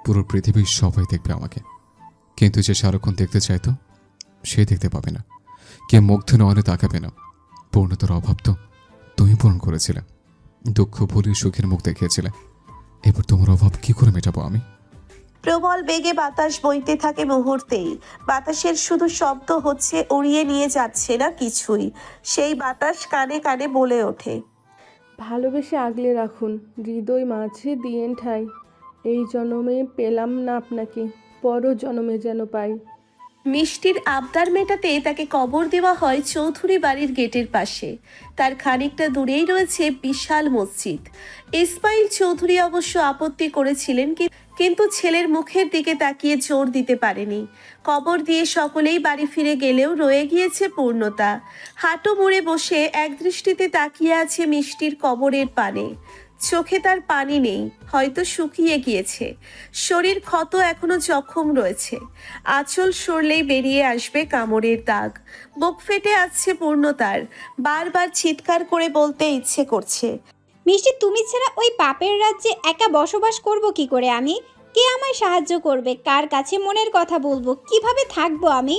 পুরো পৃথিবীর সবাই দেখবে আমাকে, কিন্তু যে সারাক্ষণ দেখতে চাইতো সে দেখতে পাবে না। কে মুগ্ধ নয়নে তাকাবে না। পূর্ণতার অভাব তো তুমি পূরণ করেছিলে, দুঃখ ভুলিয়ে সুখের মুখ দেখিয়েছিলে। এবার তোমার অভাব কি করে মেটাবো আমি? প্রবল বেগে বাতাস বইতে থাকে মুহূর্তেই। বাতাসের শুধু শব্দ হচ্ছে, উড়িয়ে নিয়ে যাচ্ছে না কিছুই। সেই বাতাস কানে কানে বলে ওঠে, ভালোবেসে আগলে রাখুন, হৃদয় মাঝে দিয়েন ঠাই। এই জন্মে পেলাম না আপনাকে, পর জন্মে যেন পাই। মিষ্টির আবদার মেটাতে তাকে কবর দেওয়া হয় চৌধুরী বাড়ির গেটের পাশে। তার খানিকটা দূরেই রয়েছে বিশাল মসজিদ। ইসমাইল চৌধুরী অবশ্য আপত্তি করেছিলেন, কিন্তু ছেলের মুখের দিকে তাকিয়ে জোর দিতে পারেনি। কবর দিয়ে সকলেই বাড়ি ফিরে গেলেও রয়ে গিয়েছে পূর্ণতা। হাঁটু মুড়ে বসে একদৃষ্টিতে তাকিয়ে আছে মিষ্টির কবরের পানে। চোখে তার পানি নেই, হয়তো শুকিয়ে গিয়েছে। শরীর ক্ষত এখনো জখম রয়েছে। আঁচল সরলেই বেরিয়ে আসবে কামড়ের দাগ। বুক ফেটে আসছে পূর্ণতার। বারবার চিৎকার করে বলতে ইচ্ছে করছে, মিষ্টি, তুমি ছাড়া ওই পাপের রাজ্যে একা বসবাস করব কি করে আমি? কে আমায় সাহায্য করবে? কার কাছে মনের কথা বলবো? কিভাবে থাকবো আমি?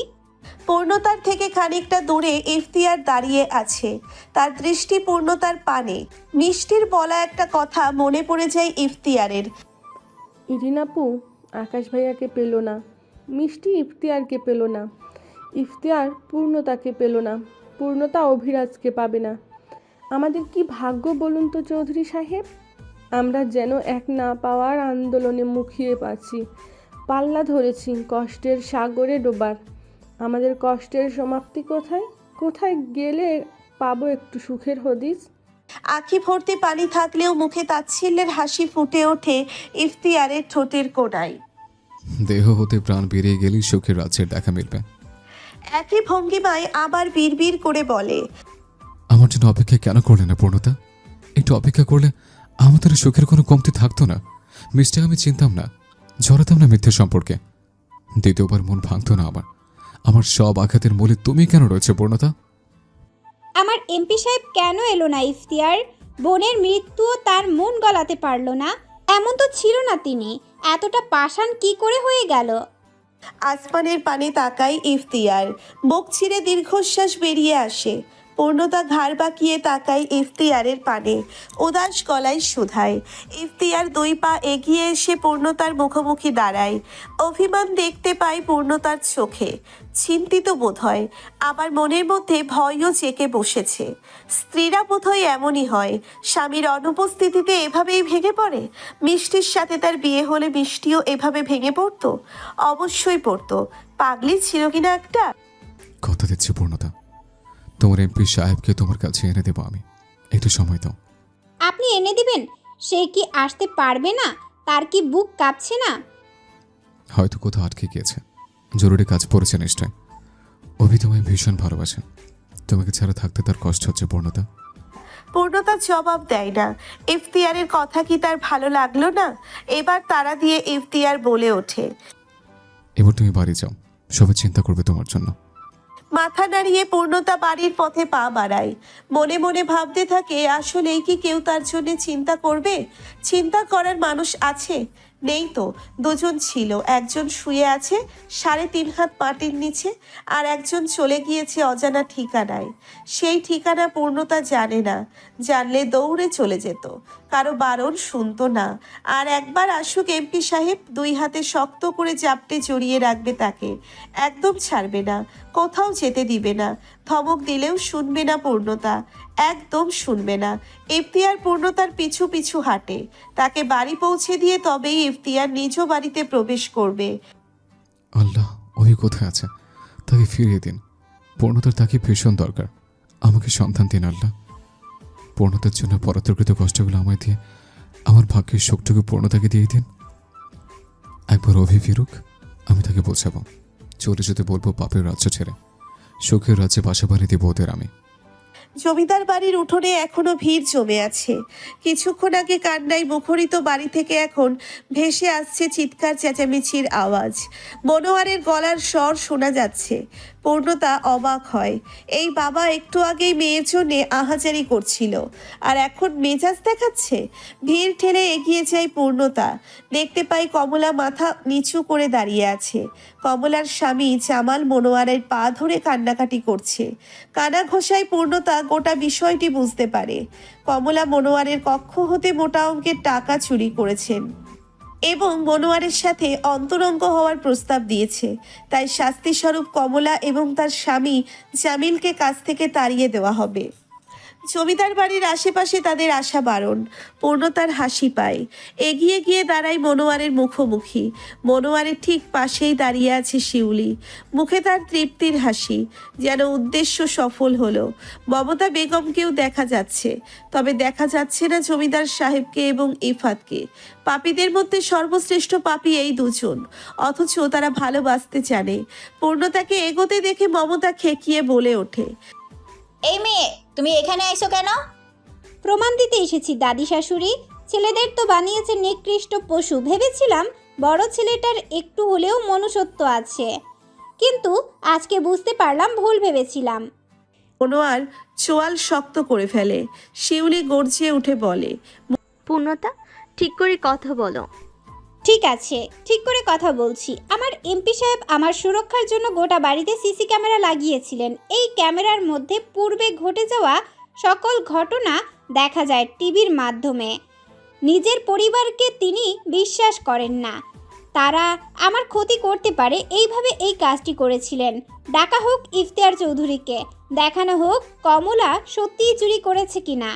পূর্ণতার থেকে খানিকটা দূরে ইফতিয়ার দাঁড়িয়ে আছে। তার দৃষ্টি পূর্ণতার পানে। মিষ্টির বলা একটা কথা মনে পড়ে যায় ইফতিয়ারের। ইরিনাপু আকাশ ভাইয়াকে পেল না, মিষ্টি ইফতিয়ারকে পেল না, ইফতিয়ার পূর্ণতাকে পেল না, পূর্ণতা অভিরাজকে পাবে না। আমাদের কি ভাগ্য বলুন তো চৌধুরী সাহেব। আমরা যেন এক না পাওয়ার আন্দোলনে মুখিয়ে পাচ্ছি, পাল্লা ধরেছি কষ্টের সাগরে ডোবার। আমাদের কষ্টের সমাপ্তি কোথায়? কোথায় গেলে পাবো একটু সুখের হদিস? আঁখি ভর্তি পানি থাকলেও মুখে তাচ্ছিল্যের হাসি ফুটে ওঠে ইফতিয়ারের ঠোঁটের কোণায়। দেহ হতে প্রাণ বেরিয়ে গেলেই সুখের রাজ্যের দেখা মিলবে। একই ভঙ্গিমায় আবার বিড়বিড় করে বলে, আমার জন্য অপেক্ষা কেন করলে না পূর্ণতা? একটু অপেক্ষা করলে আমাদের সুখের কোনো কমতি থাকতো না। মিষ্টি আমি চিনতাম না, জড়াতাম না মিথ্যে সম্পর্কে। দ্বিতীয়বার মন ভাঙতো না আমার। আমার সব আঘাতের মূলে তুমি কেন রয়েছে পূর্ণতা? আমার এমপি সাহেব কেন এলো না ইফতিয়ার? বোনের মৃত্যুও তার মন গলাতে পারলো না। এমন তো ছিল না তিনি। এতটা পাষাণ কি করে হয়ে গেল? আসমানের পানে তাকায় ইফতিয়ার। বুক ছিঁড়ে দীর্ঘশ্বাস বেরিয়ে আসে। পূর্ণতা ঘাড় বাঁকিয়ে তাকায় ইফতিয়ারের পানে, উদাস গলায় শুধায়। ইফতিয়ার 2 পা এগিয়ে এসে পূর্ণতার মুখোমুখি দাঁড়ায়। অভিমান দেখতে পায় পূর্ণতার চোখে। চিন্তিত বোধ হয়, আবার মনের মধ্যে ভয়ও চেকে বসেছে। স্ত্রীরা বোধহয় এমনই হয়, স্বামীর অনুপস্থিতিতে এভাবেই ভেঙে পড়ে। মিষ্টির সাথে তার বিয়ে হলে মিষ্টিও এভাবে ভেঙে পড়তো? অবশ্যই পড়তো। পাগলি ছিল কিনা একটা। কথা দিচ্ছি পূর্ণতা, তোমার এমপি সাহেবকে তোমার কাছে এনে দেবো আমি। একটু সময় দাও। আপনি এনে দিবেন? সে কি আসতে পারবে না? তার কি বুক কাঁপছে না? হয়তো কোথাও আটকে গিয়েছে, জরুরি কাজ পড়েছে নিশ্চয়। অভি তোমায় ভীষণ ভালোবাসে, তোমাকে ছাড়া থাকতে তার কষ্ট হচ্ছে পূর্ণতা। পূর্ণতা জবাব দেয় না। ইফতিয়ারের কথা কি তার ভালো লাগলো না? এবার তারা দিয়ে ইফতিয়ার বলে ওঠে, এবার তুমি বাড়ি যাও, সবাই চিন্তা করবে তোমার জন্য। মাথা নাড়িয়ে পূর্ণতা বাড়ির পথে পা বাড়ায়। মনে মনে ভাবতে থাকে, আসলেই কি কেউ তার জন্য চিন্তা করবে? চিন্তা করার মানুষ আছে? নেই তো। দুজন ছিল, একজন শুয়ে আছে 3.5 হাত মাটির নিচে, আর একজন চলে গিয়েছে অজানা ঠিকানায়। সেই ঠিকানা পূর্ণতা জানে না। জানলে দৌড়ে চলে যেত, কারো বারণ শুনতো না। আর একবার আসুক এমপি সাহেব, 2 হাতে শক্ত করে জাপটে জড়িয়ে রাখবে তাকে। একদম ছাড়বে না, কোথাও যেতে দিবে না। ধমক দিলেও শুনবে না পূর্ণতা, একদম শুনবে না। ইফতিয়ার পূর্ণতার পিছু পিছু হাঁটে। তাকে বাড়ি পৌঁছে দিয়ে তবেই ইফতিয়ার নিজ বাড়িতে প্রবেশ করবে। আল্লাহ, ওই কোথায় আছে? তাকে ফিরিয়ে দিন। পূর্ণতার তাকে ভীষণ দরকার। আমাকে সন্তান দিন আল্লাহ। পূর্ণতার জন্য পরাত্মকৃত কষ্টগুলো আমায় দিয়ে আমার ভাগ্যের শোকটুকু পূর্ণতাকে দিয়ে দিন। একবার অভি ফিরুক, আমি তাকে বোঝাবো। চলে যেতে বলবো পাপের রাজ্য ছেড়ে। সুখের রাজ্যে বাসা বানিয়ে দিব ওদের আমি। জমিদার বাড়ির উঠোনে এখনো ভিড় জমে আছে। কিছুক্ষণ আগে কান্নায় মুখরিত বাড়ি থেকে এখন ভেসে আসছে চিৎকার চেঁচামেচির আওয়াজ। মনোয়ারের গলার স্বর শোনা যাচ্ছে। পূর্ণতা অবাক হয়। এই বাবা একটু আগেই মেয়ের জন্যে আহাজারি করছিল, আর এখন মেজাজ দেখাচ্ছে। ভিড় ঠেলে এগিয়ে যায় পূর্ণতা। দেখতে পাই কমলা মাথা নিচু করে দাঁড়িয়ে আছে। কমলার স্বামী জামাল মনোয়ারের পা ধরে কান্নাকাটি করছে। কানা ঘোষায় পূর্ণতা গোটা বিষয়টি বুঝতে পারে। কমলা মনোয়ারের কক্ষ হতে মোটা অঙ্কের টাকা চুরি করেছেন এবং মনোয়ারের সাথে অন্তরঙ্গ হওয়ার প্রস্তাব দিয়েছে। তাই শাস্তিস্বরূপ কমলা এবং তার স্বামী জামিলকে কাছ থেকে তাড়িয়ে দেওয়া হবে। জমিদার বাড়ির আশেপাশে তাদের আসা বারণ। পূর্ণতার হাসি পায়। এগিয়ে গিয়ে দাঁড়ায় মনোয়ারের মুখোমুখি। মনোয়ারের ঠিক পাশেই দাঁড়িয়ে আছে শিউলি। মুখে তার তৃপ্তির হাসি, যেন উদ্দেশ্য সফল হলো। মমতা বেগমকেও দেখা যাচ্ছে, তবে দেখা যাচ্ছে না জমিদার সাহেবকে এবং ইফাতকে। পাপীদের মধ্যে সর্বশ্রেষ্ঠ পাপী এই দুজন, অথচ তারা ভালোবাসতে জানে। পূর্ণতাকে এগোতে দেখে মমতা খেকিয়ে বলে ওঠে, এই মেয়ে, তুমি এখানে আইছো কেন? প্রমাণ দিতে এসেছি দাদি শাশুড়ি। ছেলেদের তো বানিয়েছে নিকৃষ্ট পশু। ভেবেছিলাম বড় ছেলেটার একটু হলেও মনুষ্যত্ব আছে, কিন্তু আজকে বুঝতে পারলাম ভুল ভেবেছিলাম। মনোয়ার চোয়াল শক্ত করে ফেলে। শিউলি গর্জিয়ে উঠে বলে, পূর্ণতা, ঠিক করে কথা বলো। ঠিক আছে, ঠিক করে কথা বলছি। আমার এমপি সাহেব আমার সুরক্ষার জন্য গোটা বাড়িতে সিসি ক্যামেরা লাগিয়েছিলেন। এই ক্যামেরার মধ্যে পূর্বে ঘটে যাওয়া সকল ঘটনা দেখা যায় টিভির মাধ্যমে। নিজের পরিবারকে তিনি বিশ্বাস করেন না, তারা আমার ক্ষতি করতে পারে, এইভাবে এই কাজটি করেছিলেন। ডাকা হোক ইফতিয়ার চৌধুরীকে, দেখানো হোক কমলা সত্যিই চুরি করেছে কিনা।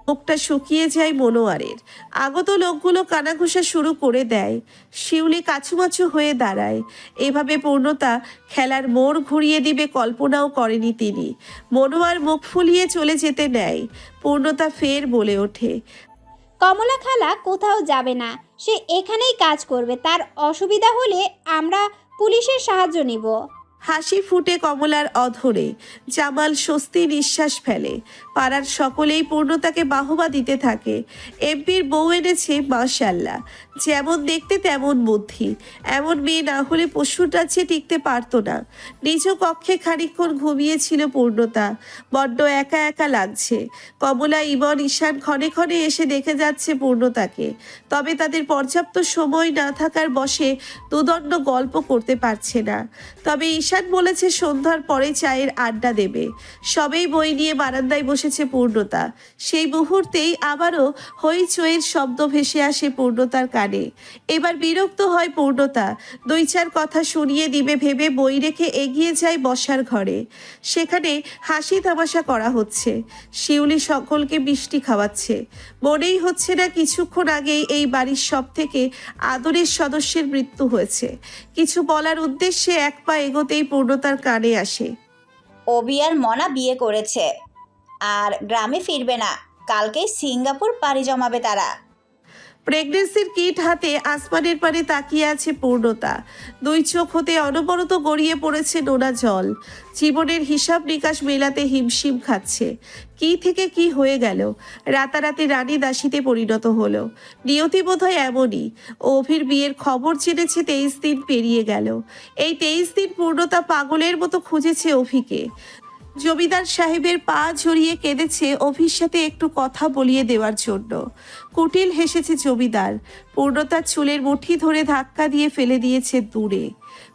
মুখটা শুকিয়ে যায় মনোয়ারের। আগত লোকগুলো কানাঘুষা শুরু করে দেয়। শিউলি কাছুমাছু হয়ে দাঁড়ায়। এভাবে পূর্ণতা খেলার মোড় ঘুরিয়ে দিবে কল্পনাও করেনি তিনি। মনোয়ার মুখ ফুলিয়ে চলে যেতে নেয়। পূর্ণতা ফের বলে ওঠে, কমলা খালা কোথাও যাবে না, সে এখানেই কাজ করবে। তার অসুবিধা হলে আমরা পুলিশের সাহায্য নিব। হাসি ফুটে কমলার অধরে। জামাল স্বস্তি নিঃশ্বাস ফেলে। পাড়ার সকলেই পূর্ণতাকে বাহবা দিতে থাকে। এমপির বউ এনেছে মাশাআল্লাহ, যেমন দেখতে তেমন বুদ্ধি। এমন মেয়ে না হলে পশুর রাজ্যে টিকতে পারতো না। নিজ কক্ষে খানিকক্ষণ ঘুমিয়েছিল পূর্ণতা। বড্ড একা একা লাগছে। কমলা, ইমন, ঈশান ক্ষণে ক্ষণে এসে দেখে যাচ্ছে পূর্ণতাকে। তবে তাদের পর্যাপ্ত সময় না থাকার বশে দুদণ্ড গল্প করতে পারছে না। তবে ঈশান বলেছে সন্ধ্যার পরে চায়ের আড্ডা দেবে। সবেই বই নিয়ে বারান্দায় বসেছে পূর্ণতা। সেই মুহূর্তেই আবারও হইচইয়ের শব্দ ভেসে আসে পূর্ণতার কানে। এবার বিরক্ত হয় পূর্ণতা। দুই চার কথা শুনিয়ে দিবে ভেবে বই রেখে এগিয়ে যায় বসার ঘরে। সেখানে হাসি তামাশা করা হচ্ছে। শিউলি সকলকে মিষ্টি খাওয়াচ্ছে। মনেই হচ্ছে না কিছুক্ষণ আগেই এই বাড়ির সব থেকে আদরের সদস্যের মৃত্যু হয়েছে। কিছু বলার উদ্দেশ্যে এক পা এগোতেই পূর্ণতার কানে আসে, অবি আর মনা বিয়ে করেছে আর গ্রামে ফিরবে না। কালকেই সিঙ্গাপুর পাড়ি জমাবে তারা। প্রেগনেন্সির কিট হাতে আসমানের পানে তাকিয়ে আছে পূর্ণতা। দুই চোখ হতে অনবরত গড়িয়ে পড়েছে নোনা জল। জীবনের হিসাব নিকাশ মেলাতে হিমশিম খাচ্ছে। কি থেকে কি হয়ে গেল? রাতারাতি রানী দাসীতে পরিণত হলো। নিয়তি বোধহয় এমনই। অভির বিয়ের খবর জেনেছে 23 দিন পেরিয়ে গেল। এই 23 দিন পূর্ণতা পাগলের মতো খুঁজেছে অভিকে। জমিদার সাহেবের পা জড়িয়ে কেঁদেছে অভির সাথে একটু কথা বলিয়ে দেওয়ার জন্য। কুটিল হেসেছে জমিদার। পূর্ণতার চুলের মুঠি ধরে ধাক্কা দিয়ে ফেলে দিয়েছে দূরে।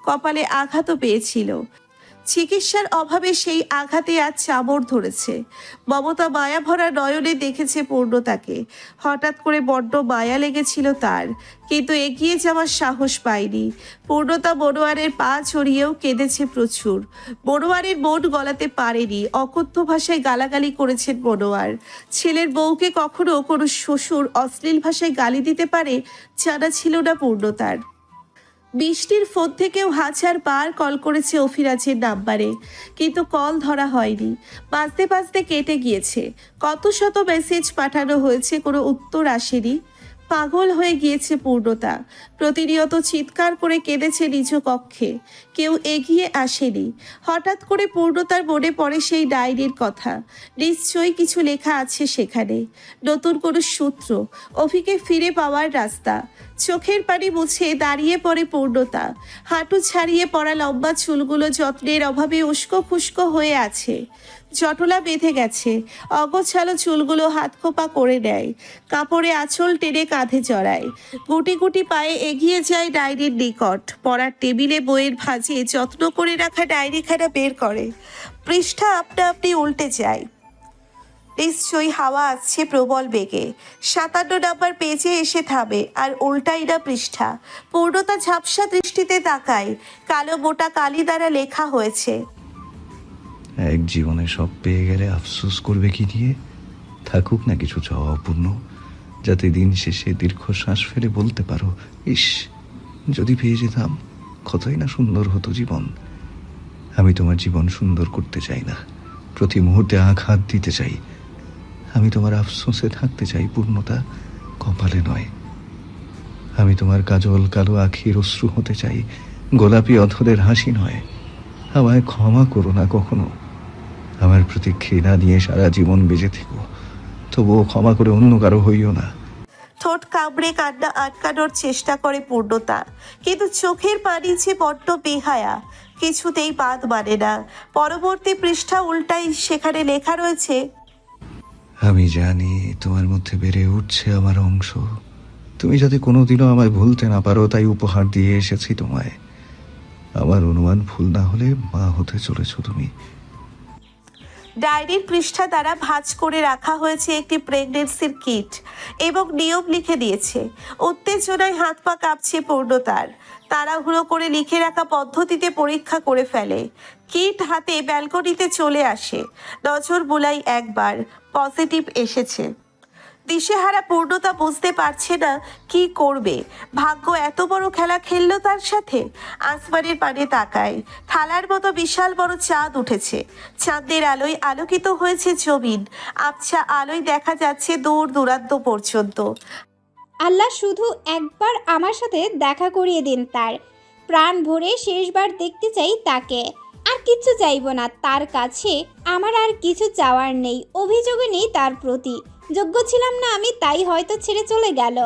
কপালে আঘাতও পেয়েছিল। চিকিৎসার অভাবে সেই আঘাতে আজ চামড় ধরেছে। মমতা মায়া ভরা নয়নে দেখেছে পূর্ণতাকে। হঠাৎ করে বড্ড মায়া লেগেছিল তার, কিন্তু এগিয়ে যাওয়ার সাহস পায়নি। পূর্ণতা মনোয়ারের পা ছড়িয়েও কেঁদেছে প্রচুর। মনোয়ারের মন গলাতে পারেনি। অকথ্য ভাষায় গালাগালি করেছেন মনোয়ার। ছেলের বউকে কখনো কোনো শ্বশুর অশ্লীল ভাষায় গালি দিতে পারে জানা ছিল না পূর্ণতার। বৃষ্টির ফোন থেকেও হাজার বার কল করেছে অফিরাজের নাম্বারে, কিন্তু কল ধরা হয়নি। বাজতে বাজতে কেটে গিয়েছে। কত শত মেসেজ পাঠানো হয়েছে, কোনো উত্তর আসেনি। পাগল হয়ে গিয়েছে পূর্ণতা। প্রতিনিয়ত চিৎকার করে কেঁদেছে নিজ কক্ষে। কেউ এগিয়ে আসেনি। হঠাৎ করে পূর্ণতার মনে পড়ে সেই ডায়েরির কথা। নিশ্চয়ই কিছু লেখা আছে সেখানে, নতুন কোনো সূত্র, অভিকে ফিরে পাওয়ার রাস্তা। চোখের পানি মুছে দাঁড়িয়ে পড়ে পূর্ণতা। হাঁটু ছাড়িয়ে পড়া লম্বা চুলগুলো যত্নের অভাবে উস্কো খুস্কো হয়ে আছে। জটলা বেঁধে গেছে। অগোছালো চুলগুলো হাত খোপা করে নেয়। কাপড়ে আঁচল টেনে কাঁধে জড়ায়। গুটি গুটি পায়ে এগিয়ে যায় ডায়েরির নিকট। পড়ার টেবিলে বইয়ের ভাঁজে যত্ন করে রাখা ডায়েরিখানা বের করে। পৃষ্ঠা আপনা আপনি উল্টে যায়। নিশ্চয়ই হাওয়া আসছে প্রবল বেগে। 57 নম্বর পেজে এসে থামে আর উল্টাই না পৃষ্ঠা। পূর্ণতা ঝাপসা দৃষ্টিতে তাকায়। কালো মোটা কালি দ্বারা লেখা হয়েছে, এক জীবনে সব পেয়ে গেলে আফসোস করবে কি দিয়ে? থাকুক না কিছু চাওয়া অপূর্ণ, যাতে দিন শেষে দীর্ঘশ্বাস ফেলে বলতে পারো, ইস যদি পেয়ে যেতাম কতই না সুন্দর হতো জীবন। আমি তোমার জীবন সুন্দর করতে চাই না, প্রতি মুহূর্তে আঘাত দিতে চাই। আমি তোমার আফসোসে থাকতে চাই পূর্ণতা, কপালে নয়। আমি তোমার কাজল কালো আখির অশ্রু হতে চাই, গোলাপি অধরের হাসি নয়। আমায় ক্ষমা করো না কখনো, আমার প্রতি ঘৃণা নিয়ে সারা জীবন বেঁচে থেকো, তবুও ক্ষমা করে অন্য কারো হইও না। ঠোঁট কামড়ে কান্না আটকানোর চেষ্টা করে পূর্ণতা, কিন্তু চোখের পানি যে বড্ড বেহায়া, কিছুতেই বাদ মানে না। পরবর্তী পৃষ্ঠা উল্টাই, সেখানে লেখা রয়েছে, আমি জানি তোমার মধ্যে বেড়ে উঠছে আমার অংশ। তুমি যাতে কোনোদিনও আমায় ভুলতে না পারো, তাই উপহার দিয়ে এসেছি তোমায়। আমার অনুমান ভুল না হলে মা হতে চলেছ তুমি। ডায়েরির পৃষ্ঠা দ্বারা ভাঁজ করে রাখা হয়েছে একটি প্রেগনেন্সির কিট এবং নিয়ম লিখে দিয়েছে। উত্তেজনায় হাত পা কাঁপছে পূর্ণতার। তাড়াহুড়ো করে লিখে রাখা পদ্ধতিতে পরীক্ষা করে ফেলে। কিট হাতে ব্যালকনিতে চলে আসে। নজর বুলাই একবার, পজিটিভ এসেছে। দিশেহারা পূর্ণতা বুঝতে পারছে না কি করবে। ভাগ্য এত বড় খেলা খেললো তার সাথে। আসমানের পানে তাকায়। থালার মতো বিশাল বড় চাঁদ উঠেছে। চাঁদের আলোয় আলোকিত হয়েছে জমিন। আবছা আলোয় দেখা যাচ্ছে দূর দূরান্ত পর্যন্ত। আল্লাহ শুধু একবার আমার সাথে দেখা করিয়ে দিন তার। প্রাণ ভরে শেষবার দেখতে চাই তাকে। আর কিচ্ছু চাইব না তার কাছে। আমার আর কিছু চাওয়ার নেই, অভিযোগও নেই তার প্রতি। যোগ্য ছিলাম না আমি, তাই হয়তো ছেড়ে চলে গেল।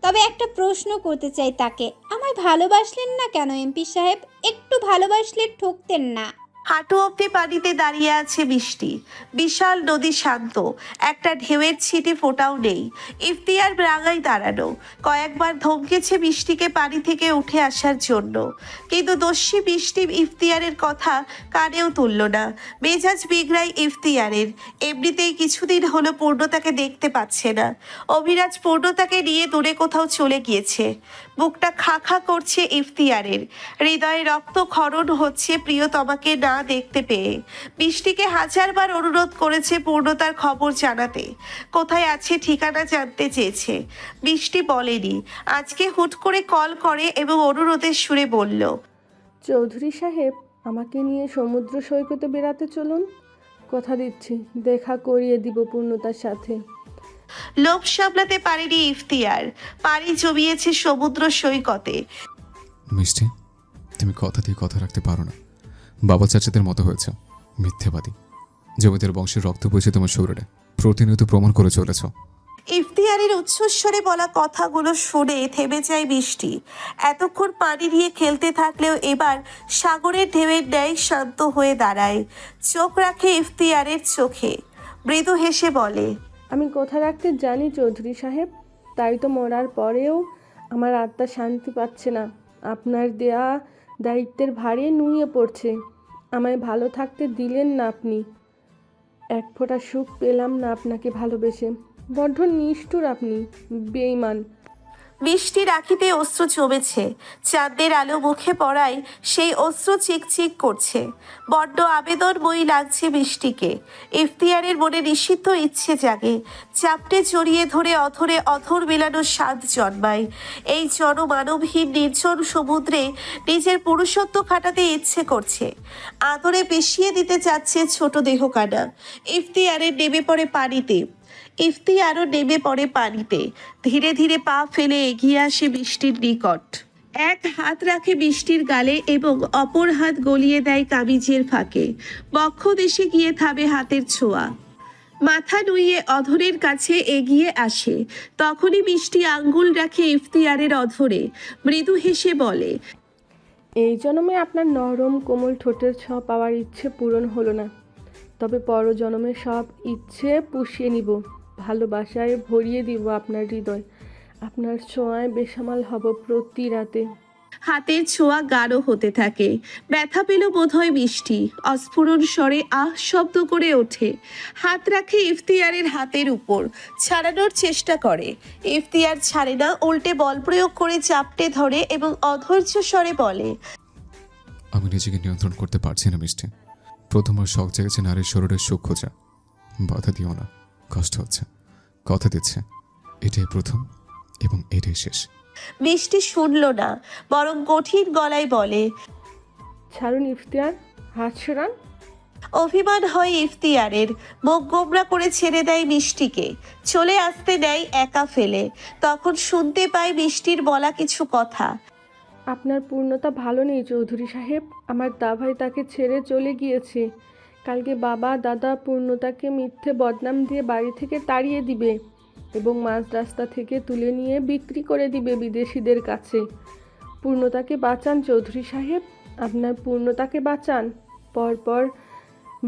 তবে একটা প্রশ্ন করতে চাই তাকে, আমায় ভালোবাসলেন না কেন এমপি সাহেব? একটু ভালোবাসলে ঠকতেন না। হাঁটু অব্দি পানিতে দাঁড়িয়ে আছে বৃষ্টি। বিশাল নদী শান্ত, একটা ঢেউয়ের ছিটে ফোটাও নেই। ইফতিয়ার রাঙায় দাঁড়ানো। কয়েকবার ধমকেছে বৃষ্টিকে পানি থেকে উঠে আসার জন্য, কিন্তু দস্যি বৃষ্টি ইফতিয়ারের কথা কানেও তুলল না। মেজাজ বিগড়ায় ইফতিয়ারের। এমনিতেই কিছুদিন হলো পূর্ণতাকে দেখতে পাচ্ছে না। অভিরাজ পূর্ণতাকে নিয়ে দূরে কোথাও চলে গিয়েছে। বুকটা খা খা করছে ইফতিয়ারের। হৃদয়ে রক্ত ক্ষরণ হচ্ছে প্রিয়তমাকে না দেখতে পেয়ে। বৃষ্টিকে হাজারবার অনুরোধ করেছে পূর্ণতার খবর জানাতে, কোথায় আছে ঠিকানা জানতে চেয়েছে। বৃষ্টি বলেনি। আজকে হুট করে কল করে এবং অনুরোধের সুরে বলল, চৌধুরী সাহেব, আমাকে নিয়ে সমুদ্র সৈকতে বেড়াতে চলুন। কথা দিচ্ছি দেখা করিয়ে দিব পূর্ণতার সাথে। লোভ সামলাতে পারেনি ইফতিয়ার। পাড়ি জমিয়েছে সমুদ্র সৈকতে। মিষ্টি, তুমি কথা দিয়ে কথা রাখতে পারো না। বাবা চাচাদের মতো হয়েছে, মিথ্যেবাদী। জমিদার বংশের রক্ত বইছে তোমার শরীরে, প্রতিনিয়ত প্রমাণ করে চলেছ। ইফতিয়ারের উচ্চস্বরে বলা কথাগুলো শুনে থেমে যায় বৃষ্টি। এতক্ষণ পানি নিয়ে খেলতে থাকলেও এবার সাগরের ঢেউয়ের ন্যায় শান্ত হয়ে দাঁড়ায়। চোখ রাখে ইফতিয়ারের চোখে। মৃদু হেসে বলে, আমি কথা রাখতে জানি চৌধুরী সাহেব, তাই তো মরার পরেও আমার আত্মা শান্তি পাচ্ছে না। আপনার দেয়া দায়িত্বের ভারে নুয়ে পড়ছে। আমায় ভালো থাকতে দিলেন না আপনি। এক ফোঁটা সুখ পেলাম না আপনাকে ভালোবেসে। বড্ড নিষ্ঠুর আপনি, বেঈমান। বৃষ্টির আঁখিতে অশ্রু জমেছে। চাঁদের আলো মুখে পড়ায় সেই অশ্রু চিকচিক করছে। বড্ড আবেদনময়ী লাগছে বৃষ্টিকে। ইফতিয়ারের মনে নিষিদ্ধ ইচ্ছে জাগে। চাপটে জড়িয়ে ধরে অধরে অধর মেলানোর স্বাদ জন্মায়। এই জনমানবহীন নির্জন সমুদ্রে নিজের পুরুষত্ব খাটাতে ইচ্ছে করছে। আদরে পেশিয়ে দিতে চাচ্ছে ছোট দেহকানা। ইফতিয়ারের নেমে পড়ে পানিতে। ইফতিয়ারও নেমে পড়ে পানিতে। ধীরে ধীরে পা ফেলে এগিয়ে আসে বৃষ্টির নিকট। এক হাত রাখে বৃষ্টির গালে এবং অপর হাত গলিয়ে দেয় কামিজের ফাঁকে। বক্ষ দেশে গিয়ে থামে হাতের ছোঁয়া। মাথা নুইয়ে অধরের কাছে এগিয়ে আসে। তখনই বৃষ্টি আঙ্গুল রাখে ইফতিয়ারের অধরে, মৃদু হেসে বলে, এই জন্মে আপনার নরম কোমল ঠোঁটের ছোঁয়া পাওয়ার ইচ্ছে পূরণ হলো না, তবে পর জন্মে সব ইচ্ছে পুষিয়ে নিব, ভালোবাসায় ভরিয়ে দিব আপনার হৃদয়, আপনার ছোঁয়ায় বেসামাল হব প্রতি রাতে। হাতের ছোঁয়া গাঢ় হতে থাকে। ব্যথা পেল বোধহয় বৃষ্টি। অস্ফুরণ স্বরে আহ শব্দ করে ওঠে। হাত রাখে ইফতিয়ারের হাতের উপর, ছাড়ানোর চেষ্টা করে। ইফতিয়ার ছাড়ে না, উল্টে বল প্রয়োগ করে চাপটে ধরে এবং অধৈর্য স্বরে বলে, আমি নিজেকে নিয়ন্ত্রণ করতে পারছি না মিষ্টি। প্রথমবার শখ জেগেছে নারীর শরীরের সুখ খোঁজা। বাধা দিও না, কষ্ট হচ্ছে, কথা দিচ্ছে এটাই প্রথম এবং এটাই শেষ। বৃষ্টি শুনল না, বরং কঠিন গলায় বলে, ছাড়ুন ইফতিয়ার, হাত সরান। অভিমান হয় ইফতিয়ারের। মুখ গোমরা করে ছেড়ে দেয় মিষ্টিকে, চলে আসতে নেয় একা ফেলে। তখন শুনতে পায় মিষ্টির বলা কিছু কথা। আপনার পূর্ণতা ভালো নেই চৌধুরী সাহেব, আমার দাভাই তাকে ছেড়ে চলে গিয়েছে। কালকে বাবা দাদা পূর্ণতাকে মিথ্যে বদনাম দিয়ে বাড়ি থেকে তাড়িয়ে দিবে এবং মাঝ রাস্তা থেকে তুলে নিয়ে বিক্রি করে দিবে বিদেশিদের কাছে। পূর্ণতাকে বাঁচান চৌধুরী সাহেব, আপনার পূর্ণতাকে বাঁচান। পরপর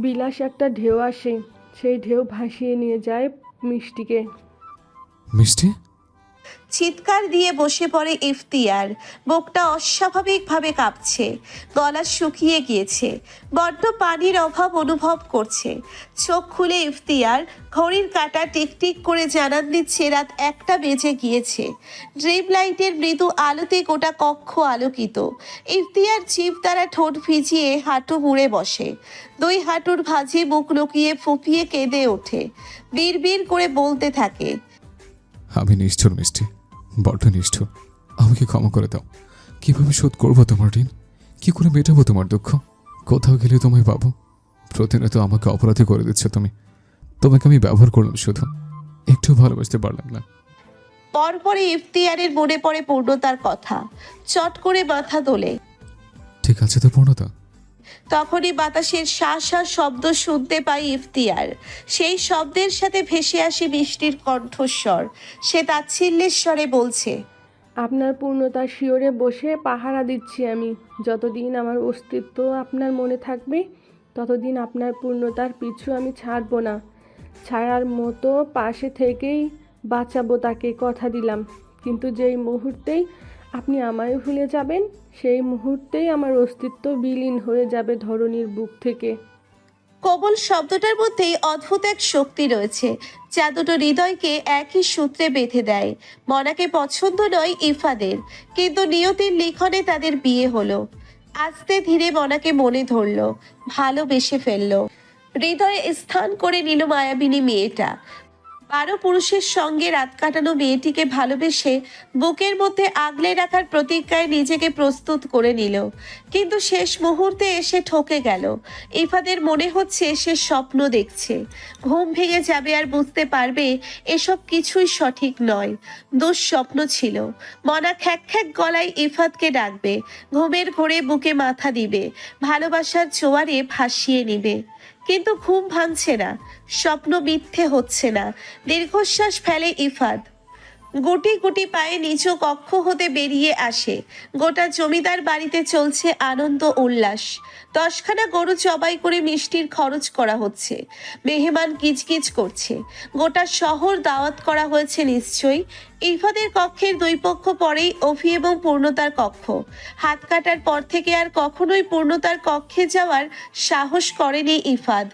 বিলাস একটা ঢেউ আসে, সেই ঢেউ ভাসিয়ে নিয়ে যায় মিষ্টিকে। মিষ্টি, চিৎকার দিয়ে বসে পড়ে ইফতিয়ার। বুকটা অস্বাভাবিকভাবে কাঁপছে, গলা শুকিয়ে গিয়েছে, বড্ড পানির অভাব অনুভব করছে। চোখ খুলে ইফতিয়ার ঘড়ির কাঁটা টিকটিক করে জানান দিচ্ছে রাত 1টা বেজে গিয়েছে। ড্রিম লাইটের মৃদু আলোতে গোটা কক্ষ আলোকিত। ইফতিয়ার জিভ দ্বারা ঠোঁট ভিজিয়ে হাঁটু মুড়ে বসে। 2 হাঁটুর ভাঁজে মুখ লুকিয়ে ফুপিয়ে কেঁদে ওঠে। বিড়বিড় করে বলতে থাকে, আমি নিষ্ঠুর মিষ্টি, বড্ড নিষ্ঠুর। আমাকে ক্ষমা করে দাও। কিভাবে শোধ করবো তোমার ঋণ? কি করে মেটাবো তোমার দুঃখ? কোথাও গেলে তোমায় পাবো? প্রতিনিয়ত আমাকে অপরাধী করে দিচ্ছ তুমি। তোমাকে আমি ব্যবহার করলাম, শুধু একটু ভালোবাসতে পারলাম না। পরপরে ইফতিয়ারের মনে পড়ে পূর্ণতার কথা। চট করে মাথা তোলে। ঠিক আছে তো পূর্ণতা? তখনই বাতাসের শা শা শব্দ শুনতে পায় ইফতিয়ার। সেই শব্দের সাথে ভেসে আসে বৃষ্টির কণ্ঠস্বর। সে তাচ্ছিল্যের স্বরে বলছে, আপনার পূর্ণতার শিওরে বসে পাহারা দিচ্ছি আমি। যতদিন আমার অস্তিত্ব আপনার মনে থাকবে ততদিন আপনার পূর্ণতার পিছু আমি ছাড়বো না। ছায়ার মতো পাশে থেকেই বাঁচাবো তাকে, কথা দিলাম। কিন্তু যেই মুহূর্তেই আপনি আমায় ভুলে যাবেন সেই মুহূর্তেই আমার অস্তিত্ব বিলীন হয়ে যাবে ধরণীর বুক থেকে। কোমল শব্দটার মধ্যেই অদ্ভুত এক শক্তি রয়েছে, যা দুটো হৃদয়কে একই সূত্রে বেঁধে দেয়। মনাকে পছন্দ নয় ইফাদের, কিন্তু নিয়তির লিখনে তাদের বিয়ে হলো। আস্তে ধীরে মনাকে মনে ধরলো, ভালোবেসে ফেললো। হৃদয়ে স্থান করে নিল মায়াবিনী মেয়েটা। 12 পুরুষের সঙ্গে রাত কাটানো মেয়েটিকে ভালোবেসে বুকের মধ্যে আগলে রাখার প্রতিজ্ঞায় নিজেকে প্রস্তুত করে নিল। কিন্তু শেষ মুহূর্তে এসে ঠকে গেল। ইফাদের মনে হচ্ছে সে স্বপ্ন দেখছে। ঘুম ভেঙে যাবে আর বুঝতে পারবে এসব কিছুই সঠিক নয়, দুঃস্বপ্ন ছিল। মনা খ্যাক খ্যাক গলায় ইফাদকে ডাকবে, ঘুমের ঘোরে বুকে মাথা দিবে, ভালোবাসার জোয়ারে ভাসিয়ে নিবে। কিন্তু ঘুম ভাঙছে না, স্বপ্ন মিথ্যে হচ্ছে না। দীর্ঘশ্বাস ফেলে ইফাদ। গুটি গুটি পায়ে নিচু কক্ষ হতে বেরিয়ে আসে। গোটা জমিদার বাড়িতে চলছে আনন্দ উল্লাস। 10খানা গরু জবাই করে মিষ্টির খরচ করা হচ্ছে। মেহমান কিচকিচ করছে। গোটা শহর দাওয়াত করা হয়েছে নিশ্চয়ই। ইফাদের কক্ষের 2 পক্ষ পরেই অভি এবং পূর্ণতার কক্ষ। হাত কাটার পর থেকে আর কখনোই পূর্ণতার কক্ষে যাওয়ার সাহস করেনি ইফাদ।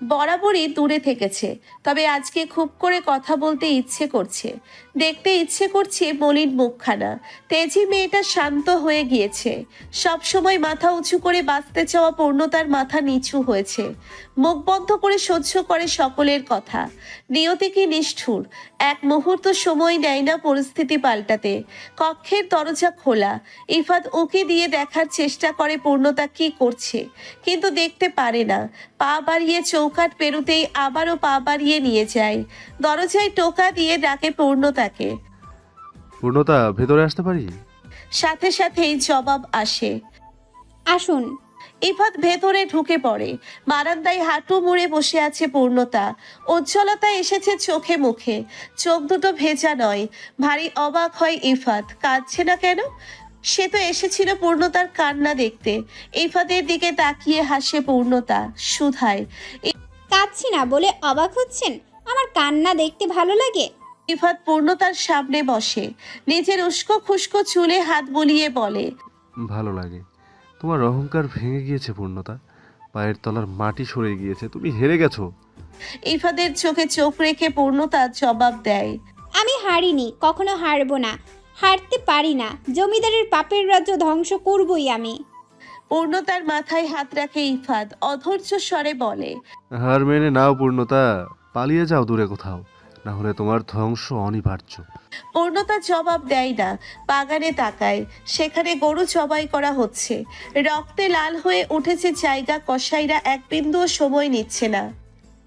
বরাবরই দূরে থেকেছে, তবে আজকে খুব করে কথা বলতে ইচ্ছে করছে। দেখতে ইচ্ছে করছে মলিন মুখখানা। তেজি মেয়েটা শান্ত হয়ে গিয়েছে। সব সময় মাথা উঁচু করে বাঁচতে চাওয়া পূর্ণতার মাথা নিচু হয়েছে। মুখ বন্ধ করে সহ্য করে সকলের কথা। নিয়তি কি নিষ্ঠুর, এক মুহূর্ত সময় নেয় না পরিস্থিতি পাল্টাতে। কক্ষের দরজা খোলা। ইফাদ উকি দিয়ে দেখার চেষ্টা করে পূর্ণতা কি করছে, কিন্তু দেখতে পারে না। পা বাড়িয়ে চৌকি চৌকাঠ পেরুতেই আবারও পা বাড়িয়ে নিয়ে যায়। দরজায় টোকা দিয়ে ডাকে পূর্ণতাকে। পূর্ণতা, ভেতরে আসতে পারি? সাথে সাথেই জবাব আসে। আসুন। ইফাত ভেতরে ঢুকে পড়ে। বারান্দায় হাঁটু মুড়ে বসে আছে পূর্ণতা। উজ্জ্বলতা এসেছে চোখে মুখে, চোখ দুটো ভেজা নয়। ভারী অবাক হয় ইফাত। কাঁদছে না কেন? সে তো এসেছিল পূর্ণতার কান্না দেখতে। ইফাতের দিকে তাকিয়ে হাসে পূর্ণতা, শুধায়। কাঁদছি না বলে অবাক হচ্ছেন? আমার কান্না দেখতে ভালো লাগে? ইফাত পূর্ণতার সামনে বসে, নিজের উস্কো খুস্কো চুলে হাত বুলিয়ে বলে। ভালো লাগে। তোমার অহংকার ভেঙে গিয়েছে পূর্ণতা, পায়ের তলার মাটি সরে গিয়েছে, তুমি হেরে গেছো। ইফাতের চোখে চোখ রেখে পূর্ণতা জবাব দেয়। আমি হারিনি, কখনো হারবো না, হারতে পারি না। জমিদারের পাপের রাজ্য ধ্বংস করবই আমি। পূর্ণতার মাথায় হাত রাখে ইফাত, অধৈর্য স্বরে বলে। হার মেনে নাও পূর্ণতা, পালিয়ে যাও দূরে কোথাও, না হলে তোমার ধ্বংস অনিবার্য। পূর্ণতা জবাব দেয় না, বাগানে তাকায়। সেখানে গরু জবাই করা হচ্ছে। রক্তে লাল হয়ে উঠেছে জায়গা। কসাইরা এক বিন্দুও সময় নিচ্ছে না।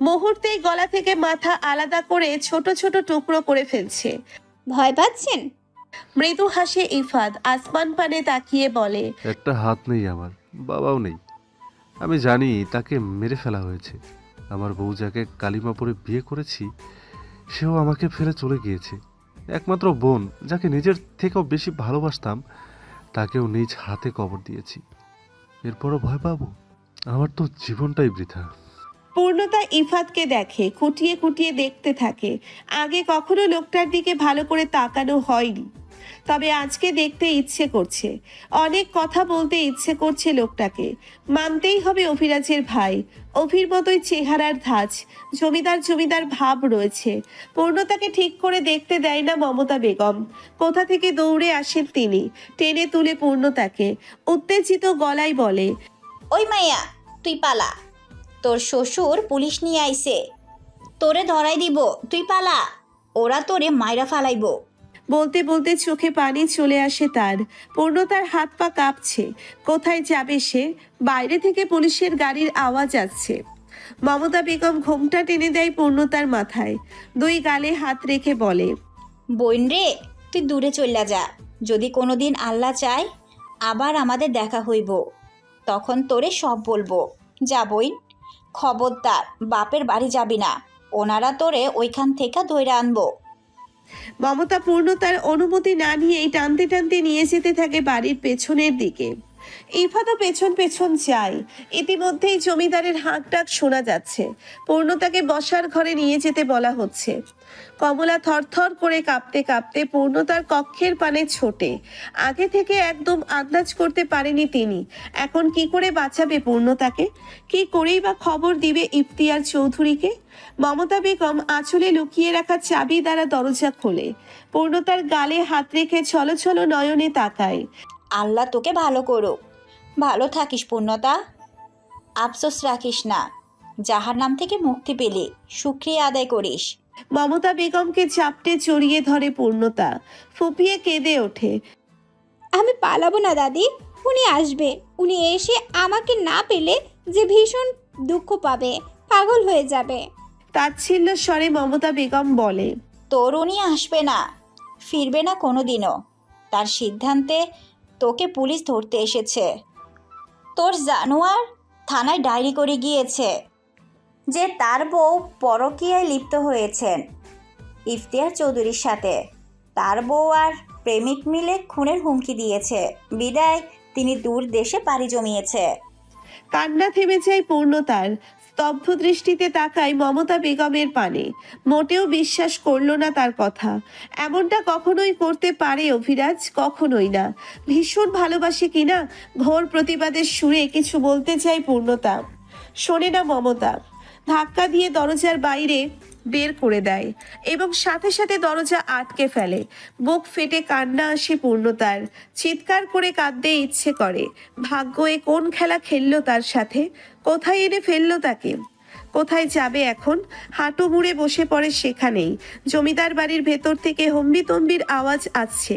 মুহূর্তেই গলা থেকে মাথা আলাদা করে ছোট ছোট টুকরো করে ফেলছে। ভয় পাচ্ছেন? মৃদু হাসে ইফাত, আসমান পানে তাকিয়ে বলে। একটা হাত নেই আমার, বাবাও নেই। আমি জানি তাকে মেরে ফেলা হয়েছে। আমার বউ যাকে কালিমা পরে বিয়ে করেছি, সেও আমাকে ফেলে চলে গিয়েছে। একমাত্র বোন, যাকে নিজের থেকেও বেশি ভালোবাসতাম, তাকেও নিজ হাতে কবর দিয়েছি। এরপরও ভয় পাবো? আমার তো জীবনটাই বৃথা। পূর্ণতা ইফাতকে দেখে, খুঁটিয়ে খুঁটিয়ে দেখতে থাকে। আগে কখনো লোকটার দিকে ভালো করে তাকানো হয়নি, তবে আজকে দেখতে ইচ্ছে করছে। অনেক কথা বলতে ইচ্ছে করছে লোকটাকে। মানতেই হবে অভিরাজের ভাই। অভির মতোই চেহারার ধাঁচ, জমিদার জমিদার ভাব রয়েছে। পূর্ণতাকে ঠিক করে দেখতে দেয় না মমতা বেগম। কোথা থেকে দৌড়ে আসেন তিনি, টেনে তুলে পূর্ণতাকে। উত্তেজিত গলায় বলে। ওই মাইয়া, তুই পালা, তোর শ্বশুর পুলিশ নিয়ে আইছে, তোরে ধরাই দিব, তুই পালা, ওরা তোরে মাইরা ফালাইব। বলতে বলতে চোখে পানি চলে আসে তার। পূর্ণতার হাত পা কাঁপছে। কোথায় যাবে সে? বাইরে থেকে পুলিশের গাড়ির আওয়াজ আসছে। মমতা বেগম ঘোমটা টেনে দেয় পূর্ণতার মাথায়, দুই গালে হাত রেখে বলে। বোন রে, তুই দূরে চইলা যা। যদি কোনোদিন আল্লাহ চায় আবার আমাদের দেখা হইব, তখন তোরে সব বলবো। যা বইন, খবরদার বাপের বাড়ি যাবি না, ওনারা তোরে ওইখান থেকে ধইরা আনবো। মমতা পূর্ণতার অনুমতি না নিয়েই টানতে টানতে নিয়ে যেতে থাকে বাড়ির পেছনের দিকে। ইফাতও পেছন পেছন যায়। ইতিমধ্যেই জমিদারের হাঁক ডাক শোনা যাচ্ছে। পূর্ণতাকে বসার ঘরে নিয়ে যেতে বলা হচ্ছে। কমলা থরথর করে কাঁপতে কাঁপতে পূর্ণতার কক্ষের পানে ছোটে। আগে থেকে একদম আন্দাজ করতে পারেনি তিনি। এখন কি করে বাঁচাবে পূর্ণতাকে? কি করেই বা খবর দিবে ইফতিয়ার চৌধুরীকে? মমতা বেগম আঁচলে লুকিয়ে রাখা চাবি দ্বারা দরজা খোলে। পূর্ণতার গালে হাত রেখে ছলো ছলো নয়নে তাকায়। আল্লাহ তোকে ভালো করুক, ভালো থাকিস পূর্ণতা, আফসোস রাখিস না। জাহান্নাম থেকে মুক্তি পেলে শুকরিয়া আদায় করিস। মমতা বেগমকে চাপটে জড়িয়ে ধরে পূর্ণতা, ফুপিয়ে কেঁদে ওঠে। আমি পালাবো না দাদি, উনি আসবে। উনি এসে আমাকে না পেলে যে ভীষণ দুঃখ পাবে, পাগল হয়ে যাবে। তাচ্ছিল্য স্বরে মমতা বেগম বলে। তোর উনি আসবে না, ফিরবে না কোনোদিনও। তার সিদ্ধান্তে তোকে পুলিশ ধরতে এসেছে। তোর জানোয়ার থানায় ডায়েরি করে গিয়েছে যে তার বউ পরকীয়ায় লিপ্ত হয়েছেন ইফতিয়ার চৌধুরীর সাথে। তার বউ আর প্রেমিক মিলে খুনের হুমকি দিয়েছে, বিদায় তিনি দূর দেশে পাড়ি জমিয়েছে। কান্না থেমে যায় পূর্ণতার। স্তব্ধ দৃষ্টিতে তাকায় মমতা বেগমের পানে। মোটেও বিশ্বাস করলো না তার কথা। এমনটা কখনোই করতে পারে অভিরাজ? কখনোই না। ভীষণ ভালোবাসে কিনা? ঘোর প্রতিবাদের সুরে কিছু বলতে চায় পূর্ণতা, শোনে না মমতা। ধাক্কা দিয়ে দরজার বাইরে বের করে দেয় এবং সাথে সাথে দরজা আটকে ফেলে। বুক ফেটে কান্না আসে পূর্ণতার। চিৎকার করে কাঁদতে ইচ্ছে করে। ভাগ্য এ কোন খেলা খেললো তার সাথে? কোথায় এনে ফেললো তাকে? কোথায় যাবে এখন? হাঁটু মুড়ে বসে পড়ে সেখানেই। জমিদার বাড়ির ভেতর থেকে হম্বিতম্বির আওয়াজ আসছে।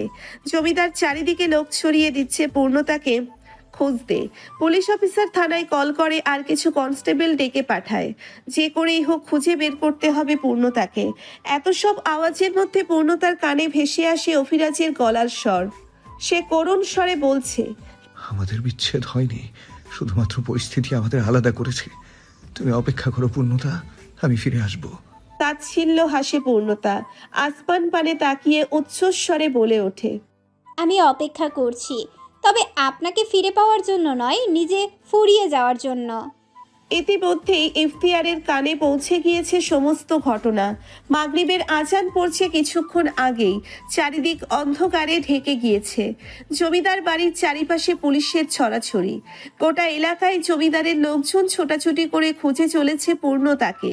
জমিদার চারিদিকে লোক ছড়িয়ে দিচ্ছে পূর্ণতাকে খোঁজ দে। পুলিশ অফিসার থানায় কল করে আর কিছু কনস্টেবল ডেকে পাঠায়। যে করেই হোক খুঁজে বের করতে হবে পূর্ণতাকে। এত সব আওয়াজের মধ্যে পূর্ণতার কানে ভেসে আসে অভিরাজের গলার স্বর। সে করুণ স্বরে বলছে, আমাদের বিচ্ছেদ হয়নি, শুধুমাত্র পরিস্থিতি আমাদের আলাদা করেছে। তুমি অপেক্ষা করো পূর্ণতা, আমি ফিরে আসবো। তাচ্ছিল্য হাসে পূর্ণতা। আসমান পানে তাকিয়ে উচ্চস্বরে বলে ওঠে, আমি অপেক্ষা করছি, তবে আপনাকে ফিরে পাওয়ার জন্য নয়, নিজে ফুরিয়ে যাওয়ার জন্য। ইতিমধ্যেই ইফতিয়ারের কানে পৌঁছে গিয়েছে সমস্ত ঘটনা। মাগরিবের আজান পড়ছে কিছুক্ষণ আগেই। চারিদিক অন্ধকারে ঢেকে গিয়েছে। জমিদার বাড়ির চারিপাশে পুলিশের ছড়াছড়ি। গোটা এলাকায় জমিদারের লোকজন ছোটাছুটি করে খুঁজে চলেছে পূর্ণতাকে।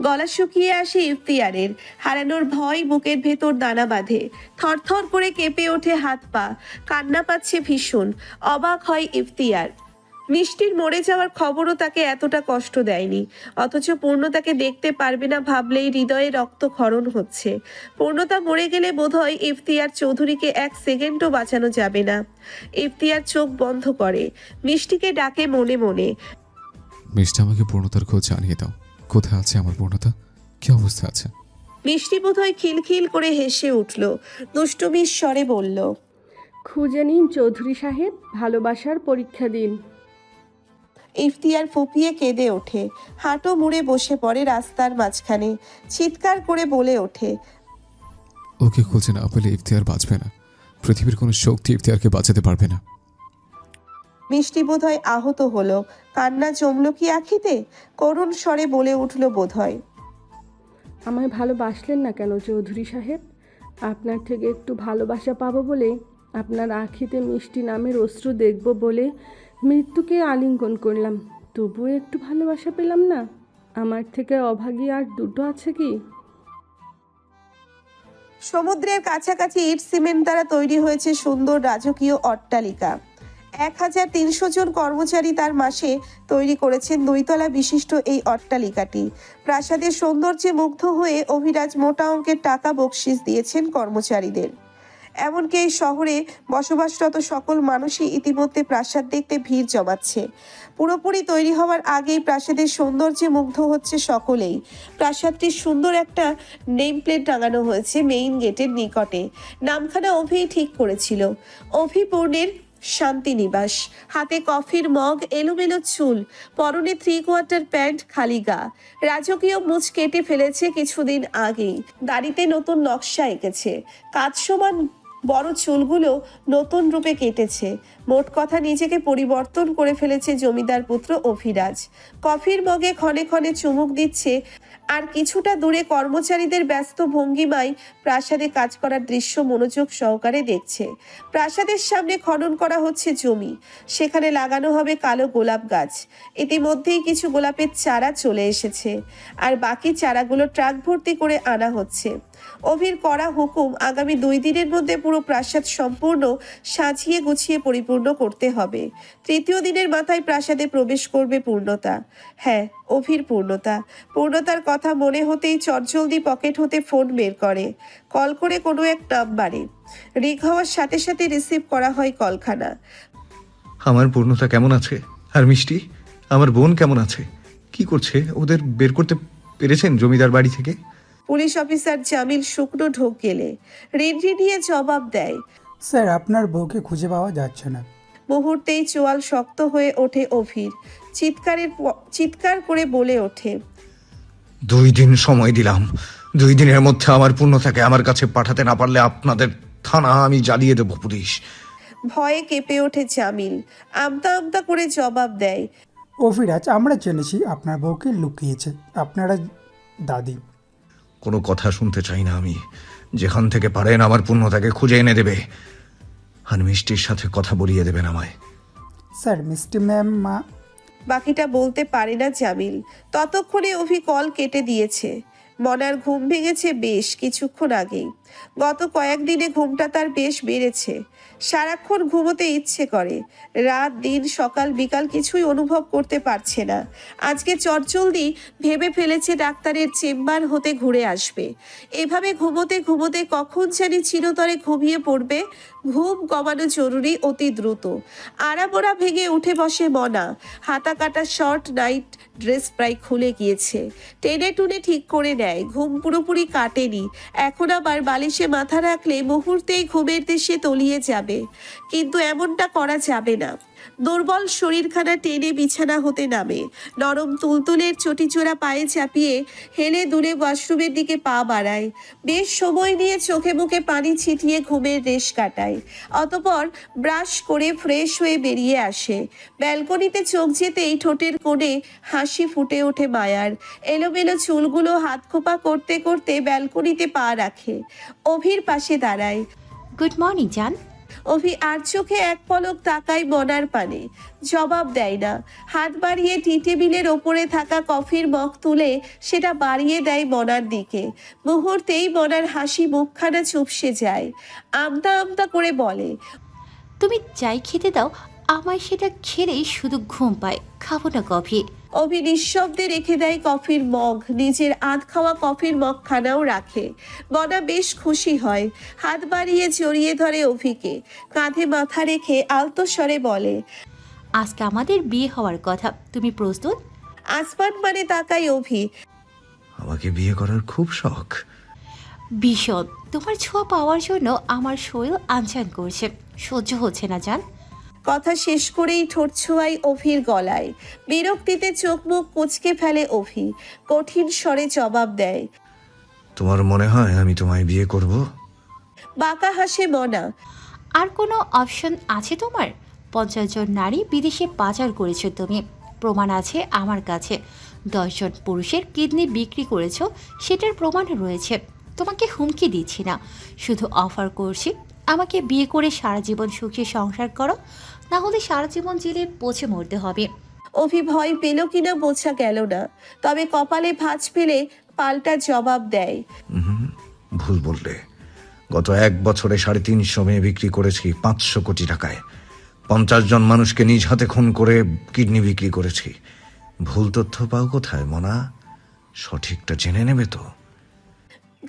গলা শুকিয়ে আসে ইফতিয়ারের। হারানোর ভয় বুকের ভেতর দানা বাঁধে। থরথর করে কেঁপে ওঠে হাত পা। কান্না পাচ্ছে ভীষণ। অবাক হয় ইফতিয়ার। মিষ্টির মরে যাওয়ার খবরও তাকে এতটা কষ্ট দেয়নি, অথচ পূর্ণতাকে দেখতে পারবে না ভাবলেই হৃদয়ে রক্তক্ষরণ হচ্ছে। পূর্ণতা মরে গেলে বোধহয় ইফতিয়ার চৌধুরীকে এক সেকেন্ডও বাঁচানো যাবে না। ইফতিয়ার চোখ বন্ধ করে, মিষ্টিকে ডাকে মনে মনে। মিষ্টি, আমাকে পূর্ণতার খোঁজ জানিয়ে দাও। কোথায় আছে আমার পূর্ণতা? কি অবস্থা আছে? মিষ্টি বোধহয় খিলখিল করে হেসে উঠল, দুষ্টুমির স্বরে বলল, খুঁজে নিন চৌধুরী সাহেব, ভালোবাসার পরীক্ষা দিন। ইফতিয়ার ফুপিয়ে কেঁদে ওঠে। হাঁটু মুড়ে বসে পড়ে রাস্তার মাঝখানে। চিৎকার করে বলে ওঠে, ওকে খুঁজে না পেলে ইফতিয়ার বাঁচবে না। পৃথিবীর কোনো শক্তি ইফতিয়ারকে বাঁচাতে পারবে না। মিষ্টি বোধহয় আহত হলো। কান্না জমল কি আখিতে? করুণ স্বরে বলে উঠল বোধহয়, আমায় ভালোবাসলেন না কেন চৌধুরী সাহেব? আপনার থেকে একটু ভালোবাসা পাবো বলে, আপনার আখিতে মিষ্টি নামের অশ্রু দেখব বলে মৃত্যুকে আলিঙ্গন করলাম, তবুও একটু ভালোবাসা পেলাম না। আমার থেকে অভাগী আর দুটো আছে কি? সমুদ্রের কাছাকাছি ইট সিমেন্ট দ্বারা তৈরি হয়েছে সুন্দর রাজকীয় অট্টালিকা। 1300 জন কর্মচারী তার মাসে তৈরি করেছেন 2 তলা বিশিষ্ট এই অট্টালিকাটি। প্রাসাদের সৌন্দর্যে মুগ্ধ হয়ে অভিরাজ মোটা অঙ্কের টাকা বকশিস দিয়েছেন কর্মচারীদের। এমনকি এই শহরে বসবাসরত সকল মানুষই ইতিমধ্যে প্রাসাদ দেখতে ভিড় জমাচ্ছে। পুরোপুরি তৈরি হওয়ার আগেই প্রাসাদের সৌন্দর্যে মুগ্ধ হচ্ছে সকলেই। প্রাসাদটির সুন্দর একটা নেম প্লেট টাঙানো হয়েছে মেইন গেটের নিকটে। নামখানা অভি ঠিক করেছিল, অভি পূর্ণের শান্তিনিবাস। হাতে কফির মগ, এলোমেলো চুল, পরনে 3/4 প্যান্ট, খালি গা। রাজকীয় মুছ কেটে ফেলেছে কিছুদিন আগেই। দাড়িতে নতুন নকশা এঁকেছে। কাজ সমান বড় চুলগুলো নতুন রূপে কেটেছে। মোট কথা নিজেকে পরিবর্তন করে ফেলেছে জমিদার পুত্র অভিরাজ। কফির মগে ক্ষণে ক্ষণে চুমুক দিচ্ছে আর কিছুটা দূরে কর্মচারীদের ব্যস্ত ভঙ্গিমায় প্রাসাদে কাজ করার দৃশ্য মনোযোগ সহকারে দেখছে। প্রাসাদের সামনে খনন করা হচ্ছে জমি। সেখানে লাগানো হবে কালো গোলাপ গাছ। ইতিমধ্যেই কিছু গোলাপের চারা চলে এসেছে আর বাকি চারাগুলো ট্রাক ভর্তি করে আনা হচ্ছে। অভির করা হুকুম, আগামী 2 দিনের মধ্যে পুরো প্রাসাদ সম্পূর্ণ সাজিয়ে গুছিয়ে পরিপূর্ণ করতে হবে। 3য় দিনের মাথায় প্রাসাদে প্রবেশ করবে পূর্ণতা। হ্যাঁ, অভির পূর্ণতা। পূর্ণতার কথা মনে হতেই চটজলদি পকেট হতে ফোন বের করে। কল করে কোনো এক নাম্বারে রিং হওয়ার সাথে সাথে রিসিভ করা হয় কলখানা। আমার পূর্ণতা কেমন আছে? আর মিষ্টি, আমার বোন কেমন আছে? কি করছে? ওদের বের করতে পেরেছেন জমিদার বাড়ি থেকে? পুলিশ অফিসার জামিল শুকনো ঢোক গেলে রেডি নিয়ে জবাব দেয়, স্যার, আপনার বউকে খুঁজে পাওয়া যাচ্ছে না। মুহূর্তেই চোয়াল শক্ত হয়ে ওঠে অভির। চিৎকার করে বলে ওঠে, 2 দিন সময় দিলাম। 2 দিনের মধ্যে আমার পূর্ণতাকে আমার কাছে পাঠাতে না পারলে আপনাদের থানা আমি জ্বালিয়ে দেবো পুলিশ। ভয়ে কেঁপে ওঠে জামিল। আমতা আমতা করে জবাব দেয়, অভিরাজ, আমরা জেনেছি আপনার বউকে লুকিয়েছে আপনারা দাদি। কোনো কথা শুনতে চাই না আমি। যেখান থেকে পারেন আমার পূর্ণতাকে খুঁজে এনে দেবে আর মিষ্টির সাথে কথা বলিয়ে দেবেন আমায়। স্যার, মিষ্টি ম্যাম মা। বাকিটা বলতে পারে না জামিল। ততক্ষণে অভি কল কেটে দিয়েছে। মনার ঘুম ভেঙেছে বেশ কিছুক্ষণ আগেই। গত কয়েকদিনে ঘুমটা তার বেশ বেড়েছে। সারাক্ষণ ঘুমোতে ইচ্ছে করে। রাত দিন সকাল বিকাল কিছুই অনুভব করতে পারছে না। আজকে চটজলদি ভেবে ফেলেছে ডাক্তারের চেম্বার হতে ঘুরে আসবে। এভাবে ঘুমোতে ঘুমোতে কখন জানি চিরতরে ঘুমিয়ে পড়বে। ঘুম কমানো জরুরি অতি দ্রুত। আড়ামোড়া ভেঙে উঠে বসে মনা। হাতা কাটা শর্ট নাইট ড্রেস প্রায় খুলে গিয়েছে। টেনে টুনে ঠিক করে নেয়, ঘুম পুরোপুরি কাটেনি। এখন আবার বালিশে মাথা রাখলে মুহূর্তেই ঘুমের দেশে তলিয়ে যাবে। কিন্তু এমনটা করা যাবে না। দুর্বল শরীরখানা টেনে বিছানা হতে নামে। নরম তুলতুলের চটিচোরা পায়ে চাপিয়ে হেলে দুলে ওয়াশরুমের দিকে পা বাড়ায়। বেশ সময় নিয়ে চোখে মুখে পানি ছিটিয়ে ঘুমের রেশ কাটায়। অতপর ব্রাশ করে ফ্রেশ হয়ে বেরিয়ে আসে। ব্যালকনিতে চোখ যেতেই ঠোঁটের কোণে হাসি ফুটে ওঠে মায়ার। এলোমেলো চুলগুলো হাত খোপা করতে করতে ব্যালকনিতে পা রাখে। অভির পাশে দাঁড়ায়। গুড মর্নিং জান। অভি আর চোখে এক পলক তাকায় মনার পানে, জবাব দেয় না। হাত বাড়িয়ে টি টেবিলের ওপরে থাকা কফির মগ তুলে সেটা বাড়িয়ে দেয় মনার দিকে। মুহূর্তেই মনার হাসি মুখখানা চুপসে যায়। আমতা আমতা করে বলে, তুমি যাই খেতে দাও, আমায় সেটা খেলেই শুধু ঘুম পায়, খাবো না কফি। অভি নিঃশব্দে রেখে দেয় কফির মগ, নিজের আধ খাওয়া কফির মগখানাও রাখে। মনা বেশ খুশি হয়। হাত বাড়িয়ে জড়িয়ে ধরে অভিকে, কাঁধে মাথা রেখে আলতো স্বরে বলে, আজকে আমাদের বিয়ে হওয়ার কথা, তুমি প্রস্তুত? আসমান মানে তাকায় অভি। আমাকে বিয়ে করার খুব শখ। ভীষণ। তোমার ছোঁয়া পাওয়ার জন্য আমার শরীর আনচান করছে, সহ্য হচ্ছে না জান। কথা শেষ করেই ঠোঁট ছোঁয়াই অভির গলায়। বিরক্তিতে চোখ মুখ কুঁচকে ফেলে অভি। কঠিন স্বরে জবাব দেয়, তোমার মনে হয় আমি তোমায় বিয়ে করব? বাঁকা হাসে মনা। আর কোনো অপশন আছে তোমার? 50 জন নারী বিদেশে পাচার করেছো তুমি, প্রমাণ আছে আমার কাছে। 10 জন পুরুষের কিডনি বিক্রি করেছো, সেটার প্রমাণ রয়েছে। তোমাকে হুমকি দিচ্ছি না, শুধু অফার করছি, আমাকে বিয়ে করে সারা জীবন সুখে সংসার করো, না হলে সারা জীবন জেলে পচে মরতে হবে। অভি ভয় পেল কিনা বোঝা গেল না, তবে কপালে ভাঁজ ফেলে পাল্টা জবাব দেয়, ভুল বললে। গত 1 বছরে 350 মেয়ে বিক্রি করেছি 500 কোটি টাকায়। 50 জন মানুষকে নিজ হাতে খুন করে কিডনি বিক্রি করেছি। ভুল তথ্য পাও কোথায় মনা? সঠিকটা জেনে নেবে তো।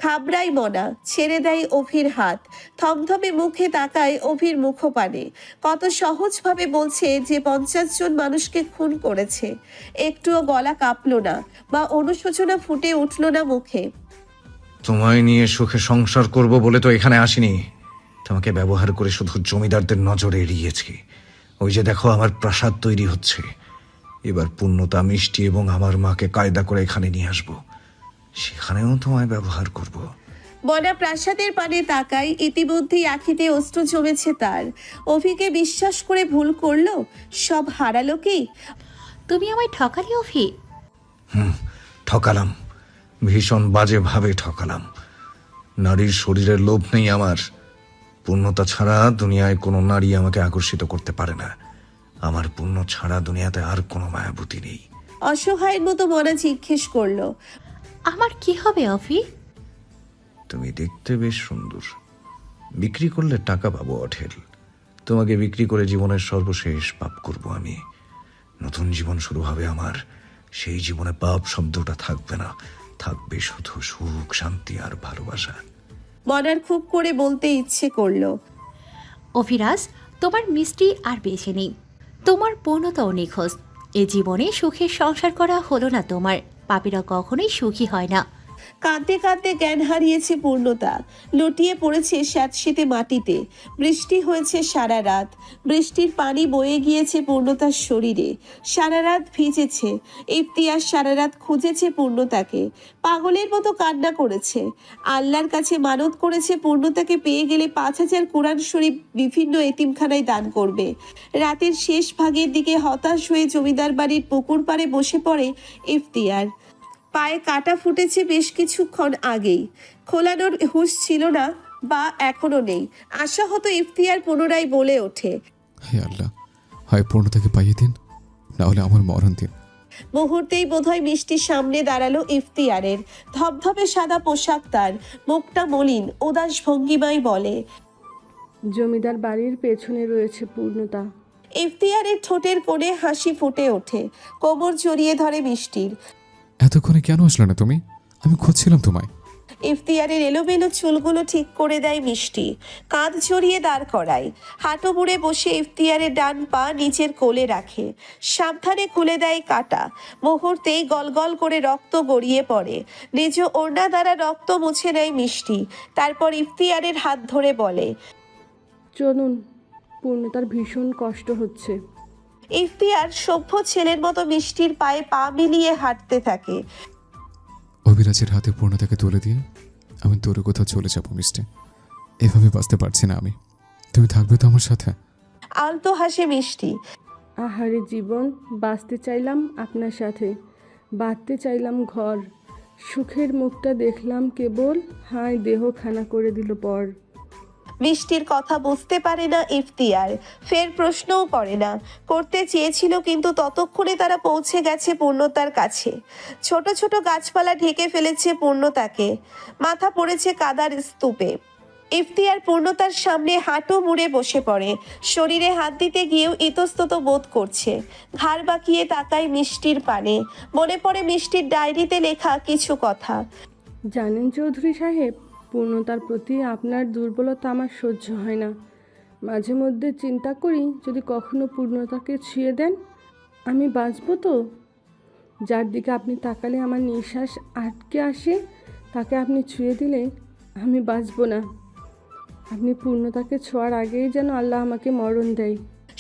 ঘাবড়াই মনা, ছেড়ে দেয় অভির হাত। থমথমে মুখে তাকায় অভির মুখপানে। কত সহজভাবে বলছে যে 50 জন মানুষকে খুন করেছে। একটুও গলা কাঁপলো না বা অনুশোচনা ফুটে উঠল না মুখে। তোমায় নিয়ে সুখে সংসার করব বলে তো এখানে আসিনি। তোমাকে ব্যবহার করে শুধু জমিদারদের নজরে এড়িয়েছি। ওই যে দেখো আমার প্রাসাদ তৈরি হচ্ছে। এবার পূর্ণতা, মিষ্টি এবং আমার মাকে কায়দা করে এখানে নিয়ে আসবো। সেখানেও তোমায় ব্যবহার করব। মনা প্রাসাদের পানে তাকায়। ইতিমধ্যেই আখিতে অশ্রু জমেছে তার। অভিকে বিশ্বাস করে ভুল করলো, সব হারালো কি? তুমি আমায় ঠকালি অভি। ঠকালাম, ভীষণ বাজেভাবে ঠকালাম। নারীর শরীরের লোভ নেই আমার। পূর্ণতা ছাড়া দুনিয়ায় কোনো নারী আমাকে আকর্ষিত করতে পারে না। আমার পূর্ণ ছাড়া দুনিয়াতে আর কোনো মায়াবতী নেই। অসহায়ের মতো মনা জিজ্ঞেস করলো, আমার কি হবে অভি? তুমি দেখতে বেশ সুন্দর। বিক্রি করলে টাকা পাবো অঢেল। তোমাকে বিক্রি করে জীবনের সর্বশেষ পাপ করব আমি। নতুন জীবন শুরু হবে আমার। সেই জীবনে পাপ শব্দটা থাকবে না, থাকবে শুধু সুখ, শান্তি আর ভালোবাসা। মনার খুব করে বলতে ইচ্ছে করলো, অভিরাজ, তোমার মিষ্টি আর বেঁচে নেই, তোমার পূর্ণতাও নিখোঁজ। এ জীবনে সুখের সংসার করা হলো না তোমার। পাপীরা কখনোই সুখী হয় না। কাঁদতে কাঁদতে জ্ঞান হারিয়েছে পূর্ণতা। লুটিয়ে পড়েছে স্যাঁতসেঁতে মাটিতে। বৃষ্টি হয়েছে সারা রাত। বৃষ্টির পানি বয়ে গিয়েছে পূর্ণতার শরীরে। সারা রাত ভিজেছে। ইফতিয়ার সারা রাত খুঁজেছে পূর্ণতাকে। পাগলের মতো কান্না করেছে। আল্লাহর কাছে মানত করেছে পূর্ণতাকে পেয়ে গেলে 5000 কোরআন শরীফ বিভিন্ন এতিমখানায় দান করবে। রাতের শেষ ভাগের দিকে হতাশ হয়ে জমিদার বাড়ির পুকুর পাড়ে বসে পড়ে ইফতিয়ার। পায়ে কাটা ফুটেছে বেশ কিছুক্ষণ আগেই। খোলানোর হুঁশ ছিল না বা এখনো নেই। আশা হতো ইফতিয়ার পুনরায় বলে ওঠে, হে আল্লাহ, হয় পূর্ণতাকে পাইয়ে দিন, না হলে আমার মরণ দিন। মুহূর্তেই বোধহয় মিষ্টির সামনে দাঁড়ালো ইফতিয়ারের। ধবধবে সাদা পোশাক তার, মুখটা মলিন, উদাস ভঙ্গিমায় বলে, জমিদার বাড়ির পেছনে রয়েছে পূর্ণতা। ইফতিয়ারের ঠোঁটের কোণে হাসি ফুটে ওঠে, কোমর জড়িয়ে ধরে মিষ্টির। এতক্ষণে কেন আসলে না তুমি? আমি খুঁজছিলাম তোমায়। ইফতিয়ারের এলোমেলো চুলগুলো ঠিক করে দেয় মিষ্টি, কাঁধ জড়িয়ে দাঁড় করায়। হাঁটু মুড়ে বসে ইফতিয়ারের ডান পা নিচের কোলে রাখে, সাবধানে খুলে দেয় কাটা। মুহূর্তেই গলগল করে রক্ত গড়িয়ে পড়ে। নিজ ওড়না দ্বারা রক্ত মুছে নেয় মিষ্টি, তারপর ইফতিয়ারের হাত ধরে বলে, চলুন, পূর্ণতার ভীষণ কষ্ট হচ্ছে। ইফতিয়ার সভ্য ছেলের মতো মিষ্টির পায়ে পা মিলিয়ে হাঁটতে থাকে। অভিরাজের হাতে পূর্ণতাকে তুলে দিয়ে আমি দূরে কোথাও চলে যাবো মিষ্টি। এভাবে বাঁচতে পারছি না আমি। তুমি থাকবে তো আমার সাথে? আলতো হাসে মিষ্টি। আহারে জীবন, বাঁচতে চাইলাম আপনার সাথে, বাঁধতে চাইলাম ঘর, সুখের মুখটা দেখলাম কেবল, হায় দেহ খানা করে দিল পর। মিষ্টির কথা বুঝতে পারে না ইফতিয়ার, ফের প্রশ্নও করে না। করতে চেয়েছিল, কিন্তু ততক্ষণে তারা পৌঁছে গেছে পূর্ণতার কাছে। ছোট ছোট গাছপালা ঢেকে ফেলেছে পূর্ণতাকে, মাথা পড়েছে কাদার স্তূপে। ইফতিয়ার পূর্ণতার সামনে হাঁটু মুড়ে বসে পড়ে, শরীরে হাত দিতে গিয়েও ইতস্তত বোধ করছে। ঘাড় বাঁকিয়ে তাকায় মিষ্টির পানে, মনে পড়ে মিষ্টির ডায়েরিতে লেখা কিছু কথা। জানেন চৌধুরী সাহেব, পূর্ণতার প্রতি আপনার দুর্বলতা আমার সহ্য হয় না। মাঝে মধ্যে চিন্তা করি, যদি কখনো পূর্ণতাকে ছুঁয়ে দেন, আমি বাঁচব তো? যার দিকে আপনি তাকালে আমার নিঃশ্বাস আটকে আসে, তাকে আপনি ছুঁয়ে দিলে আমি বাঁচব না। আপনি পূর্ণতাকে ছোঁয়ার আগেই যেন আল্লাহ আমাকে মরণ দেয়।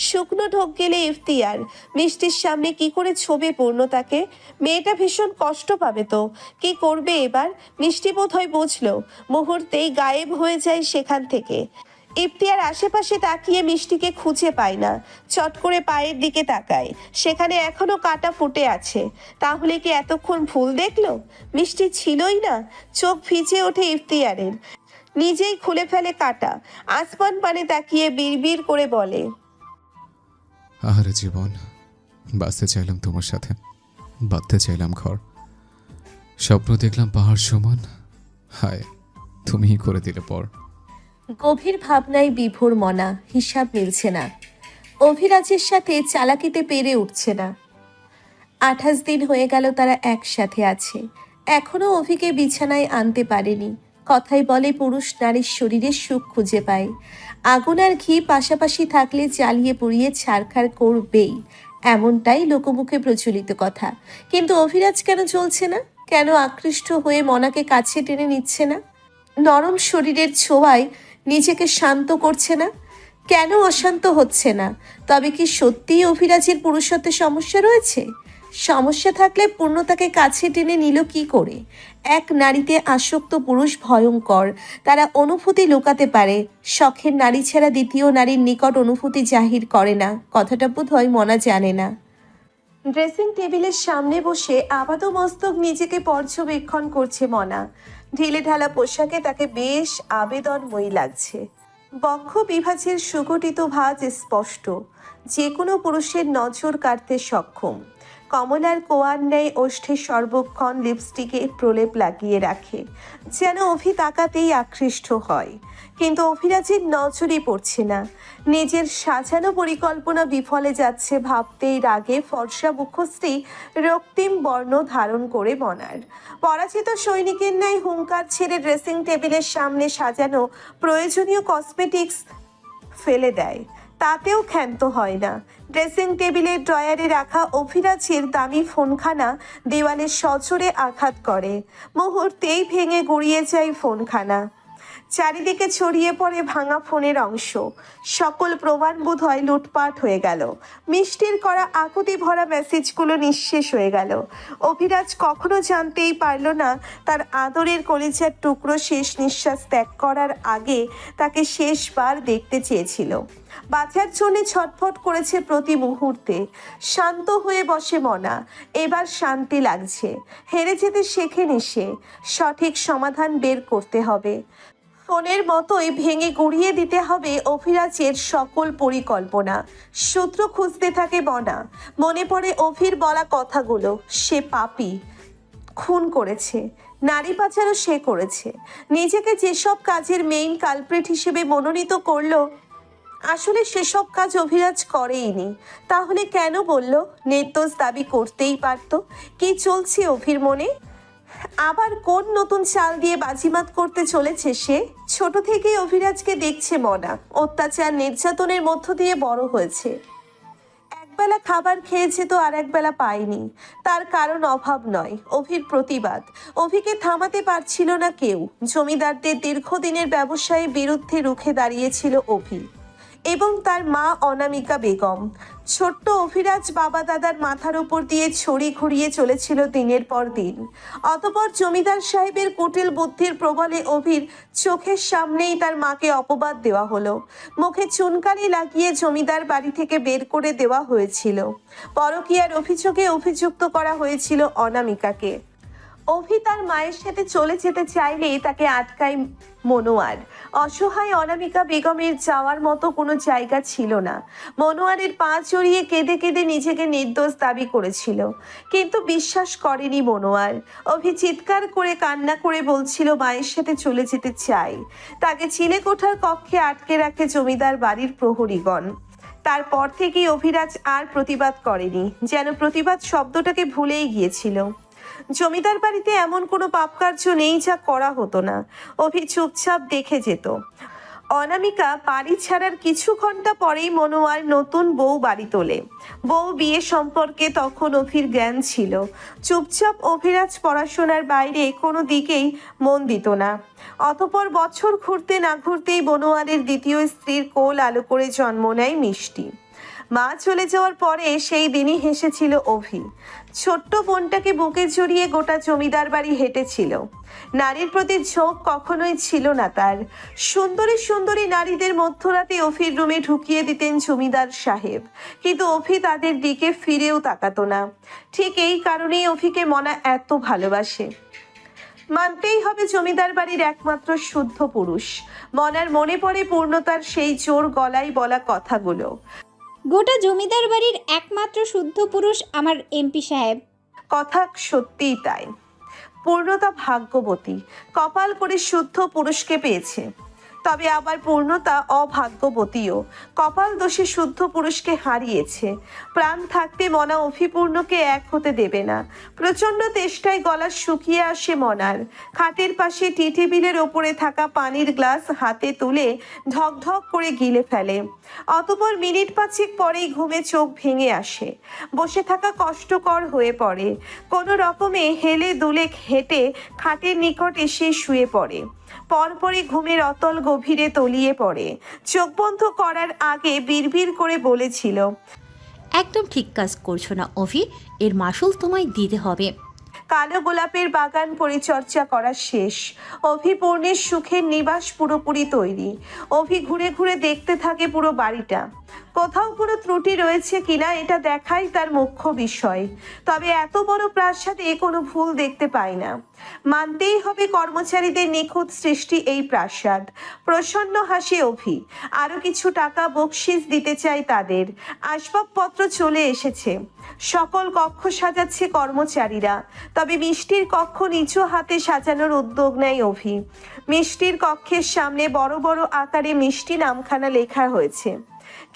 শুকনো ঢোক গেলে ইফতিয়ার, মিষ্টির সামনে কি করে ছোবে পূর্ণতাকে? মেয়েটা ভীষণ কষ্ট পাবে তো। কি করবে এবার? মিষ্টি বোধহয় বুঝলো, মুহূর্তেই গায়েব হয়ে যায় সেখান থেকে। ইফতিয়ার আশেপাশে তাকিয়ে মিষ্টিকে খুঁজে পায় না। চট করে পায়ের দিকে তাকায়, সেখানে এখনো কাটা ফুটে আছে। তাহলে কি এতক্ষণ ভুল দেখলো? মিষ্টি ছিলই না। চোখ ভিজে ওঠে ইফতিয়ারের, নিজেই খুলে ফেলে কাটা। আসমান পানে তাকিয়ে বিড়বিড় করে বলে, আহারে জীবন, বাঁচতে চাইলাম তোমার সাথে, বাঁধতে চাইলাম ঘর, স্বপ্ন দেখলাম পাহাড় সমান, হায় তুমিই করে দিলে পর। গভীর ভাবনায় বিভোর মনা, হিসাব মিলছে না। অভিরাজের সাথে চালাকিতে পেরে উঠছে না। 28 দিন হয়ে গেল তারা একসাথে আছে, এখনো অভিকে বিছানায় আনতে পারেনি। কথাই বলে পুরুষ নারীর শরীরে সুখ খুঁজে পায়। আগুন আর ঘি পাশাপাশি থাকলে জ্বালিয়ে পুড়িয়ে ছারখার করবেই, এমনটাই লোকমুখে প্রচলিত কথা। কিন্তু অভিরাজ কেন চলছে না? কেন আকৃষ্ট হয়ে মনাকে কাছে টেনে নিচ্ছে না? নরম শরীরের ছোঁয়ায় নিজেকে শান্ত করছে না? কেন অশান্ত হচ্ছে না? তবে কি সত্যিই অভিরাজের পুরুষত্বে সমস্যা রয়েছে? সমস্যা থাকলে পূর্ণতাকে কাছে টেনে নিল কি করে? এক নারীতে আসক্ত পুরুষ ভয়ঙ্কর, তারা অনুভূতি লুকাতে পারে। শখের নারী ছাড়া দ্বিতীয় নারীর নিকট অনুভূতি জাহির করে না, কথাটা বোধহয় মনা জানে না। ড্রেসিং টেবিলের সামনে বসে আপাতমস্তক নিজেকে পর্যবেক্ষণ করছে মনা। ঢিলে ঢালা পোশাকে তাকে বেশ আবেদনময়ী লাগছে। বক্ষ বিভাজের সুগঠিত ভাঁজ স্পষ্ট, যে কোনো পুরুষের নজর কাড়তে সক্ষম। কমলার কোয়ার ন্যায় ওষ্ঠে সর্বক্ষণ লিপস্টিকে প্রলেপ লাগিয়ে রাখে, যেন অভি তাকাতেই আকৃষ্ট হয়। কিন্তু অভিরাজের নজরই পড়ছে না। নিজের সাজানো পরিকল্পনা বিফলে যাচ্ছে ভাবতেই রাগে ফর্সা মুখশ্রী রক্তিম বর্ণ ধারণ করে মনার। পরাজিত সৈনিকের ন্যায় হুঙ্কার ছেড়ে ড্রেসিং টেবিলের সামনে সাজানো প্রয়োজনীয় কসমেটিক্স ফেলে দেয়, তাতেও ক্ষান্ত হয় না। ড্রেসিং টেবিলের ড্রয়ারে রাখা অভিরাজের দামি ফোনখানা দেওয়ালে সজোরে আঘাত করে, মুহূর্তেই ভেঙে গুড়িয়ে যায় ফোনখানা। চারিদিকে ছড়িয়ে পড়ে ভাঙা ফোনের অংশ। সকল প্রমাণ বোধহয় লুটপাট হয়ে গেল। মিষ্টির করা আকুতি ভরা মেসেজগুলো নিঃশেষ হয়ে গেল। অভিরাজ কখনো জানতেই পারল না তার আদরের কলিজার টুকরো শেষ নিঃশ্বাস ত্যাগ করার আগে তাকে শেষবার দেখতে চেয়েছিল। বাঁচার জন্য ছটফট করেছে প্রতি মুহূর্তে। শান্ত হয়ে বসে মনা, এবার শান্তি লাগছে। হেরে যেতে শেখেনি সে, সঠিক সমাধান বের করতে হবে। ফোনের মতোই ভেঙে গুড়িয়ে দিতে হবে অভিরাজের সকল পরিকল্পনা। সূত্র খুঁজতে থাকে মনা। মনে পড়ে অভির বলা কথাগুলো। সে পাপী, খুন করেছে, নারী পাচারও সে করেছে। নিজেকে যেসব কাজের মেইন কালপ্রিট হিসেবে মনোনীত করলো, আসলে সেসব কাজ অভিরাজ করেইনি। তাহলে কেন বলল? নির্দোষ দাবি করতেই পারত। কি চলছে অভির মনে? আবার কোন নতুন চাল দিয়ে বাজিমাত করতে চলেছে সে? ছোট থেকেই অভিরাজকে দেখছে মনা। অত্যাচার নির্যাতনের মধ্য দিয়ে বড় হয়েছে। একবেলা খাবার খেয়েছে তো আর একবেলা পায়নি। তার কারণ অভাব নয়, অভির প্রতিবাদ। অভিকে থামাতে পারছিল না কেউ। জমিদারদের দীর্ঘদিনের ব্যবসায়ের বিরুদ্ধে রুখে দাঁড়িয়েছিল অভি এবং তার মা অনামিকা বেগম। ছোট্ট অভিরাজ বাবা দাদার মাথার উপর দিয়ে ছড়ি ঘুরিয়ে চলেছিল দিনের পর দিন। অতঃপর জমিদার সাহেবের কুটিল বুদ্ধির প্রবলে অভির চোখের সামনেই তার মাকে অপবাদ দেওয়া হলো। মুখে চুনকালি লাগিয়ে জমিদার বাড়ি থেকে বের করে দেওয়া হয়েছিল। পরকীয়ার অভিযোগে অভিযুক্ত করা হয়েছিল অনামিকাকে। অভি তার মায়ের সাথে চলে যেতে চাইলেই তাকে আটকায় মনোয়ার। অসহায় অনামিকা বেগমের যাওয়ার মতো কোনো জায়গা ছিল না। মনোয়ারের পা জড়িয়ে কেঁদে কেঁদে নিজেকে নির্দোষ দাবি করেছিল, কিন্তু বিশ্বাস করেনি মনোয়ার। অভি চিৎকার করে কান্না করে বলছিল মায়ের সাথে চলে যেতে চাই। তাকে চিলেকোঠার কক্ষে আটকে রাখে জমিদার বাড়ির প্রহরীগণ। তারপর থেকেই অভিরাজ আর প্রতিবাদ করেনি, যেন প্রতিবাদ শব্দটাকে ভুলেই গিয়েছিল। জমিদার বাড়িতে এমন কোনো পাপকার্য নেই যা করা হতো না। অভি চুপচাপ দেখে যেত। অনামিকা বাড়ি ছাড়ার কিছু ঘন্টা পরেই মনোয়ার নতুন বউ বাড়ি তোলে। বউ বিয়ে সম্পর্কে তখন অভির জ্ঞান ছিল। চুপচাপ অভিরাজ পড়াশোনার বাইরে কোনো দিকেই মন দিত না। অতঃপর বছর ঘুরতে না ঘুরতেই মনোয়ারের দ্বিতীয় স্ত্রীর কোল আলো করে জন্ম নেয় মিষ্টি। মা চলে যাওয়ার পরে সেই দিনই হেসেছিল অভি। ছোট্ট বোনটাকে বুকে জড়িয়ে গোটা জমিদার বাড়ি হেঁটেছিল। নারীর প্রতি ঝোঁক কখনোই ছিল না তার। সুন্দরী সুন্দরী নারীদের মধ্যরাতে অভির রুমে ঢুকিয়ে দিতেন জমিদার সাহেব, কিন্তু অভি তাদের দিকে ফিরেও তাকাতো না। ঠিক এই কারণেই অভিকে মনা এত ভালোবাসে। মানতেই হবে জমিদার বাড়ির একমাত্র শুদ্ধ পুরুষ। মনার মনে পড়ে পূর্ণতার সেই জোর গলায় বলা কথাগুলো। গোটা জমিদার বাড়ির একমাত্র শুদ্ধ পুরুষ আমার এমপি সাহেব। কথা সত্যিই তাই। পূর্ণতা ভাগ্যবতী, কপাল করে শুদ্ধ পুরুষকে পেয়েছে। তবে আবার পূর্ণতা অভাগ্যবতীও, কপাল দোষে শুদ্ধ পুরুষকে হারিয়েছে। প্রাণ থাকতে মনা অভিপূর্ণকে এক হতে দেবে না। প্রচণ্ড তেষ্টায় গলা শুকিয়ে আসে মনার। খাটের পাশে টি টেবিলের ওপরে থাকা পানির গ্লাস হাতে তুলে ঢকঢক করে গিলে ফেলে। অতঃপর মিনিট পাঁচেক পরেই ঘুমে চোখ ভেঙে আসে। বসে থাকা কষ্টকর হয়ে পড়ে। কোনো রকমে হেলে দুলে হেঁটে খাটের নিকট এসে শুয়ে পড়ে। পরপরই ঘুমের অতল গভীরে তলিয়ে পড়ে। চোখ বন্ধ করার আগে বিড়বিড় করে বলেছিল, একদম ঠিক কাজ করছো না অভি, এর মাসুল তোমায় দিতে হবে। কালো গোলাপের বাগান পরিচর্যা করা শেষ। অভিপূর্ণের সুখের নিবাস পুরোপুরি তৈরি। অভি ঘুরে ঘুরে দেখতে থাকে পুরো বাড়িটা। কোথাও কোনো ত্রুটি রয়েছে কিনা এটা দেখাই তার মুখ্য বিষয়। তবে এত বড় প্রাসাদে কোনো ভুল দেখতে পায় না। মানতেই হবে কর্মচারীদের নিখুঁত সৃষ্টি এই প্রাসাদ। প্রসন্ন হাসি অভি। আরো কিছু টাকা বকশিস দিতে চাই তাদের। আসবাবপত্র চলে এসেছে। সকল কক্ষ সাজাচ্ছে কর্মচারীরা। তবে মিষ্টির কক্ষ নিচু হাতে সাজানোর উদ্যোগ নেয় অভি। মিষ্টির কক্ষের সামনে বড় বড় আকারে মিষ্টি নামখানা লেখা হয়েছে।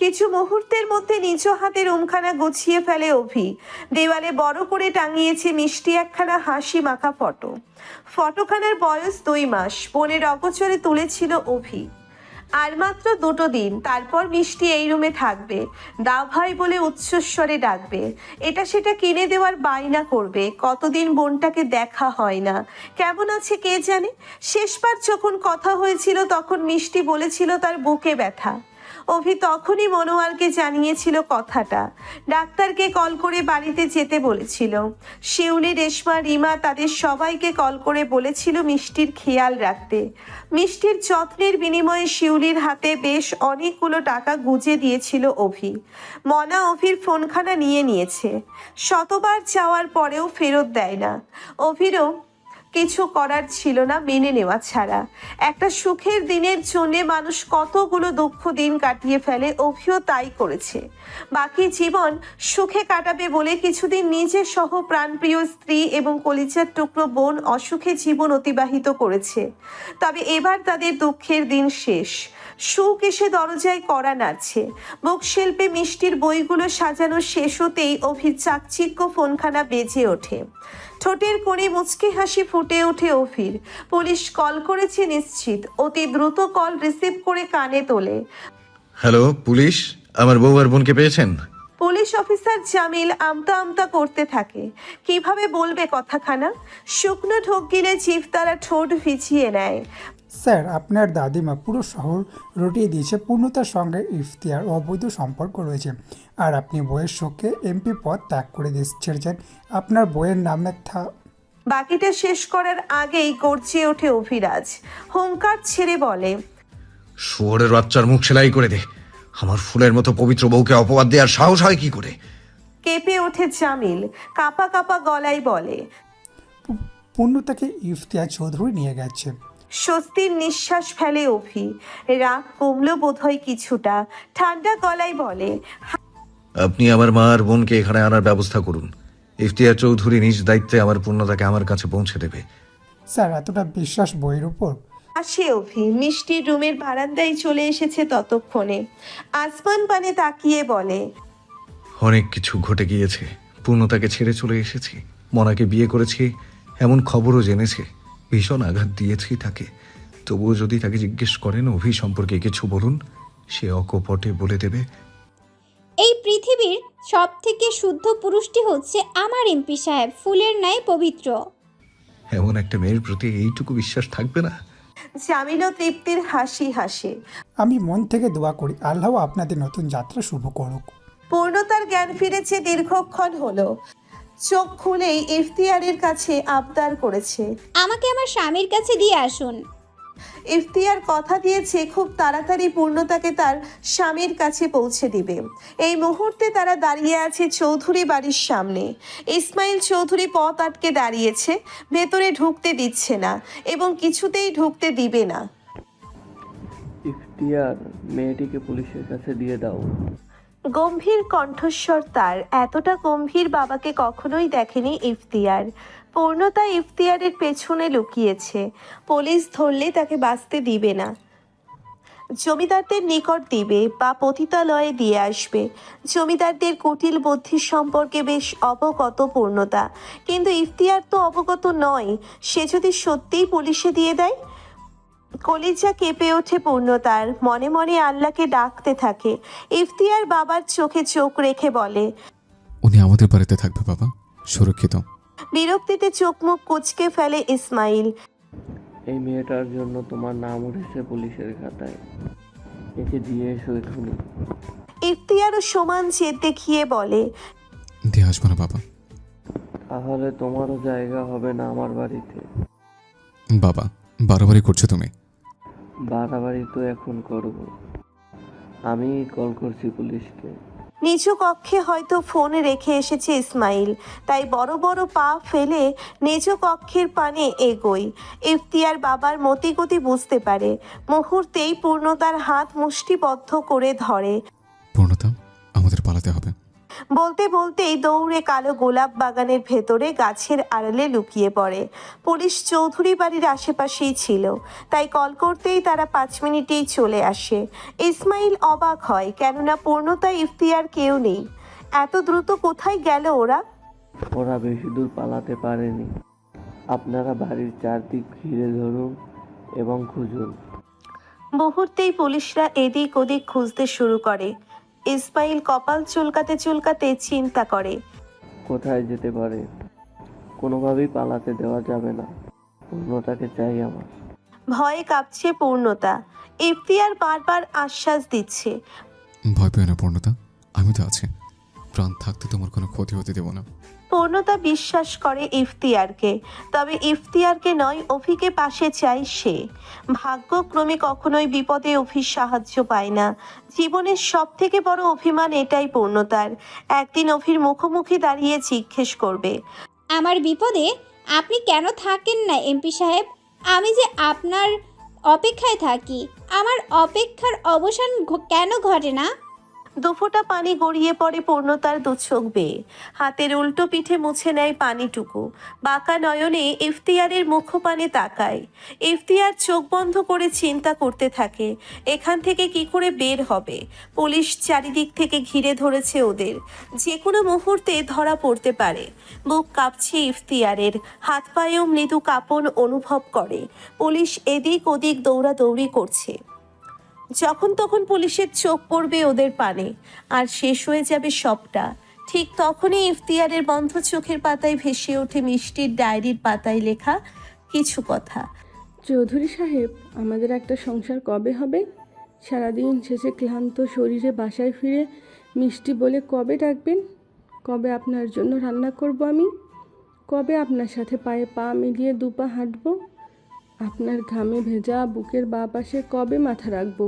কিছু মুহূর্তের মধ্যে নিজ হাতে রুমখানা গুছিয়ে ফেলে অভি। দেওয়ালে বড় করে টাঙিয়েছে মিষ্টি একখানা হাসি মাখা ফটো। ফটোখানার বয়স 2 মাস। বোনের অগোচরে তুলেছিল অভি। আর মাত্র 2 দিন, তারপর মিষ্টি এই রুমে থাকবে। দা ভাই বলে উচ্চস্বরে ডাকবে। এটা সেটা কিনে দেওয়ার বায়না করবে। কতদিন বোনটাকে দেখা হয় না, কেমন আছে কে জানে। শেষবার যখন কথা হয়েছিল তখন মিষ্টি বলেছিল তার বুকে ব্যথা। অভি তখনই মনোয়ারকে জানিয়েছিল কথাটা। ডাক্তারকে কল করে বাড়িতে যেতে বলেছিল। শিউলি, রেশমা, রিমা তাদের সবাইকে কল করে বলেছিল মিষ্টির খেয়াল রাখতে। মিষ্টির যত্নের বিনিময়ে শিউলির হাতে বেশ অনেকগুলো টাকা গুঁজে দিয়েছিল অভি। মনা অভির ফোনখানা নিয়ে নিয়েছে। শতবার চাওয়ার পরেও ফেরত দেয় না। অভিরও কিছু করার ছিল না মেনে নেওয়া ছাড়া। একটা সুখের দিনের জন্য মানুষ কতগুলো দুঃখ দিন কাটিয়ে ফেলে, অভিও তাই করেছে। বাকি জীবন সুখে কাটাবে বলে কিছুদিন নিজের সহ প্রাণপ্রিয় স্ত্রী এবং কলিজার টুকরো বোন অসুখে জীবন অতিবাহিত করেছে। তবে এবার তাদের দুঃখের দিন শেষ। সুখ এসে দরজায় কড়া নাড়ছে। বুকশেল্পে মিষ্টির বইগুলো সাজানো শেষ হতেই অভির চাকচিক্য ফোনখানা বেজে ওঠে। ঠোঁটের কোণে মুচকি হাসি ফুটে ওঠে অভির। পুলিশ কল করেছে নিশ্চিত। অতি দ্রুত কল রিসিভ করে কানে তোলে। হ্যালো পুলিশ, আমার বউ আর বোনকে পেয়েছেন? পুলিশ অফিসার জামিল আমতা আমতা করতে থাকে। কিভাবে বলবে কথাখানা? শুকনো ঢোক গিলে জিভ তারা ঠোঁট ভিজিয়ে নেয়। স্যার, আপনার দাদিমা পুরো শহর রটিয়ে দিয়েছে পূর্ণতার সঙ্গে ইফতিয়ার অবৈধ সম্পর্ক রয়েছে, আর আপনি বইয়ের শোকে এমপি পদ ত্যাগ করে ছেড়েছেন আপনার বইয়ের নামে বাকিটা শেষ করার আগেই গর্জে ওঠে অভিরাজ। হুঙ্কার ছেড়ে বলে, শুয়োরের বাচ্চার মুখ সেলাই করে দে। আমার ফুলের মতো পবিত্র বউকে অপবাদ দেওয়ার সাহস হয় কি করে? কেঁপে ওঠে জামিল। কাপা কাপা গলায় বলে, পূর্ণতাকে ইফতিয়ার চৌধুরী নিয়ে গেছে। স্বস্তির নিঃশ্বাস ফেলে অভি। রাগ কমলো বোধহয় কিছুটা। ঠান্ডা গলায় বলে, আপনি আমার মা আর বোনকে এখানে আনার ব্যবস্থা করুন। ইফতিয়ার চৌধুরী নিজ দায়িত্বে আমার পূর্ণতাকে আমার কাছে পৌঁছে দেবে। স্যার, এতটা বিশ্বাস বইয়ের উপর? আসে অভি। মিষ্টির রুমের বারান্দায় চলে এসেছে ততক্ষণে। আসমান পানে তাকিয়ে বলে, অনেক কিছু ঘটে গিয়েছে। পূর্ণতাকে ছেড়ে চলে এসেছি, মনাকে বিয়ে করেছি এমন খবরও জেনেছে। ভীষণ আঘাত দিয়েছি তাকে। তবুও যদি তাকে জিজ্ঞেস করেন অভি সম্পর্কে কিছু বলুন, সে অকপটে বলে দেবে, এই পৃথিবীর সব থেকে শুদ্ধ পুরুষটি হচ্ছে আমার এমপি সাহেব, ফুলের ন্যায় পবিত্র। এমন একটা মেয়ের প্রতি এইটুকু বিশ্বাস থাকবে না? জামিলও তৃপ্তির হাসি হাসে। আমি মন থেকে দোয়া করি আল্লাহ আপনাদের নতুন যাত্রা শুভ করুক। পূর্ণতার জ্ঞান ফিরেছে দীর্ঘক্ষণ হলো। চোখ খুলেই ইফতিয়ারের কাছে আবদার করেছে, আমাকে আমার স্বামীর কাছে দিয়ে আসুন। ইফতিয়ার কথা দিয়েছে খুব তাড়াতাড়ি পূর্ণতাকে তার স্বামীর কাছে পৌঁছে দিবে। এই মুহূর্তে তারা দাঁড়িয়ে আছে চৌধুরী বাড়ির সামনে। ইসমাইল চৌধুরী পথ আটকে দাঁড়িয়েছে, ভেতরে ঢুকতে দিচ্ছে না এবং কিছুতেই ঢুকতে দিবে না। ইফতিয়ার, মেয়েটিকে পুলিশের কাছে দিয়ে দাও। গম্ভীর কণ্ঠস্বর তার। এতটা গম্ভীর বাবাকে কখনোই দেখেনি ইফতিয়ার। পূর্ণতা ইফতিয়ারের পেছনে লুকিয়েছে। পুলিশ ধরলে তাকে বাঁচতে দিবে না। জমিদারদের নিকট দিবে বা পতিতালয়ে দিয়ে আসবে। জমিদারদের কুটিল বুদ্ধি সম্পর্কে বেশ অবগত পূর্ণতা, কিন্তু ইফতিয়ার তো অবগত নয়। সে যদি সত্যিই পুলিশে দিয়ে দেয়? কলিজা কেঁপে ওঠে পূর্ণতার। মনে মনে আল্লাহকে ডাকতে থাকে। ইফতিয়ার বাবার চোখে চোখ রেখে বলে, উনি আমাদের বাড়িতে থাকবে বাবা, সুরক্ষিত। বিরক্তিতে চোখ মুখ কুঁচকে ফেলে ইসমাইল। এই মেয়েটার জন্য তোমার নাম উঠেছে পুলিশের খাতায়। একে দিয়ে এসো এখনই। ইফতিয়ারও সমান জেদ দেখিয়ে বলে, দিয়ে আসবো না বাবা। তাহলে তোমারও জায়গা হবে না আমার বাড়িতে। বাবা, বাড়াবাড়ি করছো তুমি। বাড়াবাড়ি তো এখন করব। আমি কল করছি পুলিশকে। নিজ কক্ষে হয়তো ফোন রেখে এসেছে ইসমাইল, তাই বড় বড় পা ফেলে নিজ কক্ষের পানে এগোয়। ইফতিয়ার বাবার মতিগতি বুঝতে পারে। মুহূর্তেই পূর্ণতার হাত মুষ্টিবদ্ধ করে ধরে। পূর্ণতা, আমাদের পালাতে হবে। বলতে বলতেই দৌড়ে কালো গোলাপ বাগানের ভেতরে গাছের আড়ালে লুকিয়ে পড়ে। পুলিশ চৌধুরী বাড়ির আশেপাশেই ছিল, তাই কল করতেই তারা 5 মিনিটেই চলে আসে। ইসমাইল অবাক হয়, কেননা পূর্ণতা ইফতিয়ার কেউ নেই। এত দ্রুত কোথায় গেল ওরা? ওরা বেশি দূর পালাতে পারেনি। আপনারা বাড়ির চারদিক ঘিরে ধরুন এবং খুঁজুন। মুহূর্তেই পুলিশরা এদিক ওদিক খুঁজতে শুরু করে। ইসমাইল কপাল চুলকাতে চুলকাতে চিন্তা করে, কোথায় যেতে পারে? কোনোভাবেই পালাতে দেওয়া যাবে না। পূর্ণতাকে চাই আমার। ভয়ে কাঁপছে পূর্ণতা। ইফতিয়ার বারবার আশ্বাস দিচ্ছে, ভয় পেও না পূর্ণতা, আমি তো আছি। প্রাণ থাকতে তোমার কোনো ক্ষতি হতে দেব না। পূর্ণতা বিশ্বাস করে ইফতিয়ারকে, তবে ইফতিয়ারকে নয়, অভিকে পাশে চায় সে। ভাগ্যক্রমে কখনোই বিপদে অভির সাহায্য পায় না। জীবনের সব থেকে বড় অভিমান এটাই পূর্ণতার। একদিন অভির মুখোমুখি দাঁড়িয়ে জিজ্ঞেস করবে, আমার বিপদে আপনি কেন থাকেন না এমপি সাহেব? আমি যে আপনার অপেক্ষায় থাকি, আমার অপেক্ষার অবসান কেন ঘটে না? দুফোঁটা পানি গড়িয়ে পড়ে পূর্ণতার দু চোখ বেয়ে। হাতের উল্টো পিঠে মুছে নেয় পানিটুকু। বাঁকা নয়নে ইফতিয়ারের মুখপানে তাকায়। ইফতিয়ার চোখ বন্ধ করে চিন্তা করতে থাকে, এখান থেকে কি করে বের হবে। পুলিশ চারিদিক থেকে ঘিরে ধরেছে ওদের, যে কোনো মুহূর্তে ধরা পড়তে পারে। বুক কাঁপছে ইফতিয়ারের, হাত পায়েও মৃদু কাঁপন অনুভব করে। পুলিশ এদিক ওদিক দৌড়াদৌড়ি করছে। যখন তখন পুলিশের চোখ পড়বে ওদের পানে, আর শেষ হয়ে যাবে সবটা। ঠিক তখনই ইফতিয়ারের বন্ধ চোখের পাতায় ভেসে ওঠে মিষ্টির ডায়েরির পাতায় লেখা কিছু কথা। চৌধুরী সাহেব, আমাদের একটা সংসার কবে হবে? সারাদিন শেষে ক্লান্ত শরীরে বাসায় ফিরে মিষ্টি বলে কবে ডাকবেন? কবে আপনার জন্য রান্না করব আমি? কবে আপনার সাথে পায়ে পা মিলিয়ে দুপা হাঁটবো? আপনার ঘামে ভেজা বুকের বাঁ পাশে কবে মাথা রাখবো?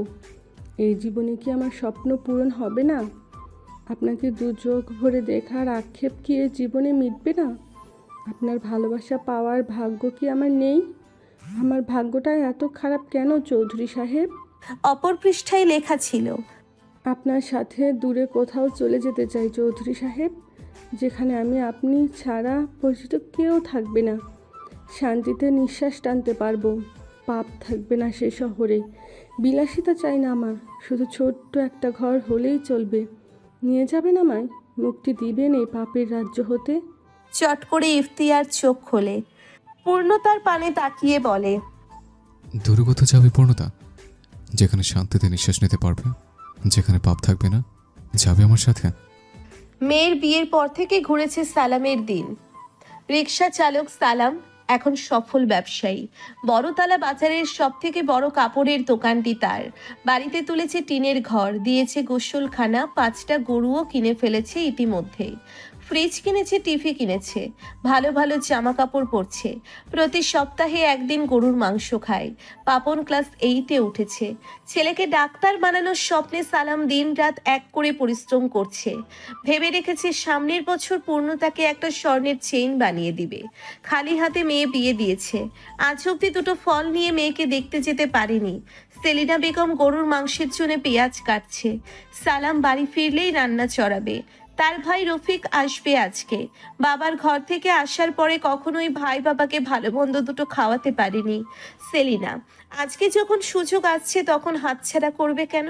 এই জীবনে কি আমার স্বপ্ন পূরণ হবে না? আপনাকে দু চোখ ভরে দেখার আক্ষেপ কি এ জীবনে মিটবে না? আপনার ভালোবাসা পাওয়ার ভাগ্য কি আমার নেই? আমার ভাগ্যটা এত খারাপ কেন চৌধুরী সাহেব? অপর পৃষ্ঠায় লেখা ছিল, আপনার সাথে দূরে কোথাও চলে যেতে চাই চৌধুরী সাহেব, যেখানে আমি আপনি ছাড়া পরিচিত কেউ থাকবে না। শান্তিতে নিঃশ্বাস টানতে পারবো, পাপ থাকবে না সে শহরে। বিলাসিতা চাই না আমার, শুধু ছোট্ট একটা ঘর হলেই চলবে। নিয়ে যাবেন আমায়, মুক্তি দিবেন এই পাপের রাজ্য হতে। চট করে ইফতিয়ার চোখ খোলে। পূর্ণতার পানে তাকিয়ে বলে, দূরে কোথাও যাবে পূর্ণতা? যেখানে শান্তিতে নিঃশ্বাস নিতে পারবে, যেখানে পাপ থাকবে না। যাবে আমার সাথে? মেয়ের বিয়ের পর থেকে ঘুরেছে সালামের দিন। রিক্সা চালক সালাম এখন সফল ব্যবসায়ী। বড়তলা বাজারের সব থেকে বড় কাপড়ের দোকানটি তার। বাড়িতে তুলেছে টিনের ঘর, দিয়েছে গোসলখানা, 5টা গরুও কিনে ফেলেছে ইতিমধ্যেই। ফ্রিজ কিনেছে, টিভি কিনেছে, ভালো ভালো জামা কাপড় পরছে। প্রতি সপ্তাহে একদিন গরুর মাংস খায়। পাপন ক্লাস 8-এ উঠেছে। ছেলেকে ডাক্তার বানানোর স্বপ্নে সালাম দিন রাত এক করে পরিশ্রম করছে। ভেবে রেখেছে সামনের বছর পূর্ণতাকে একটা স্বর্ণের চেইন বানিয়ে দিবে। খালি হাতে মেয়ে বিয়ে দিয়েছে। আজ অব্দি দুটো ফল নিয়ে মেয়েকে দেখতে যেতে পারেনি। সেলিনা বেগম গরুর মাংসের জন্য পেঁয়াজ কাটছে। সালাম বাড়ি ফিরলেই রান্না চড়াবে। তার ভাই রফিক আসবে আজকে। বাবার ঘর থেকে আসার পরে কখনোই ভাই বাবাকে ভালো মন্দ দুটো খাওয়াতে পারেনি সেলিনা। আজকে যখন সুযোগ আসছে তখন হাতছাড়া করবে কেন?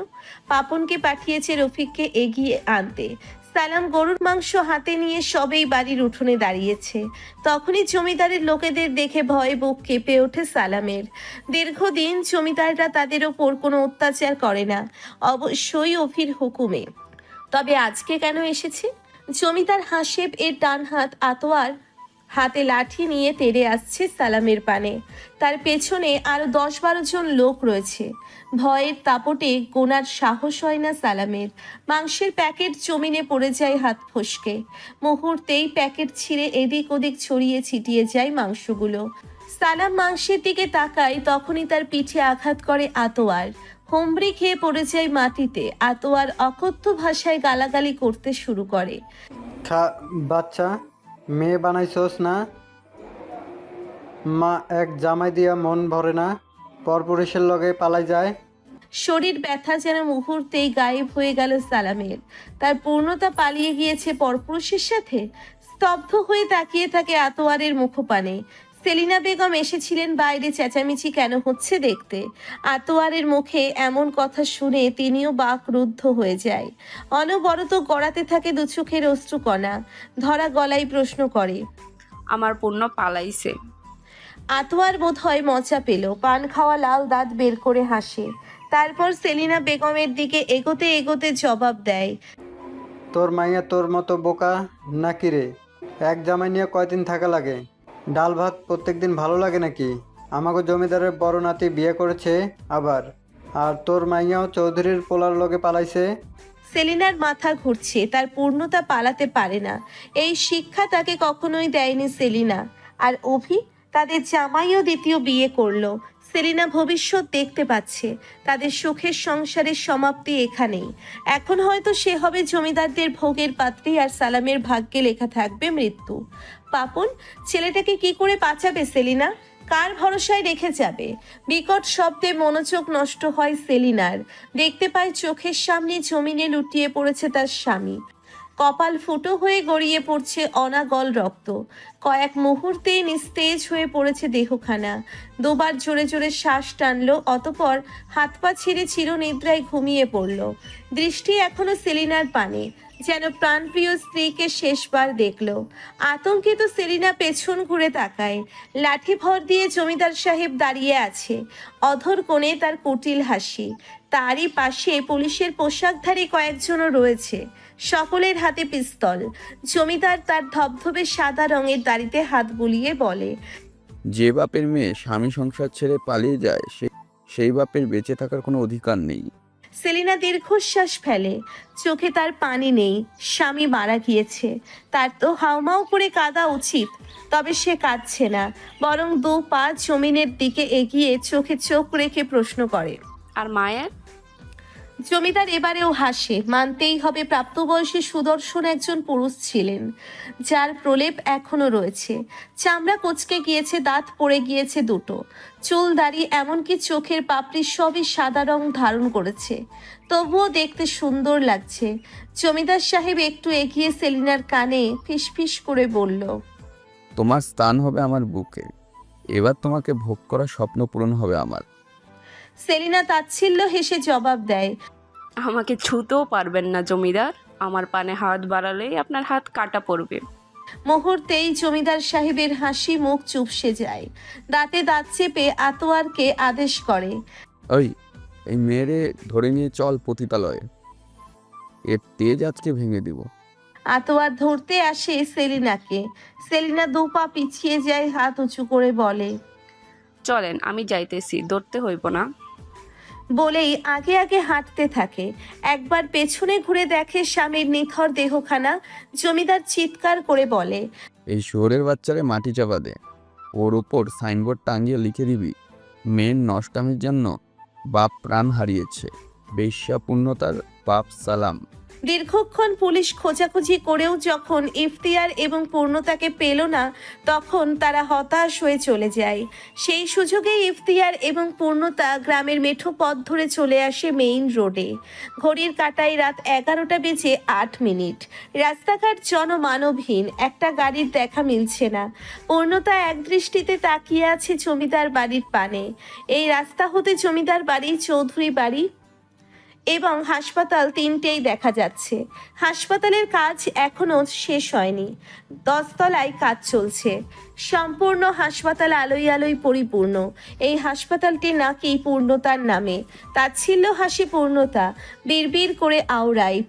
পাপনকে পাঠিয়েছে রফিককে এগিয়ে আনতে। সালাম গরুর মাংস হাতে নিয়ে সবেই বাড়ির উঠোনে দাঁড়িয়েছে। তখনই জমিদারের লোকেদের দেখে ভয়ে বুক কেঁপে ওঠে সালামের। দীর্ঘদিন জমিদাররা তাদের ওপর কোনো অত্যাচার করে না, অবশ্যই অভির হুকুমে। তবে আজকে কেন এসেছে? জমিদার হাসেব এর ডান হাত আতোয়ার হাতে লাঠি নিয়ে তেড়ে আসছে সালামের পানে। তার পেছনে আরো 10-12 জন লোক রয়েছে। ভয়ের তাপটে গোনার সাহস হয় না সালামের। মাংসের প্যাকেট জমিনে পড়ে যায় হাত ফসকে। মুহূর্তেই প্যাকেট ছিঁড়ে এদিক ওদিক ছড়িয়ে ছিটিয়ে যায় মাংসগুলো। সালাম মাংসের দিকে তাকায়, তখনই তার পিঠে আঘাত করে আতোয়ার। হুমড়ি খেয়ে পড়ে যায় মাটিতে। আতোয়ার অকথ্য ভাষায় গালাগালি করতে শুরু করে। বাচ্চা মেয়ে বানাইছস না? মা এক জামাই দিয়া মন ভরে না, পরপুরুষের লগে পালাই যায়। শরীর ব্যথা যেন মুহূর্তেই গায়েব হয়ে গেল সালামের। তার পূর্ণতা পালিয়ে গিয়েছে পরপুরুষের সাথে। স্তব্ধ হয়ে তাকিয়ে থাকে আতোয়ারের মুখপানে। সেলিনা বেগম এসেছিলেন বাইরে চেঁচামেচি কেন হচ্ছে দেখতে। আতোয়ারের মুখে এমন কথা শুনে তিনিও বাকরুদ্ধ হয়ে যায়। অনবরত গড়াতে থাকে দু চোখের অশ্রুকণা। ধরা গলায় প্রশ্ন করে, আমার পণ্য পালাইছে? আতোয়ার বোধ হয় মজা পেল, পান খাওয়া লাল দাঁত বের করে হাসে। তারপর সেলিনা বেগমের দিকে এগোতে এগোতে জবাব দেয়, তোর মাইয়া তোর মতো বোকা নাকি রে? এক জামাই নিয়ে কয়দিন থাকা লাগে? ডাল ভাত প্রত্যেকদিন ভালো লাগে নাকি? আমাকে জমিদারের বড় নাতি বিয়ে করেছে আবার, আর তোর মাইয়াও চৌধুরীর পোলার লগে পালাইছে। সেলিনার মাথা ঘুরছে। তার পূর্ণতা পালাতে পারে না, এই শিক্ষা তাকে কখনোই দেয়নি সেলিনা। আর অভি তাদের জামাইও দ্বিতীয় বিয়ে করলো। সেলিনা ভবিষ্যৎ দেখতে পাচ্ছে, তাদের সুখের সংসারের সমাপ্তি এখানেই। এখন হয়তো সে হবে জমিদারদের ভোগের পাত্রী, আর সালামের ভাগ্যে লেখা থাকবে মৃত্যু। পাপন, ছেলেটাকে কি করে বাঁচাবে সেলিনা? কার ভরসায় রেখে যাবে? বিকট শব্দে মনোযোগ নষ্ট হয় সেলিনার। দেখতে পায় চোখের সামনে জমিনে লুটিয়ে পড়েছে তার স্বামী। কপাল ফুটো হয়ে গড়িয়ে পড়ছে অনাগল রক্ত। কয়েক মুহূর্তেই নিস্তেজ হয়ে পড়েছে দেহখানা। দুবার জোরে জোরে শ্বাস টানলো, অতপর হাত পা ছিঁড়ে চিরনিদ্রায় ঘুমিয়ে পড়ল। দৃষ্টি এখনো সেলিনার পানে, যেন প্রাণপ্রিয় স্ত্রীকে শেষবার দেখল। আতঙ্কিত সেলিনা পেছন ঘুরে তাকায়। লাঠি ভর দিয়ে জমিদার সাহেব দাঁড়িয়ে আছে, অধর কোণে তার কুটিল হাসি। তারই পাশে পুলিশের পোশাকধারী কয়েকজনও রয়েছে, সকলের হাতে পিস্তল। জমিদার তার ধবধবে সাদা রঙের দাড়িতে হাত বুলিয়ে বলে, যে বাপের মেয়ে স্বামী সংসার ছেড়ে পালিয়ে যায় সেই বাপের বেঁচে থাকার কোনো অধিকার নেই। সেলিনা দীর্ঘশ্বাস ফেলে, চোখে তার পানি নেই। স্বামী মারা গিয়েছে, তার তো হাউমাউ করে কাঁদা উচিত, তবে সে কাঁদছে না, বরং দু পা জমিনের দিকে এগিয়ে চোখে চোখ রেখে প্রশ্ন করে, আর মায়ের? জমিদার এবারেও হাসে। মানতেই হবে, প্রাপ্তবয়সী সুদর্শন একজন পুরুষ ছিলেন, যার প্রলেপ এখনো রয়েছে। চামড়া কোঁচকে গিয়েছে, দাঁত পড়ে গিয়েছে দুটো, চুল দাড়ি এমনকি চোখের পাপড়ি সবই সাদা রং ধারণ করেছে, তবুও দেখতে সুন্দর লাগছে। জমিদার সাহেব একটু এগিয়ে সেলিনার কানে ফিসফিস করে বলল, তোমার স্থান হবে আমার বুকে, এবার তোমাকে ভোগ করা স্বপ্ন পূরণ হবে আমার। সেলিনা তাচ্ছিল্য হেসে জবাব দেয়, আমাকে ছুতেও পারবেন না জমিদার, আমার পানে হাত বাড়ালেই আপনার হাত কাটা পড়বে। মুহূর্তেই জমিদার সাহেবের হাসি মুখ চুপসে যায়। দাঁতে দাঁত চেপে আতোয়ারকে আদেশ করে, এই মেয়েরে ধরে নিয়ে চল পতিতালয়ে, এর তেজ আজকে ভেঙে দিব। আতোয়ার ধরতে আসে সেলিনাকে। সেলিনা দু পা পিছিয়ে যায়, হাত উঁচু করে বলে, চলেন, আমি যাইতেছি, ধরতে হইব না। বলেই আগে আগে হাঁটতে থাকে। একবার পেছনে ঘুরে দেখে স্বামীর নিথর দেহখানা। জমিদার চিৎকার করে বলে, এই শহরের বাচ্চারে মাটি চাপা দে, ওর উপর সাইনবোর্ড টাঙিয়ে লিখে দিবি, মেয়ের নষ্টামির জন্য বাপ প্রাণ হারিয়েছে, বেশ্যা পূর্ণতার বাপ সালাম। দীর্ঘক্ষণ পুলিশ খোঁজাখুঁজি করেও যখন ইফতিয়ার এবং পূর্ণতাকে পেল না, তখন তারা হতাশ হয়ে চলে যায়। সেই সুযোগে ইফতিয়ার এবং পূর্ণতা গ্রামের মেঠো পথ ধরে চলে আসে মেইন রোডে। ঘড়ির কাঁটায় রাত 11:08। রাস্তাঘাট জনমানবহীন, একটা গাড়ির দেখা মিলছে না। পূর্ণতা একদৃষ্টিতে তাকিয়ে আছে জমিদার বাড়ির পানে। এই রাস্তা হতে জমিদার বাড়ি, চৌধুরী বাড়ি এবং হাসপাতাল তিনটেই দেখা যাচ্ছে। হাসপাতালের কাজ এখনো শেষ হয়নি, 10 তলায় কাজ চলছে। সম্পূর্ণ হাসপাতাল আলোয় আলোয় পরিপূর্ণ। এই হাসপাতালটি নাকি পূর্ণতার নামে। তাচ্ছিল্য হাসি পূর্ণতা বিড়বিড় করে আওড়ায়,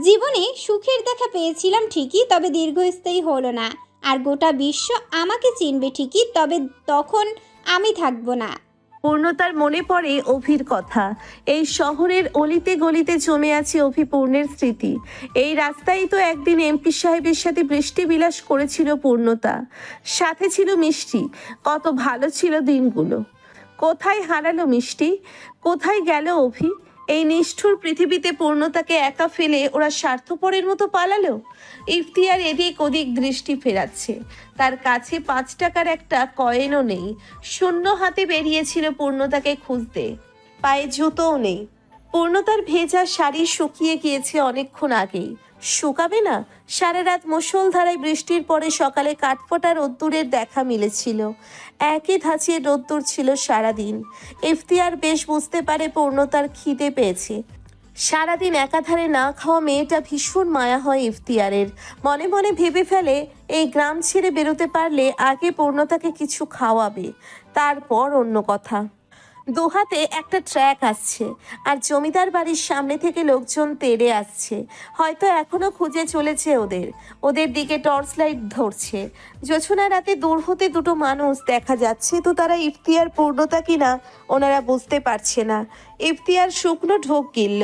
জীবনে সুখের দেখা পেয়েছিলাম ঠিকই, তবে দীর্ঘস্থায়ী হলো না। আর গোটা বিশ্ব আমাকে চিনবে ঠিকই, তবে তখন আমি থাকবো না। পূর্ণতার মনে পড়ে অভির কথা। এই শহরের অলিতে গলিতে জমে আছে অভিপূর্ণের স্মৃতি। এই রাস্তায় তো একদিন এমপি সাহেবের সাথে বৃষ্টি বিলাস করেছিল পূর্ণতা, সাথে ছিল মিষ্টি। কত ভালো ছিল দিনগুলো। কোথায় হারালো মিষ্টি, কোথায় গেল অভি? এই নিষ্ঠুর পৃথিবীতে পূর্ণতাকে একা ফেলে ওরা স্বার্থপরের মতো পালালো। ইফতিয়ার এদিক ওদিক দৃষ্টি ফেরাচ্ছে, তার কাছে 5 টাকার একটা কয়েনও নেই। শূন্য হাতে বেরিয়েছিল পূর্ণতাকে খুঁজতে, পায়ে জুতোও নেই। পূর্ণতার ভেজা শাড়ি শুকিয়ে গিয়েছে অনেকক্ষণ আগেই। শুকাবে না? সারা রাত মুষলধারায় বৃষ্টির পরে সকালে কাঠফোটা রোদ্দুরের দেখা মিলেছিল। একই ধাঁচে রোদ্দুর ছিল সারাদিন। ইফতিয়ার বেশ বুঝতে পারে পূর্ণতার খিদে পেয়েছে। সারাদিন একাধারে না খাওয়া মেয়েটা ভীষণ মায়া হয় ইফতিয়ারের। মনে মনে ভেবে ফেলে, এই গ্রাম ছেড়ে বেরোতে পারলে আগে পূর্ণতাকে কিছু খাওয়াবে, তারপর অন্য কথা। দুহাতে একটা ট্র্যাক আসছে আর জমিদার বাড়ির সামনে থেকে লোকজন তেড়ে আসছে, হয়তো এখনো খুঁজে চলেছে ওদের দিকে টর্চ লাইট ধরছে। জোছনা রাতে দূর হতে দুটো মানুষ দেখা যাচ্ছে, তো তারা ইফতিয়ার পূর্ণতা কিনা ওনারা বুঝতে পারছে না। ইফতিয়ার শুকনো ঢোক গিলল,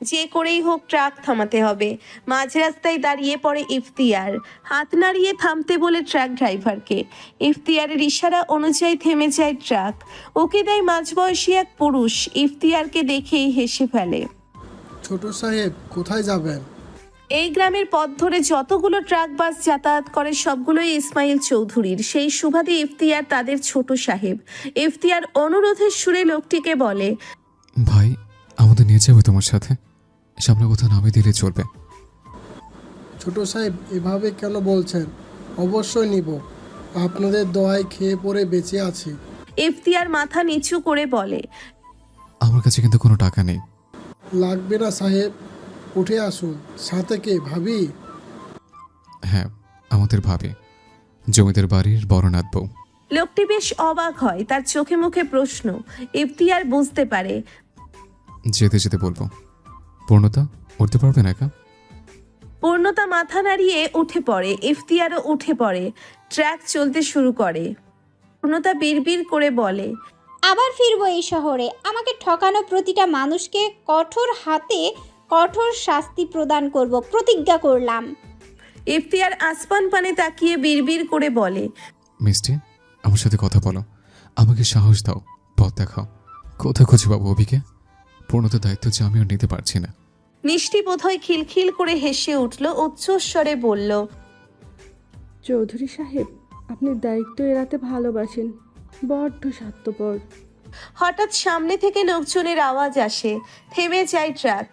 যে করেই হোক ট্রাক থামাতে হবে। মাঝ রাস্তায় দাঁড়িয়ে পড়ে ইফতিয়ার, হাত নাড়িয়ে থামতে বলে ট্রাক ড্রাইভারকে। ইফতিয়ারের ইশারা অনুযায়ী থেমে যায় ট্রাক। ওকে দেয় মাঝবয়সী এক পুরুষ। ইফতিয়ারকে দেখেই হেসে ফেলে। ছোট সাহেব কোথায় যাবেন? এই গ্রামের পথ ধরে যতগুলো ট্রাক বাস যাতায়াত করে সবগুলোই ইসমাইল চৌধুরীর। সেই সুবাদে ইফতিয়ার তাদের ছোট সাহেব। ইফতিয়ার অনুরোধের সুরে লোকটিকে বলে, ভাই, আমাদের নিয়ে যাবে তোমার সাথে? সামনে কোথাও নামিয়ে দিলে চলবে। ছোট সাহেব এভাবে কেন বলছেন? অবশ্যই নিব, আপনাদের দোয়ায় খেয়ে পরে বেঁচে আছি। ইফতিয়ার মাথা নিচু করে বলে, আমার কাছে কিন্তু কোনো টাকা নেই। লাগবে না সাহেব, উঠে আসুন। সাথে কে, ভাবি? হ্যাঁ, আমাদের ভাবি, জমিদার বাড়ির বড়নাথ বউ। লোকটি বেশ অবাক হয়, তার চোখে মুখে প্রশ্ন। ইফতিয়ার বুঝতে পারে। যেতে যেতে বলবো, পূর্ণতা উঠতে পারবে না একা? পূর্ণতা মাথা নাড়িয়ে উঠে পড়ে। ইফতিয়ারও উঠে পড়ে। ট্র্যাক চলতে শুরু করে। পূর্ণতা বিড়বিড় করে বলে, আবার ফিরবো এই শহরে। আমাকে ঠকানো প্রতিটা মানুষকে কঠোর হাতে কঠোর শাস্তি প্রদান করব, প্রতিজ্ঞা করলাম। ইফতিয়ার আসমান পানে তাকিয়ে বিড়বিড় করে বলে, মিষ্টি, আমার সাথে কথা বলো, আমাকে সাহস দাও, পথ দেখাও। কোথায় খুঁজে পাবো অভিকে? পূর্ণতার দায়িত্ব যে আমি আর নিতে পারছি না। মিষ্টি বোধহয় খিলখিল করে হেসে উঠল, উচ্চস্বরে বলল, চৌধুরী সাহেব, আপনি দায়িত্ব এড়াতে ভালোবাসেন, বড্ড স্বার্থপর। হঠাৎ সামনে থেকে লোকজনের আওয়াজ আসে। থেমে যায় ট্রাক।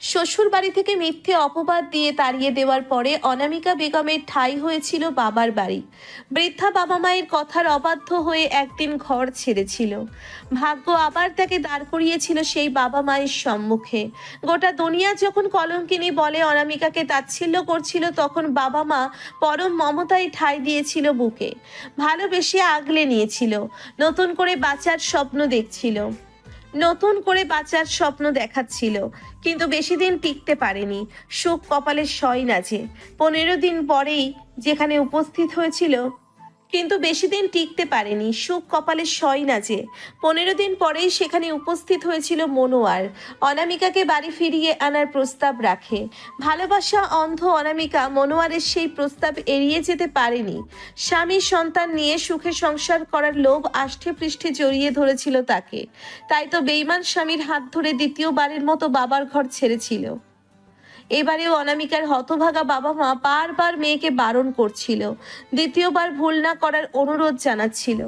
শ্বশুর বাড়ি থেকে মিথ্যে অপবাদ দিয়ে তাড়িয়ে দেওয়ার পরে অনামিকা বেগমের ঠাঁই হয়েছিল বাবার বাড়ি। বৃদ্ধা বাবা মায়ের কথার অবাধ্য হয়ে একদিন ঘর ছেড়েছিল। ভাগ্য আবার তাকে দাঁড় করিয়েছিল সেই বাবা মায়ের সম্মুখে। গোটা দুনিয়া যখন কলঙ্কিনী বলে অনামিকাকে তাচ্ছিল্য করছিল, তখন বাবা মা পরম মমতায় ঠাঁই দিয়েছিল বুকে। ভালোবেসে আগলে নিয়েছিল। নতুন করে বাঁচার স্বপ্ন দেখছিল, নতুন করে বাঁচার স্বপ্ন দেখাচ্ছিল। কিন্তু বেশি দিন টিকতে পারেনি। শোক কপালে সয় না যে। 15 দিন পরেই যেখানে উপস্থিত হয়েছিল, কিন্তু বেশি দিন টিকতে পারেনি। সুখ কপালে সয় না যে। 15 দিন পরেই সেখানে উপস্থিত হয়েছিল মনোয়ার। অনামিকাকে বাড়ি ফিরিয়ে আনার প্রস্তাব রাখে। ভালোবাসা অন্ধ অনামিকা মনোয়ারের সেই প্রস্তাব এড়িয়ে যেতে পারেনি। স্বামী সন্তান নিয়ে সুখে সংসার করার লোভ আষ্ঠে পৃষ্ঠে জড়িয়ে ধরেছিল তাকে। তাই তো বেঈমান স্বামীর হাত ধরে দ্বিতীয়বারের মতো বাবার ঘর ছেড়েছিল। এবারেও অনামিকার হতভাগা বাবা মা বারবার মেয়েকে বারণ করছিল, দ্বিতীয়বার ভুল না করার অনুরোধ জানাচ্ছিল।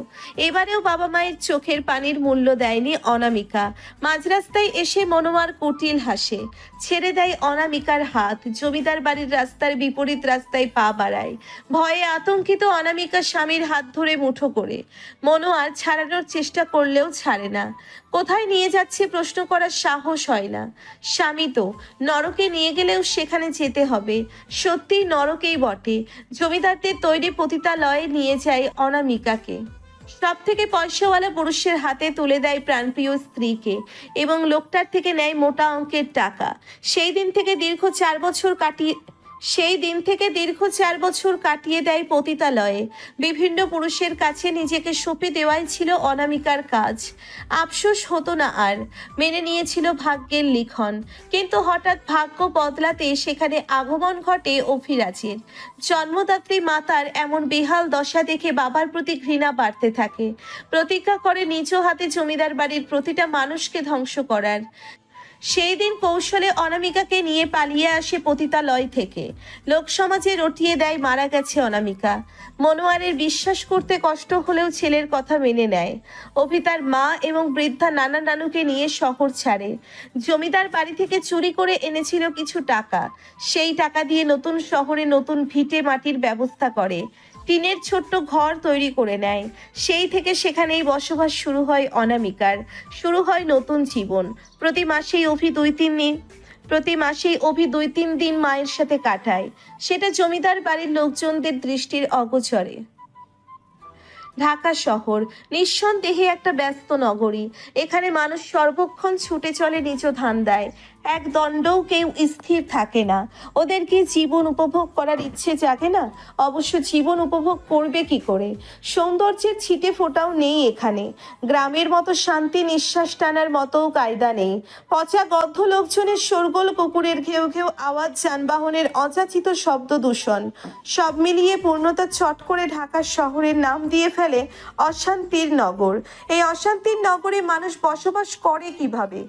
এবারেও বাবা মায়ের চোখের পানির মূল্য দেয়নি অনামিকা। মাঝ রাস্তায় এসে মনোয়ার কুটিল হাসে, ছেড়ে দেয় অনামিকার হাত। জমিদার বাড়ির রাস্তার বিপরীত রাস্তায় পা বাড়ায়। ভয়ে আতঙ্কিত অনামিকা স্বামীর হাত ধরে মুঠো করে। মনোয়ার ছাড়ানোর চেষ্টা করলেও ছাড়ে না। কোথায় নিয়ে যাচ্ছে প্রশ্ন করার সাহস হয় না। স্বামী তো নরকে নিয়ে গেলেও সেখানে যেতে হবে। সত্যি নরকেই বটে। জমিদারদের তৈরি পতিতালয়ে নিয়ে যায় অনামিকাকে। সব থেকে পয়সাওয়ালা পুরুষের হাতে তুলে দেয় প্রাণপ্রিয় স্ত্রীকে এবং লোকটার থেকে নেয় মোটা অঙ্কের টাকা। সেই দিন থেকে দীর্ঘ 4 বছর কাটিয়ে দেয় পতিতালয়ে। বিভিন্ন পুরুষের কাছে নিজেকে সঁপে দেওয়াই ছিল অনামিকার কাজ। আফসোস হতো না আর, মেনে নিয়েছিল ভাগ্যের লিখন। কিন্তু হঠাৎ ভাগ্য বদলাতে সেখানে আগমন ঘটে অভিরাজের। জন্মদাত্রী মাতার এমন বেহাল দশা দেখে বাবার প্রতি ঘৃণা বাড়তে থাকে। প্রতিজ্ঞা করে নিজ হাতে জমিদার বাড়ির প্রতিটা মানুষকে ধ্বংস করার। সেই দিন কৌশলে অনামিকাকে নিয়ে পালিয়ে আসে পতিতালয় থেকে। লোকসমাজে রটিয়ে দেয় মারা গেছে অনামিকা। মনোয়ারের বিশ্বাস করতে কষ্ট হলেও ছেলের কথা মেনে নেয়। অভি তার মা এবং বৃদ্ধা নানা নানুকে নিয়ে শহর ছাড়ে। জমিদার বাড়ি থেকে চুরি করে এনেছিল কিছু টাকা। সেই টাকা দিয়ে নতুন শহরে নতুন ভিটে মাটির ব্যবস্থা করে। টিনের ছোট্ট ঘর তৈরি করে নেয়। সেই থেকে সেখানেই বসবাস শুরু হয় অনামিকার। শুরু হয় নতুন জীবন। প্রতি মাসেই অভি 2-3 দিন মায়ের সাথে কাটায়। সেটা জমিদার বাড়ির লোকজনদের দৃষ্টির অগোচরে। ঢাকা শহর নিঃসন্দেহে একটা ব্যস্ত নগরী। এখানে মানুষ সর্বক্ষণ ছুটে চলে নিজ ধান্দায়। এক দণ্ডও কেউ স্থির থাকে না। ওদের কি জীবন উপভোগ করার ইচ্ছে জাগে না? অবশ্য জীবন উপভোগ করবে কি করে? সৌন্দর্যের ছিটে ফোটাও নেই এখানে। গ্রামের মতো শান্তি নিঃশ্বাস টানার মতো কায়দা নেই। পচা গদ্ধ লোকজনের শোরগোল, কুকুরের ঘেউ ঘেউ আওয়াজ, যানবাহনের অযাচিত শব্দ দূষণ, সব মিলিয়ে পূর্ণতা চট করে ঢাকা শহরের নাম দিয়ে ফেলে অশান্তির নগর। এই অশান্তির নগরে মানুষ বসবাস করে কিভাবে?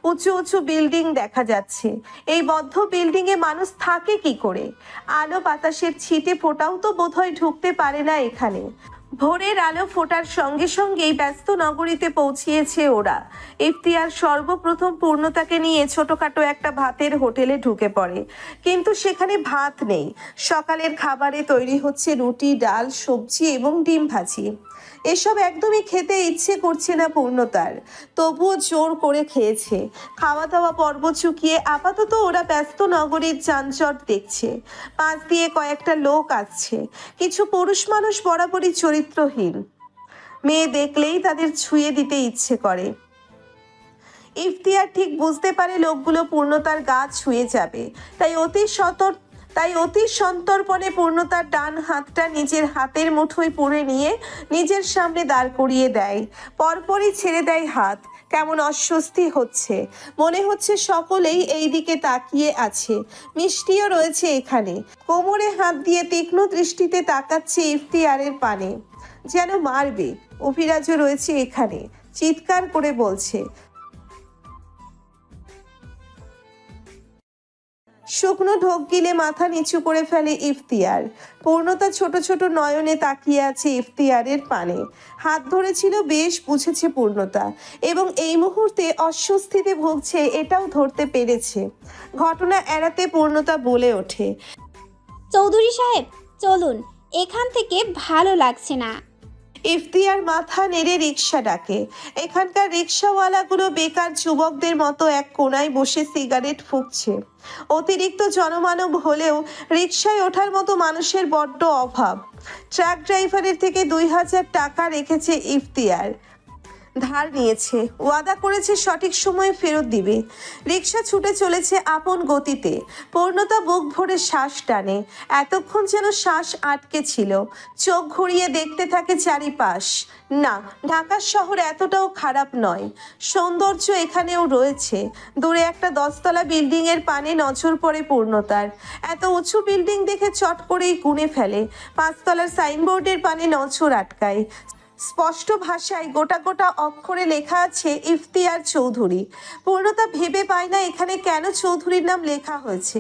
উঁচু উঁচু বিল্ডিং দেখা যাচ্ছে। এই বদ্ধ বিল্ডিং এ মানুষ থাকে কি করে? আলো বাতাসের ছিটে ফোটাও তো বোধহয় ঢুকতে পারে না এখানে। ভোরের আলো ফোটার সঙ্গে সঙ্গেই ব্যস্ত নগরীতে পৌঁছিয়েছে ওরা। ইফতিয়ার সর্বপ্রথম পূর্ণতাকে নিয়ে ছোটখাটো একটা ভাতের হোটেলে ঢুকে পড়ে, কিন্তু সেখানে ভাত নেই। সকালের খাবারে তৈরি হচ্ছে রুটি, ডাল, সবজি এবং ডিম ভাজি। এসব একদমই খেতে ইচ্ছে করছে না পূর্ণতার, তবুও জোর করে খেয়েছে। খাওয়া দাওয়া পর্ব চুকিয়ে আপাতত ওরা ব্যস্ত নগরীর যানজট দেখছে। পাশ দিয়ে কয়েকটা লোক আসছে। কিছু পুরুষ মানুষ বরাবরই চরিত্রহীন, মেয়ে দেখলেই তাদের ছুঁয়ে দিতে ইচ্ছে করে। ইফতিয়ার ঠিক বুঝতে পারে লোকগুলো পূর্ণতার গা ছুঁয়ে যাবে, তাই অতি সন্তর্পণে পূর্ণতার ডান হাতটা নিজের হাতের মুঠোয় পুরে নিয়ে নিজের সামনে দাঁড় করিয়ে দেয়। পরপরই ছেড়ে দেয় হাত। কেমন অস্বস্তি হচ্ছে, মনে হচ্ছে সকলেই এই দিকে তাকিয়ে আছে। মিষ্টিও রয়েছে এখানে, কোমরে হাত দিয়ে তীক্ষ্ণ দৃষ্টিতে তাকাচ্ছে ইফতিয়ারের পানে, যেন মারবে। অভিরাজও রয়েছে এখানে, চিৎকার করে বলছে। শুকনো ঢোক গিলে মাথা নিচু করে ফেলে ইফতিয়ার। পূর্ণতা ছোট ছোট নয়নে তাকিয়ে আছে ইফতিয়ারের পানে। হাত ধরেছিল বেশ, বুঝেছে পূর্ণতা, এবং এই মুহূর্তে অস্বস্তিতে ভুগছে এটাও ধরতে পেরেছে। ঘটনা এড়াতে পূর্ণতা বলে ওঠে, চৌধুরী সাহেব চলুন, এখান থেকে ভালো লাগছে না। ইফতিয়ার মাথা নেড়ে রিক্সা ডাকে। এখানকার রিক্সাওয়ালাগুলো বেকার যুবকদের মতো এক কোনায় বসে সিগারেট ফুঁকছে। অতিরিক্ত জনমানব হলেও রিক্সায় ওঠার মতো মানুষের বড্ড অভাব। ট্রাক ড্রাইভারের থেকে 2000 টাকা রেখেছে ইফতিয়ার, ধার নিয়েছে, ওয়াদা করেছে সঠিক সময়ে ফেরত দিবে। রিক্সা ছুটে চলেছে আপন গতিতে। পূর্ণতা বুক ভরে শ্বাস টানে। এতক্ষণ যেন শ্বাস আটকে ছিল। চোখ ঘুরিয়ে দেখতে থাকে চারিপাশ। না, ঢাকা শহর এতটাও খারাপ নয়। সৌন্দর্য এখানেও রয়েছে। দূরে একটা 10 তলা বিল্ডিং এর পানে নজর পড়ে পূর্ণতার। এত উঁচু বিল্ডিং দেখে চট করেই গুনে ফেলে। 5 তলার সাইনবোর্ডের পানে নজর আটকায়। স্পষ্ট ভাষায় গোটা গোটা অক্ষরে লেখা আছে ইফতিয়ার চৌধুরী। পূর্ণতা ভেবে পায় না এখানে কেন চৌধুরীর নাম লেখা হয়েছে।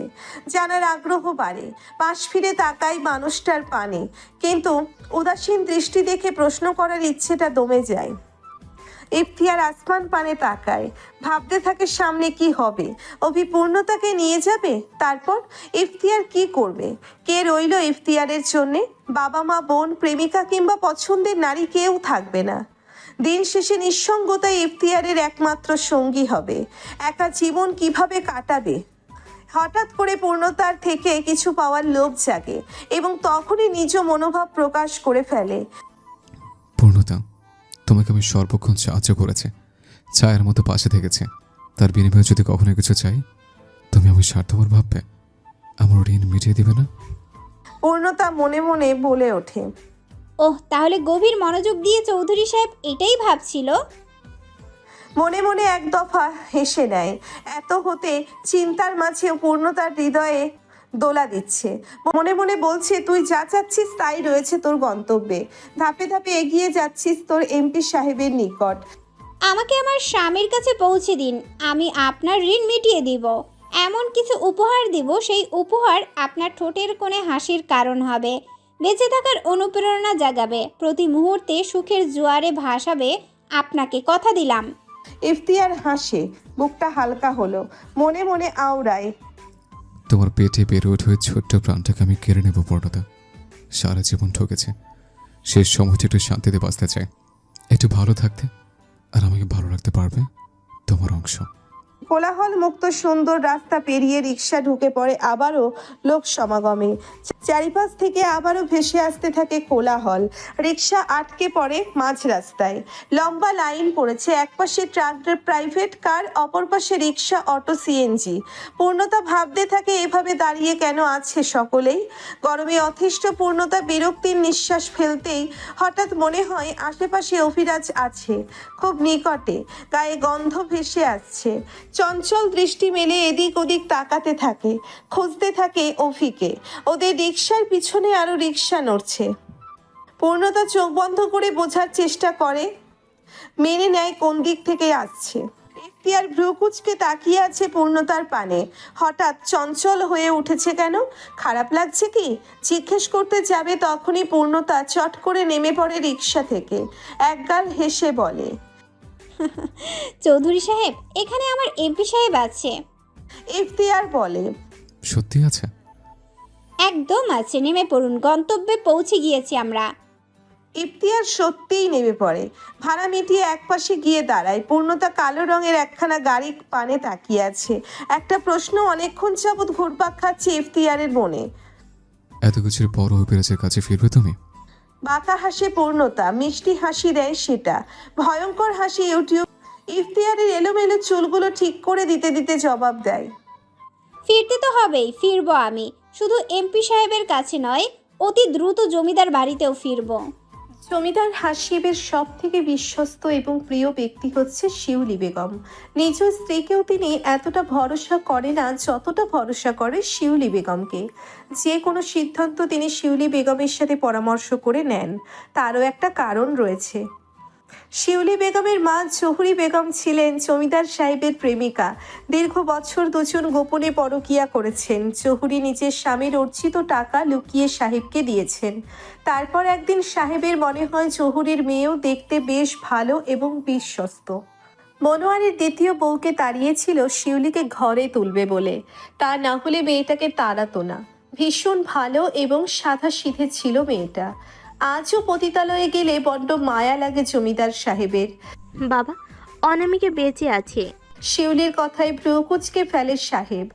জানার আগ্রহ বাড়ে। পাশ ফিরে তাকায় মানুষটার পানে, কিন্তু উদাসীন দৃষ্টি দেখে প্রশ্ন করার ইচ্ছেটা দমে যায়। ইফতিয়ার আসমান পানে তাকায়, ভাবতে থাকে সামনে কি হবে। পূর্ণতাকে নিয়ে যাবে, তারপর ইফতিয়ার কি করবে? কে রইল ইফতিয়ারের জন্যে? বাবা মা, বোন, প্রেমিকা কিংবা পছন্দের নারী কেউ থাকবে না। দিন শেষে নিঃসঙ্গতাই ইফতিয়ারের একমাত্র সঙ্গী হবে। একা জীবন কিভাবে কাটাবে? হঠাৎ করে পূর্ণতার থেকে কিছু পাওয়ার লোভ জাগে এবং তখনই নিজ মনোভাব প্রকাশ করে ফেলে। পূর্ণতা, তোমাকে আমি সর্বক্ষণ সাহায্য করেছে, ছায়ার মতো পাশে থেকেছে। তার বিনিময়ে যদি কখনো কিছু চাই, তুমি আমি স্বার্থপর ভাববে? আমার ঋণ মিটিয়ে দিবে না? পূর্ণতা মনে মনে বলে ওঠে, ওহ, তাহলে গভীর মনোযোগ দিয়ে চৌধুরী সাহেব এটাই ভাবছিল। মনে মনে এক দফা হেসে নেয়। এত হতে চিন্তার মাঝেও পূর্ণতার হৃদয়ে দোলা দিচ্ছে। মনে মনে বলছে, তুই যা চাচ্ছিস তাই রয়েছে তোর গন্তব্যে। ধাপে ধাপে এগিয়ে যাচ্ছিস তোর এমপি সাহেবের নিকট। আমাকে আমার স্বামীর কাছে পৌঁছে দিন, আমি আপনার ঋণ মিটিয়ে দিব। এমন কিছু উপহার দিব, সেই উপহার আপনার ঠোঁটের কোণে হাসির কারণ হবে, বেঁচে থাকার অনুপ্রেরণা জাগাবে, প্রতি মুহূর্তে সুখের জোয়ারে ভাসাবে আপনাকে, কথা দিলাম। ইফতিয়ার হাসে, বুকটা হালকা হলো। মনে মনে আওড়ায়, তোমার পেটে বেড়ে ওঠে ছোট্ট প্রাণটাকে আমি কেড়ে নেব পূর্ণতা। সারা জীবন ঠকেছে, শেষ সময়টা একটু শান্তিতে বাঁচতে চাই, একটু ভালো থাকতে, আর আমাকে ভালো রাখতে পারবে তোমার অংশ। কোলাহল মুক্ত সুন্দর রাস্তা পেরিয়ে রিক্সা ঢুকে পড়ে আবারও লোক সমাগমে। চারিপাশ থেকে আবারও ভেসে আসতে থাকে কোলাহল। রিক্সা আটকে পড়ে মাঝ রাস্তায়। লম্বা লাইন পড়েছে, একপাশে ট্রাক, প্রাইভেট কার, অপর পাশে রিক্সা, অটো, সিএনজি। পূর্ণতা ভাবতে থাকে এভাবে দাঁড়িয়ে কেন আছে সকলেই। গরমে অতিষ্ঠ পূর্ণতা বিরক্তির নিঃশ্বাস ফেলতেই হঠাৎ মনে হয় আশেপাশে অভিরাজ আছে, খুব নিকটে, গায়ে গন্ধ ভেসে আসছে। চঞ্চল দৃষ্টি মেলে এদিক ওদিক তাকাতে থাকে, খুঁজতে থাকে অভিকে। ওদের রিক্সার পিছনে আরো রিক্সা নড়ছে। পূর্ণতা চোখ বন্ধ করে বোঝার চেষ্টা করে, মেনে নেয় কোন দিক থেকে আসছে। ইফতিয়ার ভ্রুকুচকে তাকিয়ে আছে পূর্ণতার পানে। হঠাৎ চঞ্চল হয়ে উঠেছে কেন? খারাপ লাগছে কি? জিজ্ঞেস করতে যাবে তখনই পূর্ণতা চট করে নেমে পড়ে রিক্সা থেকে। একগাল হেসে বলে, চৌধুরী সাহেব, এখানে আমার এমপি সাহেব আছে। ইফতিয়ার বলে, সত্যি আছে? একদম আছে, নেমে পড়ুন, গন্তব্যে পৌঁছে গিয়েছি আমরা। ইফতিয়ার সত্যিই নেমে পড়ে। ভাড়া মিটিয়ে একপাশে গিয়ে দাঁড়ায়। পূর্ণতা কালো রঙের একখানা গাড়ি পানে তাকিয়ে আছে। একটা প্রশ্ন অনেকক্ষণ যাবৎ ঘুরপাক খাচ্ছে ইফতিয়ারের মনে। এত কিছুর পর অভিরাজের কাছে ফিরবে তুমি? বাঁকা হাসে পূর্ণতা, মিষ্টি হাসি দেয় সেটা, ভয়ঙ্কর হাসি ইউটিউব। ইফতিয়ারের এলোমেলো চুলগুলো ঠিক করে দিতে দিতে জবাব দেয়, ফিরতে তো হবেই, ফিরবো আমি। শুধু এমপি সাহেবের কাছে নয়, অতি দ্রুত জমিদার বাড়িতেও ফিরবো। জমিদার হাসিবের সব থেকে বিশ্বস্ত এবং প্রিয় ব্যক্তি হচ্ছে শিউলি বেগম। নিজ স্ত্রীকেও তিনি এতটা ভরসা করে না যতটা ভরসা করে শিউলি বেগমকে। যে কোনো সিদ্ধান্ত তিনি শিউলি বেগমের সাথে পরামর্শ করে নেন। তারও একটা কারণ রয়েছে। শিউলি বেগমের মা জহুরি বেগম ছিলেন জমিদার সাহেবের প্রেমিকা। দীর্ঘ বছর দুজন গোপনে পরকীয়া করেছেন। জহুরি নিজের স্বামীর অর্জিত টাকা লুকিয়ে সাহেবকে দিয়েছেন। তারপর একদিন সাহেবের মনে হয় জহুরির মেয়েও দেখতে বেশ ভালো এবং বিশ্বস্ত। মনোয়ারের দ্বিতীয় বউকে তাড়িয়েছিল শিউলিকে ঘরে তুলবে বলে, তা না হলে মেয়েটাকে তাড়াতো না। ভীষণ ভালো এবং সাদাসিধে ছিল মেয়েটা। আজও পতিতালয়ে গেলে বড্ড মায়া লাগে জমিদার সাহেবের। বাবা, অনামিকে বেঁচে আছে। শিউলির কথায় ভ্রু কুচকে ফেলে সাহেব।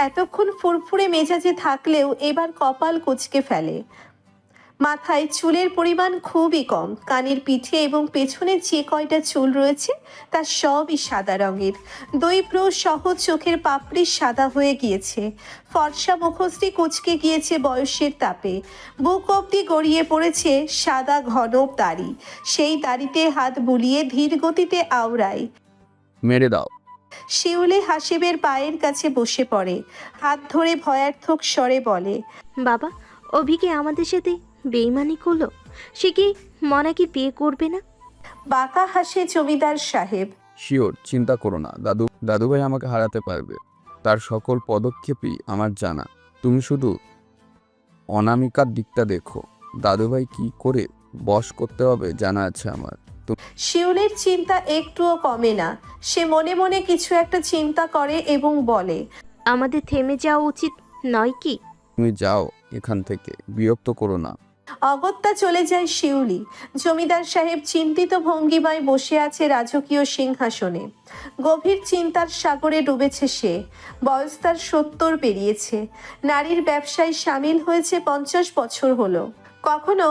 এতক্ষণ ফুরফুরে মেজাজে থাকলেও এবার কপাল কুচকে ফেলে। মাথায় চুলের পরিমাণ খুবই কম। কানের পিঠে এবং পেছনে যে কয়টা চুল রয়েছে তা সবই সাদা রঙের। দুই ভ্রু সহ চোখের পাপড়ি সাদা হয়ে গিয়েছে। ফর্সা মুখশ্রী কুচকে গিয়েছে বয়সের তাপে। বুক অব্দি গড়িয়ে পড়েছে সাদা ঘন দাড়ি। সেই দাড়িতে হাত বুলিয়ে ধীর গতিতে আওড়ায়। মেরে দাও। শিউলি হাসিবের পায়ের কাছে বসে পড়ে, হাত ধরে ভয়ার্থক স্বরে বলে, বাবা, অভিকে আমাদের সাথে বেইমানি করলো। সে কি মনাকে বিয়ে করবে না? বাঁকা হাসে জমিদার সাহেব। শিওর, চিন্তা করো না। দাদুভাই আমাকে হারাতে পারবে। তার সকল পদক্ষেপই আমার জানা। তুমি শুধু অনামিকার দিকটা দেখো। দাদুভাই কি করে বশ করতে হবে জানা আছে আমার। শিউলির চিন্তা একটুও কমে না। সে মনে মনে কিছু একটা চিন্তা করে এবং বলে, আমাদের থেমে যাওয়া উচিত নয় কি? তুমি যাও এখান থেকে, বিরক্ত করো না। অগত্যা চলে যায় শিউলি। জমিদার সাহেব চিন্তিত ভঙ্গিমায় বসে আছে রাজকীয় সিংহাসনে। গভীর চিন্তার সাগরে ডুবেছে সে। বয়স তার 70 পেরিয়েছে। নারীর ব্যবসায় সামিল হয়েছে 50 বছর হলো। কখনো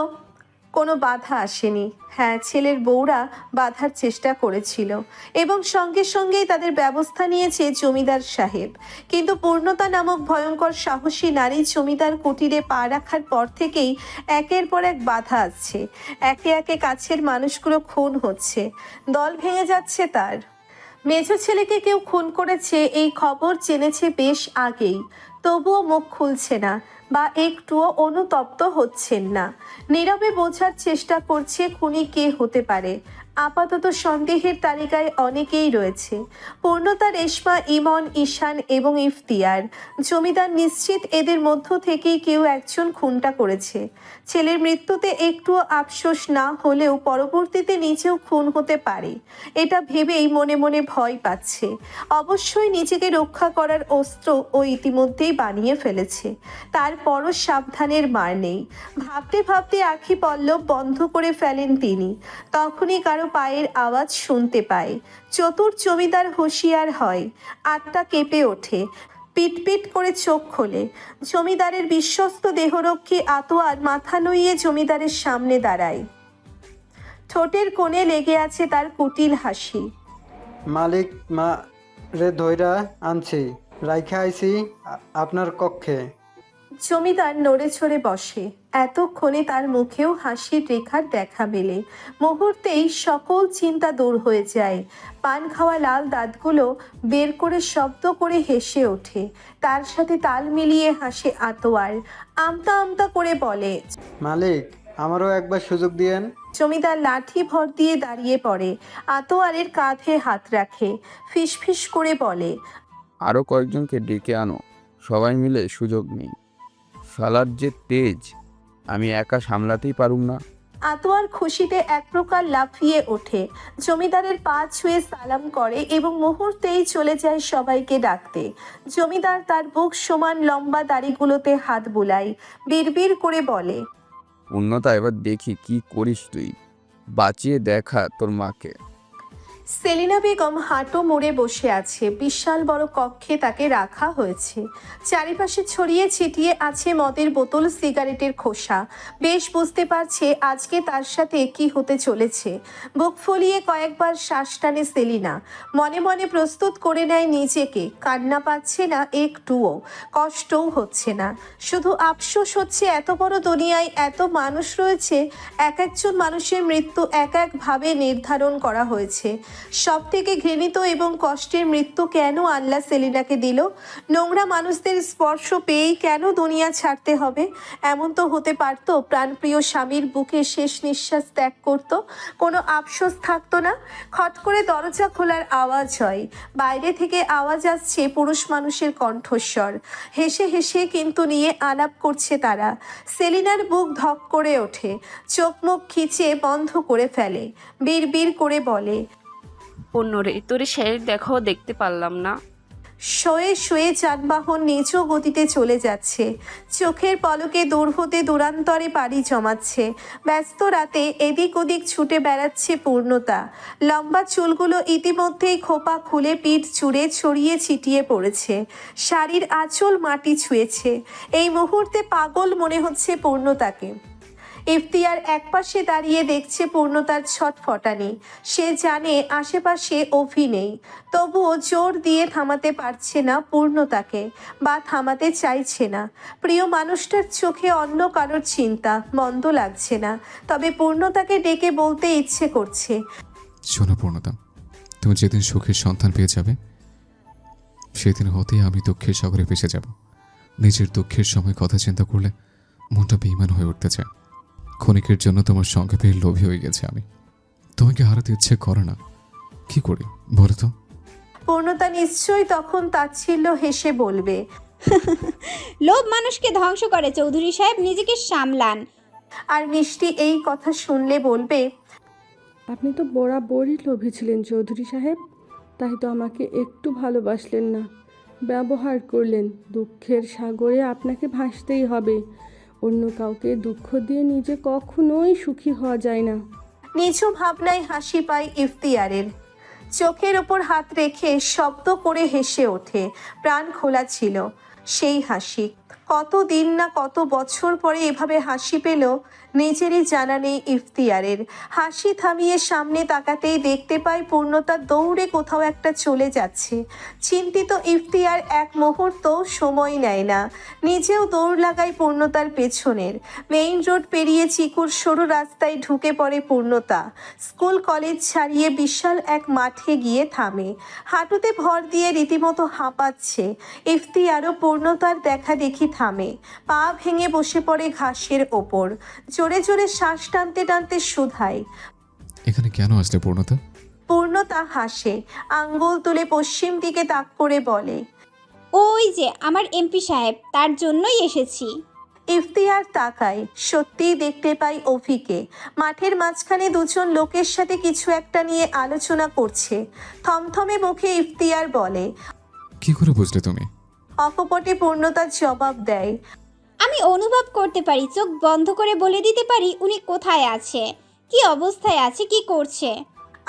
কোনো বাধা আসেনি। হ্যাঁ, ছেলের বউরা বাধার চেষ্টা করেছিল এবং সঙ্গে সঙ্গেই তাদের ব্যবস্থা নিয়েছে জমিদার সাহেব। কিন্তু পূর্ণতা নামক ভয়ঙ্কর সাহসী নারী জমিদার কুটিরে পা রাখার পর থেকেই একের পর এক বাধা আসছে। একে একে কাছের মানুষগুলো খুন হচ্ছে, দল ভেঙে যাচ্ছে তার। মেজ ছেলেকে কেউ খুন করেছে এই খবর জেনেছে বেশ আগেই, তবুও মুখ খুলছে না বা একটুও অনুতপ্ত হচ্ছেন না। নীরবে বোঝার চেষ্টা করছে খুনি কে হতে পারে। আপাতত সন্দেহের তালিকায় অনেকেই রয়েছে। পূর্ণতা, রেশমা, ইমন, ঈশান এবং ইফতিয়ার। জমিদার নিশ্চিত এদের মধ্য থেকেই কেউ একজন খুনটা করেছে। ছেলের মৃত্যুতে একটুও আফসোস না হলেও পরবর্তীতে নিজেও খুন হতে পারে, এটা ভেবেই মনে মনে ভয় পাচ্ছে। অবশ্যই নিজেকে রক্ষা করার অস্ত্র ও ইতিমধ্যেই বানিয়ে ফেলেছে, তারপরও সাবধানের মার নেই। ভাবতে ভাবতে আখি পল্লব বন্ধ করে ফেলেন তিনি। তখনই কারো পায়ের আওয়াজ শুনতে পায়। চতুর জমিদার হুঁশিয়ার হয়, আত্মা কেঁপে ওঠে। পিটপিট করে চোখ খোলে। জমিদারের বিশ্বস্ত দেহরক্ষী আতোয়ার মাথা নুইয়ে জমিদারের সামনে দাঁড়ায়। ঠোঁটের কোণে লেগে আছে তার কুটিল হাসি। মালিক মা রে ধইরা আনছি, রাইখা আইছি আপনার কক্ষে। জমিদার নড়ে চড়ে বসে। এতক্ষণে তার মুখেও হাসির রেখার দেখা মেলে। মুহূর্তেই সকল চিন্তা দূর হয়ে যায়। পান খাওয়া লাল দাঁতগুলো বের করে শব্দ করে হেসে ওঠে। তার সাথে তাল মিলিয়ে হাসে আতোয়ার। আমতা আমতা করে বলে, মালিক আমারও একবার সুযোগ দিয়েন। জমিদার লাঠি ভর দিয়ে দাঁড়িয়ে পড়ে। আতোয়ারের কাঁধে হাত রাখে, ফিসফিস করে বলে, আরও কয়েকজনকে ডেকে আনো, সবাই মিলে সুযোগ নেই। শালার যে তেজ, আমি একা সামলাতেই পারুম না। আতোয়ার খুশিতে এক প্রকার লাফিয়ে ওঠে। জমিদারের পা ছুঁয়ে সালাম করে এবং মুহূর্তেই চলে যায় সবাইকে ডাকতে। জমিদার তার বুক সমান লম্বা দাড়িগুলোতে হাত বুলায়, বিড়বিড় করে বলে, পূর্ণতা, এবার দেখি কি করিস তুই, বাঁচিয়ে দেখা তোর মাকে। সেলিনা বেগম হাঁটু মুড়ে বসে আছে। বিশাল বড় কক্ষে তাকে রাখা হয়েছে। চারিপাশে ছড়িয়ে ছিটিয়ে আছে মদের বোতল, সিগারেটের খোসা। বেশ বুঝতে পারছে আজকে তার সাথে কি হতে চলেছে। বুক ফুলিয়ে কয়েকবার শ্বাস টানে সেলিনা। মনে মনে প্রস্তুত করে নেয় নিজেকে। কান্না পাচ্ছে না একটুও, কষ্টও হচ্ছে না, শুধু আফসোস হচ্ছে এত বড় দুনিয়ায় এত মানুষ রয়েছে, এক একজন মানুষের মৃত্যু এক একভাবে নির্ধারণ করা হয়েছে। সব থেকে ঘৃণিত এবং কষ্টের মৃত্যু কেন আল্লাহ সেলিনাকে দিল? নোংরা মানুষদের স্পর্শ পেয়েই কেন দুনিয়া ছাড়তে হবে? এমন তো হতে পারত প্রাণপ্রিয় স্বামীর বুকে শেষ নিঃশ্বাস ত্যাগ করত, কোনো আফসোস থাকতো না। খট করে দরজা খোলার আওয়াজ হয়। বাইরে থেকে আওয়াজ আসছে পুরুষ মানুষের কণ্ঠস্বর। হেসে হেসে কিন্তু নিয়ে আলাপ করছে তারা। সেলিনার বুক ধক করে ওঠে, চোখ মুখ খিচে বন্ধ করে ফেলে, বিড়বিড় করে বলে, অন্যরে তোরে শেষ দেখাও দেখতে পারলাম না। শয়ে শয়ে যানবাহন নিজ গতিতে চলে যাচ্ছে। চোখের পলকে দূর হতে দূরান্তরে পাড়ি জমাচ্ছে। ব্যস্ত রাতে এদিক ওদিক ছুটে বেড়াচ্ছে পূর্ণতা। লম্বা চুলগুলো ইতিমধ্যেই খোপা খুলে পিঠ চুড়ে ছড়িয়ে ছিটিয়ে পড়েছে। শাড়ির আঁচল মাটি ছুঁয়েছে। এই মুহূর্তে পাগল মনে হচ্ছে পূর্ণতাকে। ইফতিয়ার একপাশে দাঁড়িয়ে দেখছে পূর্ণতার ছটফটানি। সে জানে আশেপাশে অভি নেই, তবুও জোর দিয়ে থামাতে পারছে না পূর্ণতাকে, বা থামাতে চাইছে না। প্রিয় মানুষটার চোখে অন্য কারোর চিন্তা, মন্দ লাগছে না, তবে পূর্ণতাকে ডেকে বলতে ইচ্ছে করছে, শোনো পূর্ণতা, তুমি যেদিন সুখের সন্তান পেয়ে যাবে সেদিন হতেই আমি দুঃখের সাগরে ভেসে যাব। নিজের দুঃখের সময় কথা চিন্তা করলে মনটা বেইমান হয়ে উঠতে চায়। ক্ষণিকের জন্য তোমার সঙ্গে পেয়ে লোভী হয়ে গেছে আমি। তোমাকে হারাতে ইচ্ছে করে না, কি করি বলো তো? পূর্ণতা নিশ্চয়ই তখন তাচ্ছিল্য হেসে বলবে, লোভ মানুষকে ধ্বংস করে চৌধুরী সাহেব, নিজেকে সামলান। আর মিষ্টি এই কথা শুনলে বলবে, আপনি তো বরাবরই লোভী ছিলেন চৌধুরী সাহেব, তাই তো আমাকে একটু ভালোবাসলেন না, ব্যবহার করলেন। দুঃখের সাগরে আপনাকে ভাসতেই হবে। অন্য কাউকে দুঃখ দিয়ে নিজে কখনোই সুখী হওয়া যায় না। নিচু ভাবনায় হাসি পায় ইফতিয়ারের। চোখের ওপর হাত রেখে শব্দ করে হেসে ওঠে। প্রাণ খোলা ছিল সেই হাসি। কত দিন না কত বছর পরে এভাবে হাসি পেল নিজেরই জানা নেই ইফতিয়ারের। হাসি থামিয়ে সামনে তাকাতেই দেখতে পায় পূর্ণতা দৌড়ে কোথাও একটা চলে যাচ্ছে। চিন্তিত ইফতিয়ার এক মুহূর্ত সময় নেয় না, নিজেও দৌড় লাগায় পূর্ণতার পেছনের। মেইন রোড পেরিয়ে চিকুর সরু রাস্তায় ঢুকে পড়ে পূর্ণতা। স্কুল কলেজ ছাড়িয়ে বিশাল এক মাঠে গিয়ে থামে। হাঁটুতে ভর দিয়ে রীতিমতো হাঁপাচ্ছে। ইফতিয়ারও পূর্ণতার দেখা দেখি থামে, পা ভেঙে বসে পড়ে ঘাসের ওপর। জোরে জোরে শ্বাস টানতে টানতে শুধায়, এখানে কেন আসলে পূর্ণতা? পূর্ণতা হাসে, আঙ্গুল তুলে পশ্চিম দিকে তাক করে বলে, ওই যে আমার এমপি সাহেব, তার জন্যই এসেছি। ইফতিয়ার তাকায়, সত্যিই দেখতে পাই অভিকে। মাঠের মাঝখানে দুজন লোকের সাথে কিছু একটা নিয়ে আলোচনা করছে। থমথমে মুখে ইফতিয়ার বলে, কি করে বুঝলে তুমি? অকপটে পূর্ণতার জবাব দেয়, আমি অনুভব করতে পারি, চোখ বন্ধ করে বলে দিতে পারি উনি কোথায় আছে, কি অবস্থায় আছে, কি করছে।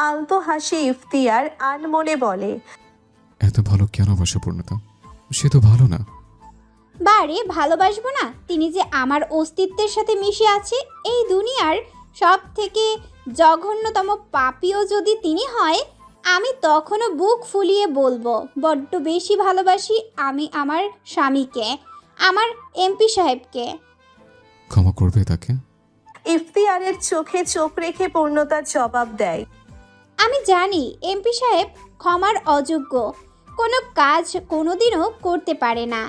আলতো হাসে ইফতিয়ার, আনমনে বলে, এত ভালো কেন বাসো পূর্ণতা? সে তো ভালো না। বারে ভালোবাসবো না? তিনি যে আমার অস্তিত্বের সাথে মিশে আছে। এই দুনিয়ার সব থেকে জঘন্যতম পাপীও যদি তিনি হয়, আমি তখনও বুক ফুলিয়ে বলবো, বড্ড বেশি ভালোবাসি আমি আমার স্বামীকে, আমার এমপি সাহেবকে। ক্ষমা করবে তাকে? ইফতিয়ারের চোখে চোখ রেখে পূর্ণতা জবাব দেয়। আমি জানি এমপি সাহেব ক্ষমার অযোগ্য, কোনো কাজ কোনোদিনও করতে পারে না।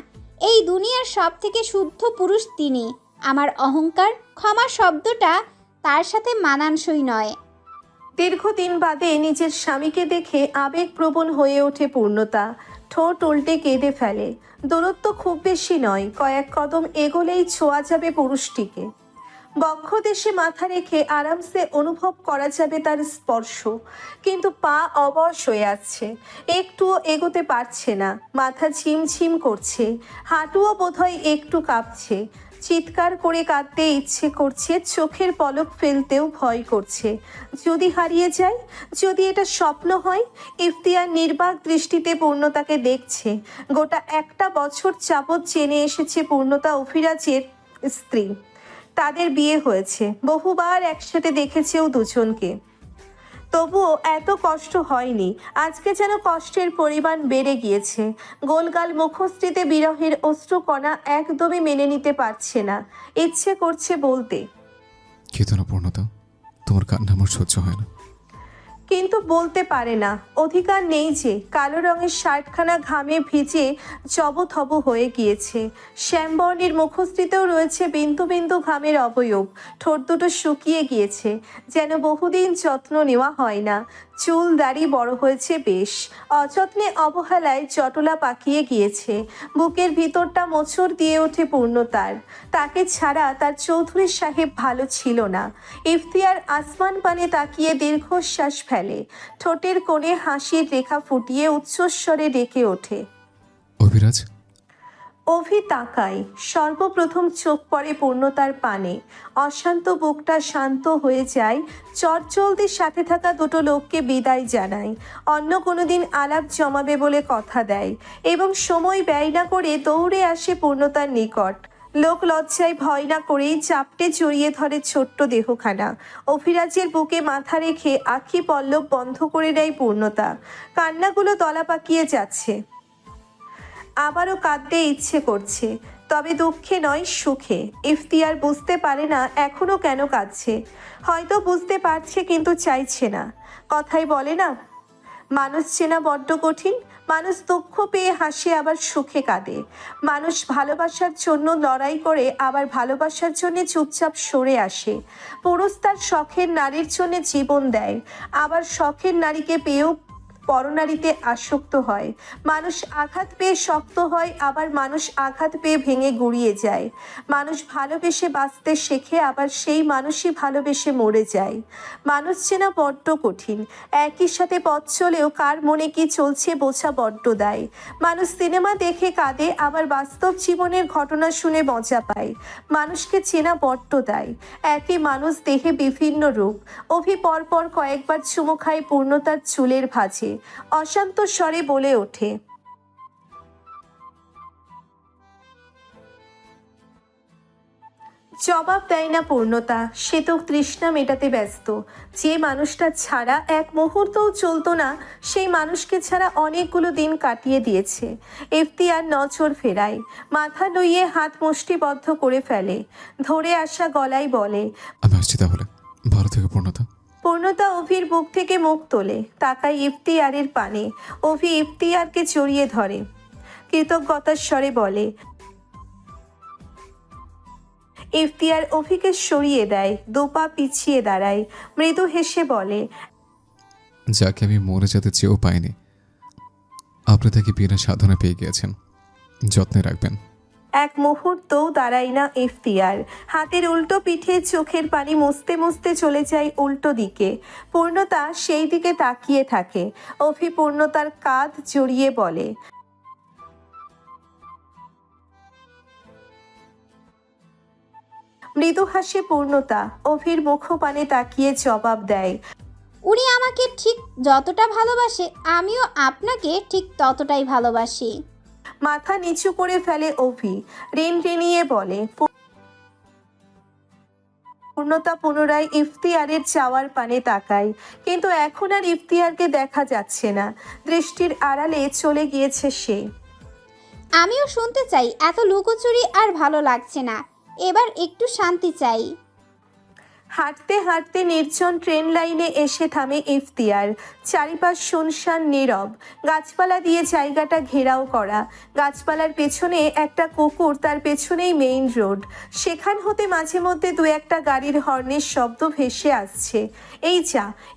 এই দুনিয়ার সব থেকে শুদ্ধ পুরুষ তিনি। আমার অহংকার ক্ষমা শব্দটা তার সাথে মানানসই নয়। দীর্ঘদিন বাদে নিজের স্বামীকে দেখে আবেগপ্রবণ হয়ে ওঠে পূর্ণতা। ঠোঁট উল্টে কেঁদে ফেলে। দূরত্ব খুব বেশি নয়, কয়েক কদম এগোলেই ছোঁয়া যাবে পুরুষটিকে। বক্ষদেশে মাথা রেখে আরামসে অনুভব করা যাবে তার স্পর্শ, কিন্তু পা অবশ হয়ে আছে, একটুও এগোতে পারছে না। মাথা ঝিমঝিম করছে, হাঁটুও বোধহয় একটু কাঁপছে। চিৎকার করে কাঁদতে ইচ্ছে করছে, চোখের পলক ফেলতেও ভয় করছে। যদি হারিয়ে যায়, যদি এটা স্বপ্ন হয়। ইফতিয়ার নির্বাক দৃষ্টিতে পূর্ণতাকে দেখছে। গোটা একটা বছর যাবৎ জেনে এসেছে পূর্ণতা অভিরাজের স্ত্রী। তাদের বিয়ে হয়েছে, বহুবার একসাথে দেখেছেও দুজনকে। তবুও এত কষ্ট হয়নি। আজকে যেন কষ্টের পরিমাণ বেড়ে গিয়েছে। গোলগাল মুখশ্রীতে বিরহের অশ্রুকণা একদমই মেনে নিতে পারছে না। ইচ্ছে করছে বলতে, কেঁদো না পূর্ণতা, তোমার কান্না আমার সহ্য হয় না। কিন্তু বলতে পারে না, অধিকার নেই যে। কালো রঙের শার্টখানা ঘামে ভিজে জবথব হয়ে গিয়েছে। শ্যামবর্ণের মুখশ্রীতেও রয়েছে বিন্দু বিন্দু ঘামের অবয়ব। ঠোঁট দুটো শুকিয়ে গিয়েছে, যেন বহুদিন যত্ন নেওয়া হয় না। চুল দাড়ি বড় হয়েছে বেশ, অযত্নে অবহেলায় জটলা পাকিয়ে গিয়েছে। বুকের ভিতরটা মোচড় দিয়ে ওঠে পূর্ণতার। তাকে ছাড়া তার চৌধুরী সাহেব ভালো ছিল না। ইফতিয়ার আসমান পানে তাকিয়ে দীর্ঘশ্বাস ফেলে। ঠোঁটের কোণে হাসির রেখা ফুটিয়ে উচ্চস্বরে ডেকে ওঠে, অভিরাজ। অভি তাকায়। সর্বপ্রথম চোখ পড়ে পূর্ণতার পানে। অশান্ত বুকটা শান্ত হয়ে যায়। চটজলদি সাথে থাকা দুটো লোককে বিদায় জানায়। অন্য কোনো দিন আলাপ জমাবে বলে কথা দেয় এবং সময় ব্যয় না করে দৌড়ে আসে পূর্ণতার নিকট। লোক লজ্জায় ভয় না করেই চাপটে জড়িয়ে ধরে ছোট্ট দেহখানা। অভিরাজের বুকে মাথা রেখে আখি পল্লব বন্ধ করে নেয় পূর্ণতা। কান্নাগুলো দলা পাকিয়ে যাচ্ছে। আবারও কাঁদতে ইচ্ছে করছে, তবে দুঃখে নয়, সুখে। ইফতিয়ার বুঝতে পারে না এখনো কেন কাঁদছে। হয়তো বুঝতে পারছে কিন্তু চাইছে না। কথাই বলে না, মানুষ চেনা বড্ড কঠিন। মানুষ দুঃখ পেয়ে হাসে, আবার সুখে কাঁদে। মানুষ ভালোবাসার জন্য লড়াই করে, আবার ভালোবাসার জন্য চুপচাপ সরে আসে। পুরুষ তার শখের নারীর জন্য জীবন দেয়, আবার শখের নারীকে পেয়েও পরনারীতে আসক্ত হয়। মানুষ আঘাত পেয়ে শক্ত হয়, আবার মানুষ আঘাত পেয়ে ভেঙে গুঁড়িয়ে যায়। মানুষ ভালোবেসে বাঁচতে শেখে, আবার সেই মানুষই ভালোবেসে মরে যায়। মানুষ চেনা বড্ড কঠিন। একই সাথে পথ চলেও কার মনে কি চলছে বোঝা বড্ড দায়। মানুষ সিনেমা দেখে কাঁদে, আবার বাস্তব জীবনের ঘটনা শুনে মজা পায়। মানুষকে চেনা বড্ড দায়। একই মানুষ দেহে বিভিন্ন রূপ। অভি পরপর কয়েকবার চুমু খায় পূর্ণতার চুলের ভাঁজে। অশান্ত স্বরে বলে ওঠে, জবাব দেয় না পূর্ণতা। সে তো তৃষ্ণা মেটাতে ব্যস্ত। যে মানুষটা ছাড়া এক মুহূর্তও চলতো না, সেই মানুষকে ছাড়া অনেকগুলো দিন কাটিয়ে দিয়েছে। ইফতিয়ার নজর ফেরায়, মাথা লইয়ে হাত মুষ্টিবদ্ধ করে ফেলে। ধরে আসা গলায় বলে, আমি আসছি তাহলে, ভালো থেকে পূর্ণতা। পূর্ণতা অভির বুক থেকে মুখ তোলে, তাকায় ইফতিয়ারের পানে। অভি ইফতিয়ারকে জড়িয়ে ধরে, কৃতজ্ঞতার স্বরে বলে। ইফতিয়ার অভিকে সরিয়ে দেয়, দুপা পিছিয়ে দাঁড়ায়, মৃদু হেসে বলে, যাকে আমি মরে যেতে চেয়েও পাইনি, আপনি তাকে বিনা সাধনা পেয়ে গিয়েছেন। যত্নে রাখবেন। এক মুহূর্তও দাঁড়ায় না ইফতিয়ার। হাতের উল্টো পিঠে চোখের পানি মুছতে মুছতে চলে যায় উল্টো দিকে। পূর্ণতা সেই দিকে তাকিয়ে থাকে। অভি পূর্ণতার কাঁধ জড়িয়ে বলে, মৃদু হাসে পূর্ণতা। অভির মুখপানে তাকিয়ে জবাব দেয়, উনি আমাকে ঠিক যতটা ভালোবাসে, আমিও আপনাকে ঠিক ততটাই ভালোবাসি। মাথা নিচু করে ফেলে অভি। রেনিয়ে বলে। পূর্ণতা পুনরায় ইফতিয়ারের চাওয়ার পানে তাকায়, কিন্তু এখন আর ইফতিয়ারকে দেখা যাচ্ছে না। দৃষ্টির আড়ালে চলে গিয়েছে সে। আমিও শুনতে চাই, এত লুকোচুরি আর ভালো লাগছে না, এবার একটু শান্তি চাই। হাঁটতে হাঁটতে নির্জন ট্রেন লাইনে এসে থামে ইফতিয়ার। চারিপাশ শুনশান নীরব, গাছপালা দিয়ে জায়গাটা ঘেরাও করা। গাছপালার পেছনে একটা কুকুর, তার পেছনেই মেইন রোড। সেখান হতে মাঝে মধ্যে দু একটা গাড়ির হর্নের শব্দ ভেসে আসছে।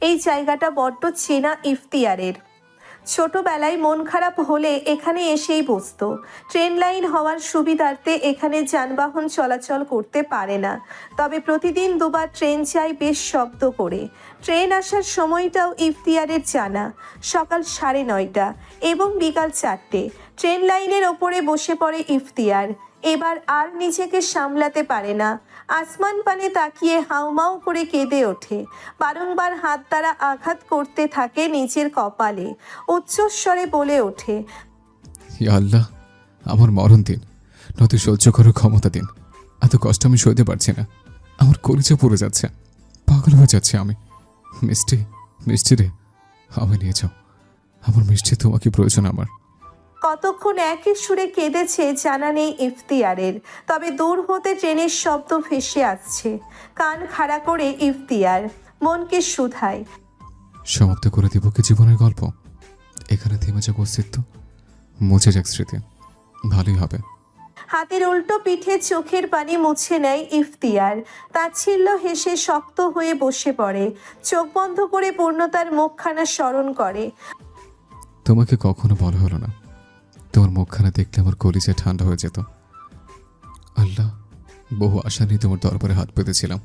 এই জায়গাটা বড্ড চেনা ইফতিয়ারের। ছোটবেলায় মন খারাপ হলে এখানে এসেই বসতো। ট্রেন লাইন হওয়ার সুবিধার্থে এখানে যানবাহন চলাচল করতে পারে না, তবে প্রতিদিন দুবার ট্রেন যায় বেশ শব্দ করে। ট্রেন আসার সময়টাও ইফতিয়ারের জানা, সকাল 9:30 এবং বিকাল 4টে। ট্রেন লাইনের ওপরে বসে পড়ে ইফতিয়ার। এবার আর নিজেকে সামলাতে পারে না। আসমান পানে তাকিয়ে হাউমাউ করে কেঁদে ওঠে। বারংবার হাত দ্বারা আঘাত করতে থাকে নিজের কপালে। উচ্চস্বরে বলে ওঠে, ইয়া আল্লাহ, আমার মরণ দিন, নয়তো সহ্য করার ক্ষমতা দিন। এত কষ্ট আমি সইতে পারছি না। আমার কলিজা পড়ে যাচ্ছে, পাগল হয়ে যাচ্ছে আমি। মিষ্টি রে, আমি নিয়ে যাও। আমার মিষ্টি, তোমাকে প্রয়োজন আমার। কতক্ষণ একই সুরে কেঁদেছে জানা নেই ইফতিয়ারের, তবে দূর হতে ট্রেনের শব্দ ভেসে আসছে। কান খাড়া করে ইফতিয়ার মনকে শুধায়, সমাপ্ত করে দিব কি জীবনের গল্প? এখানে থেমে যাক অস্তিত্ব, মুছে যাক স্মৃতি, ভালোই হবে। হাতের উল্টো পিঠে চোখের পানি মুছে নেয় ইফতিয়ার। তাচ্ছিল্য হেসে শক্ত হয়ে বসে পড়ে। চোখ বন্ধ করে পূর্ণতার মুখখানা স্মরণ করে। তোমাকে কখনো বলা হলো না, তোমার মুখখানা দেখলে আমার কলিজা ঠান্ডা হয়ে যেত। আল্লাহ, বহু আশা নিয়ে তোমার দরবারে হাত পেতেছিলাম।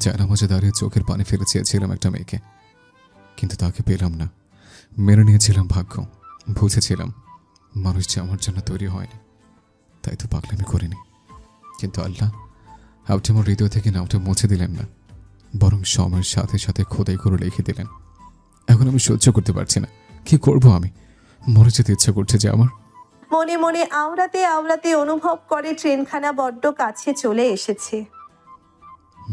জানামাজে দাঁড়িয়ে চোখের পানি ফেলে চেয়েছিলাম একটা মেয়েকে, কিন্তু তাকে পেলাম না। মেনে নিয়েছিলাম ভাগ্য, বুঝেছিলাম মানুষ যে আমার জন্য তৈরি হয়নি, তাই তো পাগলামি করিনি। কিন্তু আল্লাহ, আপনি আমার হৃদয় থেকে নামটা মুছে দিলেন না, বরং সময়ের সাথে সাথে খোদাই করে লিখে দিলেন। এখন আমি সহ্য করতে পারছি না। কি করব আমি? মরে যেতে ইচ্ছা করছে যে আমার। মনে মনে আওড়াতে আওড়াতে অনুভব করে ট্রেনখানা বড্ড কাছে চলে এসেছে।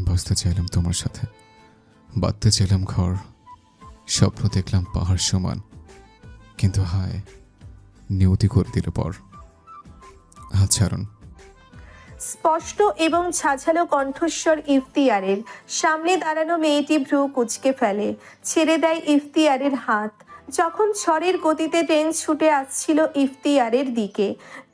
বসতে চাইলাম তোমার সাথে, বাঁধতে চাইলাম ঘর, স্বপ্ন দেখলাম পাহাড় সমান, কিন্তু হায়, নিয়তি করে দিল পর। হাত ছাড়ুন। স্পষ্ট এবং ঝাঝালো কণ্ঠস্বর ইফতিয়ারের। সামনে দাঁড়ানো মেয়েটি ভ্রু কুঁচকে ফেলে, ছেড়ে দেয় ইফতিয়ারের হাত। যখন ঝড়ের গতিতে ট্রেন ছুটে আসছিল ইফতিয়ারের দিকে,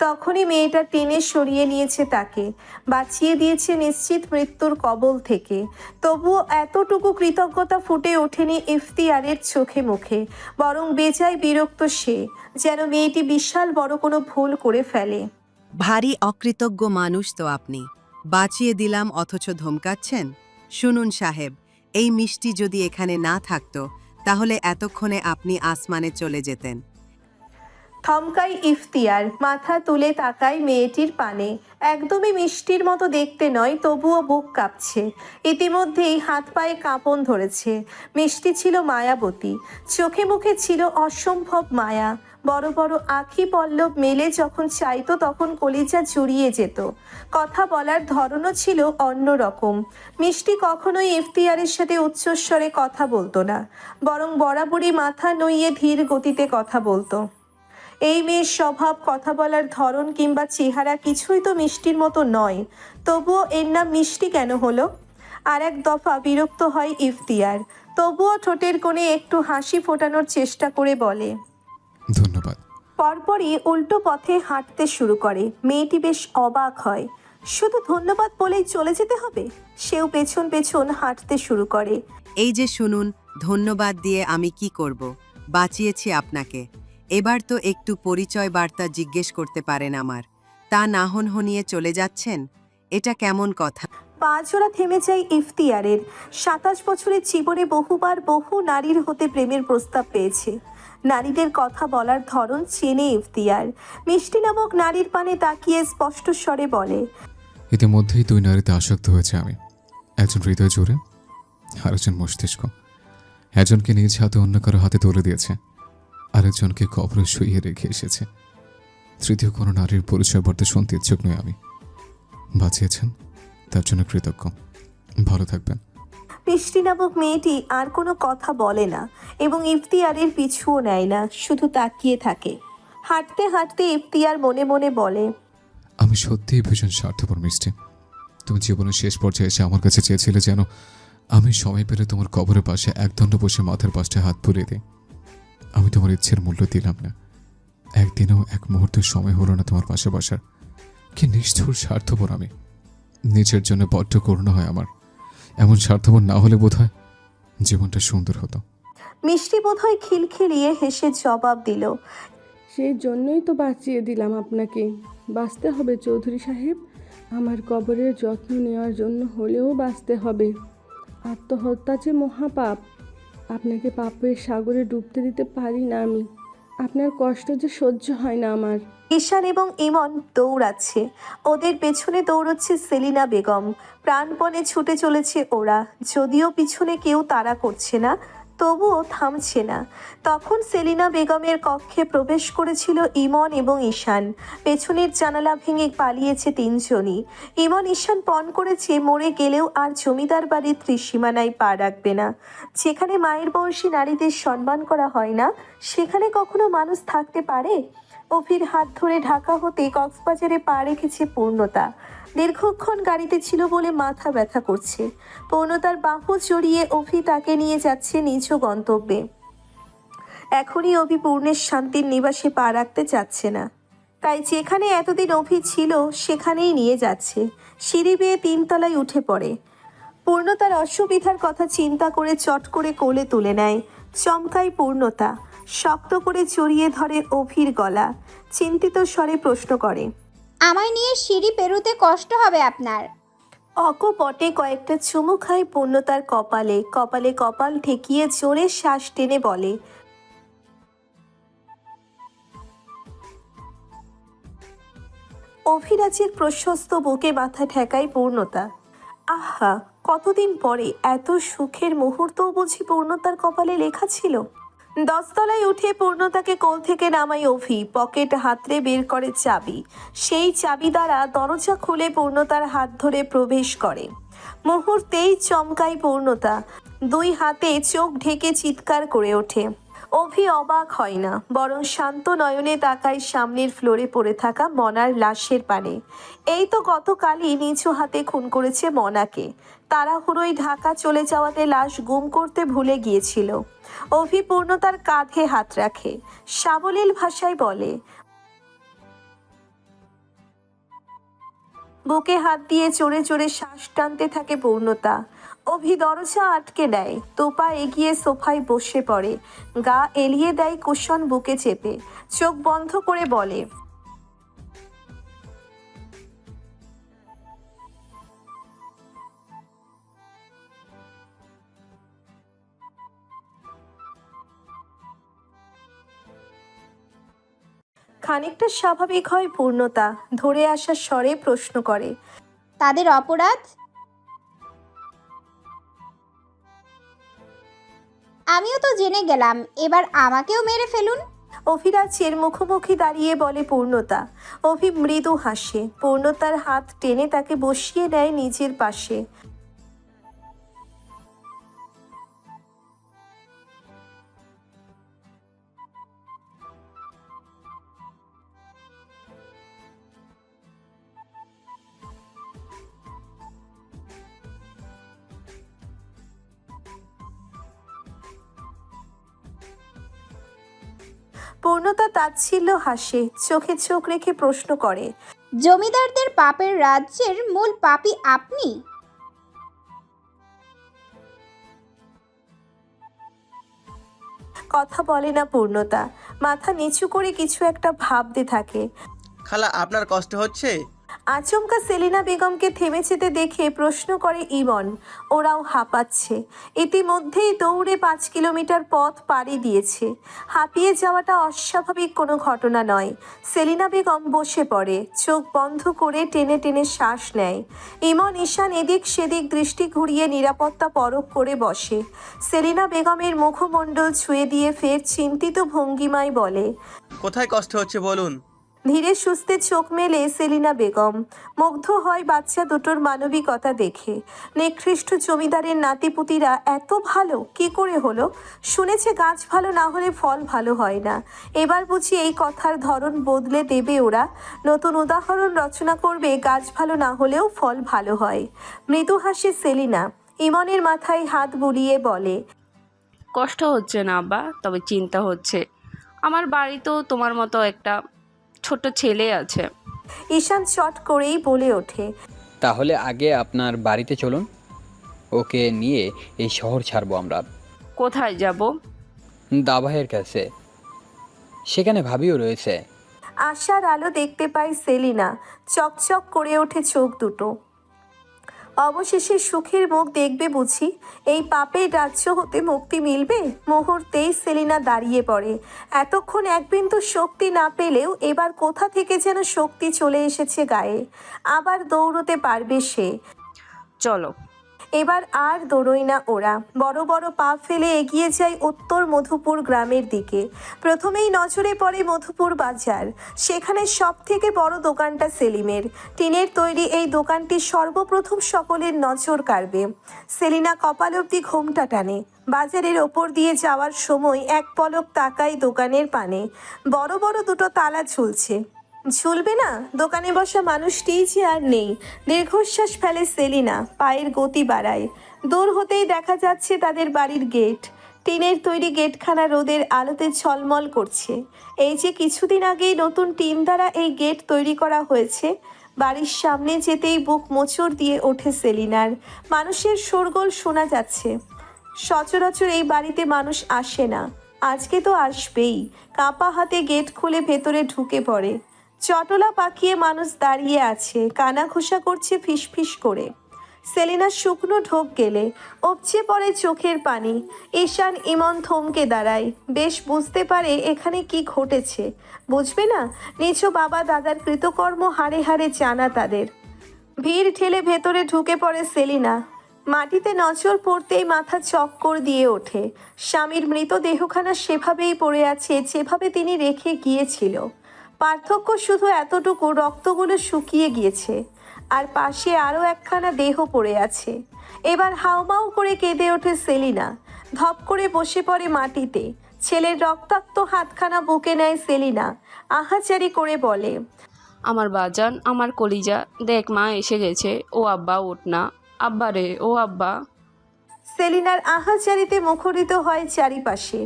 তখনই মেয়েটা টেনে সরিয়ে নিয়েছে তাকে, বাঁচিয়ে দিয়েছে নিশ্চিত মৃত্যুর কবল থেকে। তবুও এতটুকু কৃতজ্ঞতা ফুটে ওঠেনি ইফতিয়ারের চোখে মুখে, বরং বেজায় বিরক্ত সে, যেন মেয়েটি বিশাল বড় কোনো ভুল করে ফেলে। ভারী অকৃতজ্ঞ মানুষ তো আপনি। বাঁচিয়ে দিলাম অথচ ধমকাচ্ছেন। শুনুন সাহেব, এই মিষ্টি যদি এখানে না থাকতো তাহলে এতক্ষণে আপনি আসমানে চলে যেতেন। থমকাই ইফতিয়ার, মাথা তুলে তাকায় মেয়েটির পানে। একদমই মিষ্টির মতো দেখতে নয়, তবুও বুক কাঁপছে। ইতিমধ্যেই হাত পায়ে কাঁপন ধরেছে। মিষ্টি ছিল মায়াবতী, চোখে মুখে ছিল অসম্ভব মায়া। বড় বড় আঁখি পল্লব মেলে যখন চাইতো তখন কলিজা জুড়িয়ে যেত। কথা বলার ধরনও ছিল অন্যরকম। মিষ্টি কখনোই ইফতিয়ারের সাথে উচ্চস্বরে কথা বলতো না, বরং বরাবরই মাথা নইয়ে ধীর গতিতে কথা বলতো। এই মেয়ের স্বভাব, কথা বলার ধরন কিংবা চেহারা কিছুই তো মিষ্টির মতো নয়, তবুও এর নাম মিষ্টি কেন হলো? আর এক দফা বিরক্ত হয় ইফতিয়ার, তবুও ঠোঁটের কোণে একটু হাসি ফোটানোর চেষ্টা করে বলে, ধন্যবাদ। পরপরই উল্টো পথে হাঁটতে শুরু করে। মেয়েটি বেশ অবাক হয়, শুধু ধন্যবাদ বলেই চলে যেতে হবে? সেও পেছন পেছন হাঁটতে শুরু করে। এই যে শুনুন, ধন্যবাদ দিয়ে আমি কি করব? বাঁচিয়েছি আপনাকে। এবার তো একটু পরিচয় বার্তা জিজ্ঞেস করতে পারেন আমার। তা না হনহনিয়ে চলে যাচ্ছেন, এটা কেমন কথা? পা জোড়া থেমে যায় ইফতিয়ারের। 27 বছরের জীবনে বহুবার বহু নারীর হতে প্রেমের প্রস্তাব পেয়েছে। নারীদের কথা বলার ধরন চেনে ইফতিয়ার। মিষ্টি নামক নারীর পানে তাকিয়ে স্পষ্ট স্বরে বলে, ইতিমধ্যেই 2 নারীতে আসক্ত হয়েছে আমি। একজন হৃদয় জুড়ে, আরেকজন মস্তিষ্ক। একজনকে নিজ হাতে অন্য কারো হাতে তুলে দিয়েছে, আরেকজনকে কবরে শুইয়ে রেখে এসেছে। তৃতীয় কোনো নারীর পরিচয় বার্তা শুনতে ইচ্ছুক নই আমি। বাঁচিয়েছেন তার জন্য কৃতজ্ঞ। ভালো থাকবেন। মিষ্টি নামক মেয়েটি আর কোনো কথা বলে না এবং ইফতিয়ারের পিছুও নেয় না, শুধু তাকিয়ে থাকে। হাঁটতে হাঁটতে ইফতিয়ার মনে মনে বলে, আমি সত্যিই ভীষণ স্বার্থপর মিষ্টি। তুমি জীবনের শেষ পর্যায়ে এসে আমার কাছে চেয়েছিলে যেন আমি সময় পেলে তোমার কবরের পাশে একদণ্ড বসে মাথার পাশে হাত বুলিয়ে দিই। আমি তোমার ইচ্ছের মূল্য দিলাম না। একদিনও এক মুহূর্ত সময় হলো না তোমার পাশে বসার। কি নিষ্ঠুর স্বার্থপর আমি। নিজের জন্য বড্ড করুণা হয় আমার। এমন স্বার্থপর না হলে বোধহয় জীবনটা সুন্দর হতো। মিষ্টি বোধহয় খিলখিলিয়ে হেসে জবাব দিল, সেই জন্যই তো বাঁচিয়ে দিলাম আপনাকে। বাঁচতে হবে চৌধুরী সাহেব, আমার কবরের যত্ন নেওয়ার জন্য হলেও বাঁচতে হবে। আত্মহত্যা যে মহাপাপ, আপনাকে পাপের সাগরে ডুবতে দিতে পারি না আমি। আপনার কষ্ট যে সহ্য হয় না আমার। ঈশান এবং ইমন দৌড়াচ্ছে, ওদের পেছনে দৌড়চ্ছে সেলিনা বেগম। প্রাণপণে ছুটে চলেছে ওরা, যদিও পিছনে কেউ তাড়া করছে না, তবুও থামছে না। তখন সেলিনা বেগমের কক্ষে প্রবেশ করেছিল ইমন এবং ঈশান। পেছনের জানালা ভেঙে পালিয়েছে তিনজনই। ইমন ঈশান পণ করেছে মরে গেলেও আর জমিদার বাড়ির ত্রিসীমানায় পা রাখবে না। যেখানে মায়ের বয়সী নারীদের সম্মান করা হয় না, সেখানে কখনো মানুষ থাকতে পারে? অভির হাত ধরে ঢাকা হতে কক্সবাজারে পা রেখেছে পূর্ণতা। দীর্ঘক্ষণ গাড়িতে ছিল বলে মাথা ব্যথা করছে। পূর্ণতার বাহু জড়িয়ে অভি তাকে নিয়ে যাচ্ছে নিজ গন্তব্যে। এখনই অভি পূর্ণের শান্তির নিবাসে পা রাখতে চাচ্ছে না, তাই যেখানে এতদিন অভি ছিল সেখানেই নিয়ে যাচ্ছে। সিঁড়ি বেয়ে 3 তলায় উঠে পড়ে। পূর্ণতার অসুবিধার কথা চিন্তা করে চট করে কোলে তুলে নেয়। চমকায় পূর্ণতা, শক্ত করে জড়িয়ে ধরে অভির গলা। চিন্তিত স্বরে প্রশ্ন করে, আমায় নিয়ে সিঁড়ি পেরোতে কষ্ট হবে আপনার? অকপটে কয়েকটা চুমু খায় পূর্ণতার কপালে। কপালে কপাল ঠেকিয়ে জোরে শ্বাস টেনে বলে, অভিরাজের প্রশস্ত বুকে মাথা ঠেকায় পূর্ণতা। আহা, কতদিন পরে এত সুখের মুহূর্তও বুঝি পূর্ণতার কপালে লেখা ছিল। 10 তলায় উঠে পূর্ণতাকে কোল থেকে নামায় অভি। পকেট হাতড়ে বের করে চাবি। সেই চাবি দ্বারা দরজা খুলে পূর্ণতার হাত ধরে প্রবেশ করে। মুহূর্তেই চমকায় পূর্ণতা, 2 হাতে চোখ ঢেকে চিৎকার করে ওঠে। অভি অবাক হয় না, বরং শান্ত নয়নে তাকায় সামনের ফ্লোরে পড়ে থাকা মনার লাশের পানে। এই তো গতকালই নিজ হাতে খুন করেছে মনাকে। তাড়াহুড়োয় ঢাকা চলে যাওয়াতে লাশ গুম করতে ভুলে গিয়েছিল। অভি পূর্ণতার কাঁধে হাত রাখে, সাবলীল ভাষায় বলে, বুকে হাত দিয়ে চড়ে চড়ে শ্বাস টানতে থাকে পূর্ণতা। অভি দরজা আটকে দেয়, তোপা এগিয়ে সোফায় বসে পড়ে, গা এলিয়ে দেয় কুশন বুকে চেপে, চোখ বন্ধ করে বলে, খানিকটা স্বাভাবিক হয় পূর্ণতা। ধরে আসার স্বরে প্রশ্ন করে, তাদের অপরাধ? আমিও তো জেনে গেলাম, এবার আমাকেও মেরে ফেলুন। অভিরাজের মুখোমুখি দাঁড়িয়ে বলে পূর্ণতা। অভি মৃদু হাসে। পূর্ণতার হাত টেনে তাকে বসিয়ে নেয় নিজের পাশে। পূর্ণতা তাচ্ছিল্য হাসে, চোখে চোখ রেখে প্রশ্ন করে, জমিদারদের পাপের রাজ্যের মূল পাপী আপনি? কথা বলে না পূর্ণতা, মাথা নিচু করে কিছু একটা ভাবতে থাকে। খালা, আপনার কষ্ট হচ্ছে? আচমকা সেলিনা বেগমকে থেমে যেতে দেখে প্রশ্ন করে ইমন। ওরাও হাঁপাচ্ছে। ইতিমধ্যেই দৌড়ে 5 কিলোমিটার পথ পাড়ি দিয়েছে। হাঁপিয়ে যাওয়াটা অস্বাভাবিক কোনো ঘটনা নয়। সেলিনা বেগম বসে পড়ে, চোখ বন্ধ করে টেনে টেনে শ্বাস নেয়। ইমন ঈশান এদিক সেদিক দৃষ্টি ঘুরিয়ে নিরাপত্তা পরখ করে বসে। সেলিনা বেগমের মুখমণ্ডল ছুঁয়ে দিয়ে ফের চিন্তিত ভঙ্গিমায় বলে, কোথায় কষ্ট হচ্ছে বলুন। ধীরে সুস্থে চোখ মেলে সেলিনা বেগম। মুগ্ধ হয় বাচ্চা দুটোর মানবিকতা দেখে। নিকৃষ্ট জমিদারের নাতিপুতিরা এত ভালো কি করে হলো? শুনেছে গাছ ভালো না হলে ফল ভালো হয় না। এবার বুঝি এই কথার ধরন বদলে দেবে ওরা। নতুন উদাহরণ রচনা করবে, গাছ ভালো না হলেও ফল ভালো হয়। মৃদু হাসে সেলিনা। ইমনের মাথায় হাত বুলিয়ে বলে, কষ্ট হচ্ছে না আব্বা, তবে চিন্তা হচ্ছে। আমার বাড়িতেও তোমার মতো একটা ছোট ছেলে আছে। ঈশান চট করেই বলে ওঠে, তাহলে আগে আপনার বাড়িতে চলুন, ওকে নিয়ে এই শহর ছাড়বো আমরা। কোথায় যাব? দাবাহের কাছে, সেখানে ভাবিও রয়েছে। আশার আলো দেখতে পায় সেলিনা। চকচক করে ওঠে চোখ দুটো। অবশেষে সুখের মুখ দেখবে বুঝি? এই পাপের রাজ্য হতে মুক্তি মিলবে। মুহূর্তেই সেলিনা দাঁড়িয়ে পড়ে। এতক্ষণ এক বিন্দু শক্তি না পেলেও এবার কোথা থেকে যেন শক্তি চলে এসেছে গায়ে। আবার দৌড়তে পারবে সে। চলো। এবার আর দৌড়ই না ওরা। বড় বড় পা ফেলে এগিয়ে যায় উত্তর মধুপুর গ্রামের দিকে। প্রথমেই নজরে পড়ে মধুপুর বাজার। সেখানে সব থেকে বড় দোকানটা সেলিমের। টিনের তৈরি এই দোকানটি সর্বপ্রথম সকলের নজর কাড়বে। সেলিনা কপাল অবধি ঘোমটা টানে। বাজারের ওপর দিয়ে যাওয়ার সময় এক পলক তাকায় দোকানের পানে। বড় বড় দুটো তালা ঝুলছে। ঝুলবে না? দোকানে বসা মানুষটিই যে আর নেই। দীর্ঘশ্বাস ফেলে সেলিনা, পায়ের গতি বাড়ায়। দূর হতেই দেখা যাচ্ছে তাদের বাড়ির গেট। টিনের তৈরি গেটখানা রোদের আলোতে ঝলমল করছে। এই যে কিছুদিন আগেই নতুন টিন দ্বারা এই গেট তৈরি করা হয়েছে। বাড়ির সামনে যেতেই বুক মোচড় দিয়ে ওঠে সেলিনার। মানুষের শোরগোল শোনা যাচ্ছে। সচরাচর এই বাড়িতে মানুষ আসে না, আজকে তো আসবেই। কাঁপা হাতে গেট খুলে ভেতরে ঢুকে পড়ে। চটলা পাকিয়ে মানুষ দাঁড়িয়ে আছে, কানা ঘোষা করছে ফিসফিস করে। সেলিনার শুকনো ঢোক গেলে উপচে পড়ে চোখের পানি। ঈশান ইমন থমকে দাঁড়ায়। বেশ বুঝতে পারে এখানে কি ঘটেছে। বুঝবে না? নিজ বাবা দাদার কৃতকর্ম হাড়ে হাড়ে জানা তাদের। ভিড় ঠেলে ভেতরে ঢুকে পড়ে সেলিনা। মাটিতে নজর পড়তেই মাথা চক্কর দিয়ে ওঠে। স্বামীর মৃতদেহখানা সেভাবেই পড়ে আছে যেভাবে তিনি রেখে গিয়েছিল। পার্থক্য শুধু এতটুকু, রক্তগুলো শুকিয়ে গিয়েছে। আর পাশে আরও একখানা দেহ পড়ে আছে। এবার হাউমাউ করে কেঁদে ওঠে সেলিনা। ধপ করে বসে পড়ে মাটিতে। ছেলের রক্তাক্ত হাতখানা বুকে নেয় সেলিনা। আহাচারি করে বলে, আমার বাজান, আমার কলিজা, দেখ মা এসে গেছে। ও আব্বা, ওঠ না। আব্বা রে, ও আব্বা। সেলিনার আহাচারিতে মুখরিত হয় চারিপাশে।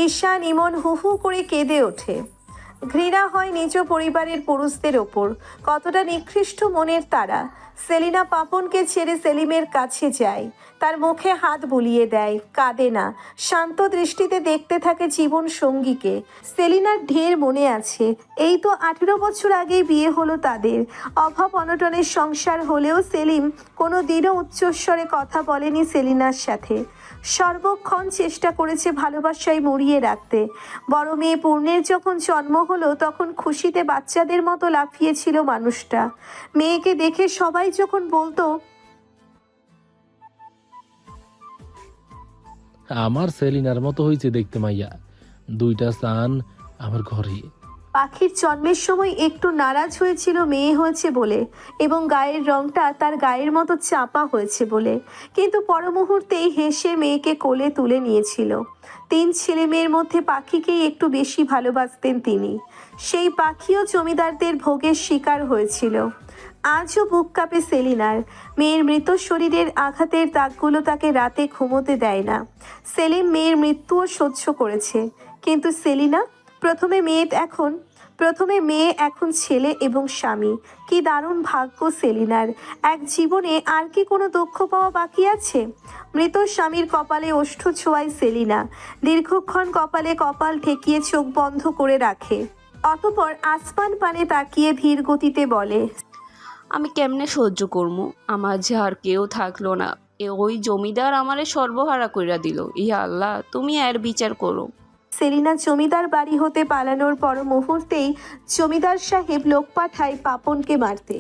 ঈশান ইমন হু হু করে কেঁদে ওঠে। ঘৃণা হয় নিজ পরিবারের পুরুষদের ওপর। কতটা নিকৃষ্ট মনের তারা। সেলিনা পাপনকে ছেড়ে সেলিমের কাছে যায়। তার মুখে হাত বুলিয়ে দেয়, কাঁদে না। শান্ত দৃষ্টিতে দেখতে থাকে জীবন সঙ্গীকে। সেলিনার ঢের মনে আছে। এই তো 18 বছর আগেই বিয়ে হলো তাদের। অভাব অনটনের সংসার হলেও সেলিম কোনো দিনও উচ্চস্বরে কথা বলেনি সেলিনার সাথে। সর্বক্ষণ চেষ্টা করেছে ভালোবাসায় মুড়িয়ে রাখতে। বড় মেয়ে পূর্ণের যখন জন্ম হলো তখন খুশিতে বাচ্চাদের মতো লাফিয়েছিল মানুষটা। মেয়েকে দেখে সবাই যখন বলতো, আমার সেলিনার মতো হয়েছে দেখতে মাইয়া, দুইটা সান আমার ঘরে। পাখির জন্মের সময় একটু নারাজ হয়েছিল মেয়ে হয়েছে বলে, এবং গায়ের রংটা তার গায়ের মতো চাপা হয়েছে বলে। কিন্তু পর মুহূর্তেই হেসে মেয়েকে কোলে তুলে নিয়েছিল। 3 ছেলে মেয়ের মধ্যে পাখিকেই একটু বেশি ভালোবাসতেন তিনি। সেই পাখিও জমিদারদের ভোগের শিকার হয়েছিল। আজও বুক কাঁপে সেলিনার। মেয়ের মৃত শরীরের আঘাতের দাগগুলো তাকে রাতে ঘুমোতে দেয় না। সেলিম মেয়ের মৃত্যুও সহ্য করেছে, কিন্তু সেলিনা প্রথমে মেয়ে, এখন ছেলে এবং স্বামী। কি দারুণ ভাগ্য সেলিনার। এক জীবনে আর কি কোনো দুঃখ পাওয়া বাকি আছে? মৃত স্বামীর কপালে ওষ্ঠ ছোঁয়ায় সেলিনা। দীর্ঘক্ষণ কপালে কপাল ঠেকিয়ে চোখ বন্ধ করে রাখে। অতঃপর আসমান পানে তাকিয়ে ধীর গতিতে বলে, আমি কেমনে সহ্য করবো? আমার যে আর কেউ থাকলো না। ওই জমিদার আমারে সর্বহারা কইরা দিল। ইয়া আল্লাহ, তুমি এর বিচার করো। সেলিনা জমিদার বাড়ি হতে পালানোর পর মুহূর্তেই জমিদার সাহেব লোক পাঠায় পাপনকে মারতে।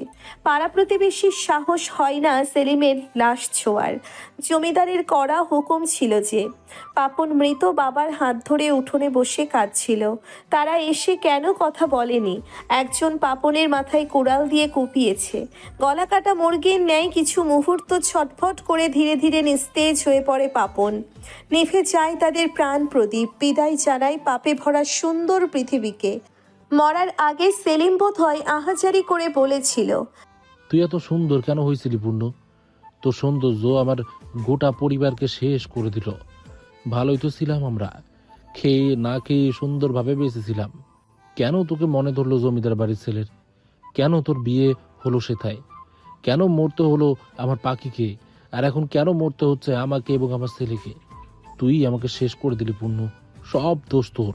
পাড়া প্রতিবেশীর সাহস হয় না সেলিমের লাশ ছোঁয়ার। জমিদারের কড়া হুকুম ছিল যে পাপন মৃত বাবার হাত ধরে উঠোনে বসে কাঁদছিল। তারা এসে কেন কথা বলেনি। একজন পাপনের মাথায় কুড়াল দিয়ে কুপিয়েছে। গলা কাটা মুরগির ন্যায় কিছু মুহূর্ত ছটফট করে ধীরে ধীরে নিস্তেজ হয়ে পড়ে পাপন। নিভে যায় তাদের প্রাণ প্রদীপ। বিদায় জানায় পাপে ভরা সুন্দর পৃথিবীকে। মরার আগে সেলিম বোধহয় আহাজারি করে বলেছিল, তুই এত সুন্দর কেন হয়েছিলি পূর্ণ? তোর সৌন্দর্য আমার গোটা পরিবারকে শেষ করে দিল। ভালোই তো ছিলাম আমরা, খেয়ে না খেয়ে সুন্দরভাবে বেঁচেছিলাম। কেন তোকে মনে ধরলো জমিদার বাড়ির ছেলের? কেন তোর বিয়ে হলো সেথায়? কেন মরতে হলো আমার পাখিকে? আর এখন কেন মরতে হচ্ছে আমাকে এবং আমার ছেলেকে? তুই আমাকে শেষ করে দিলি পূর্ণ, সব দোষ তোর।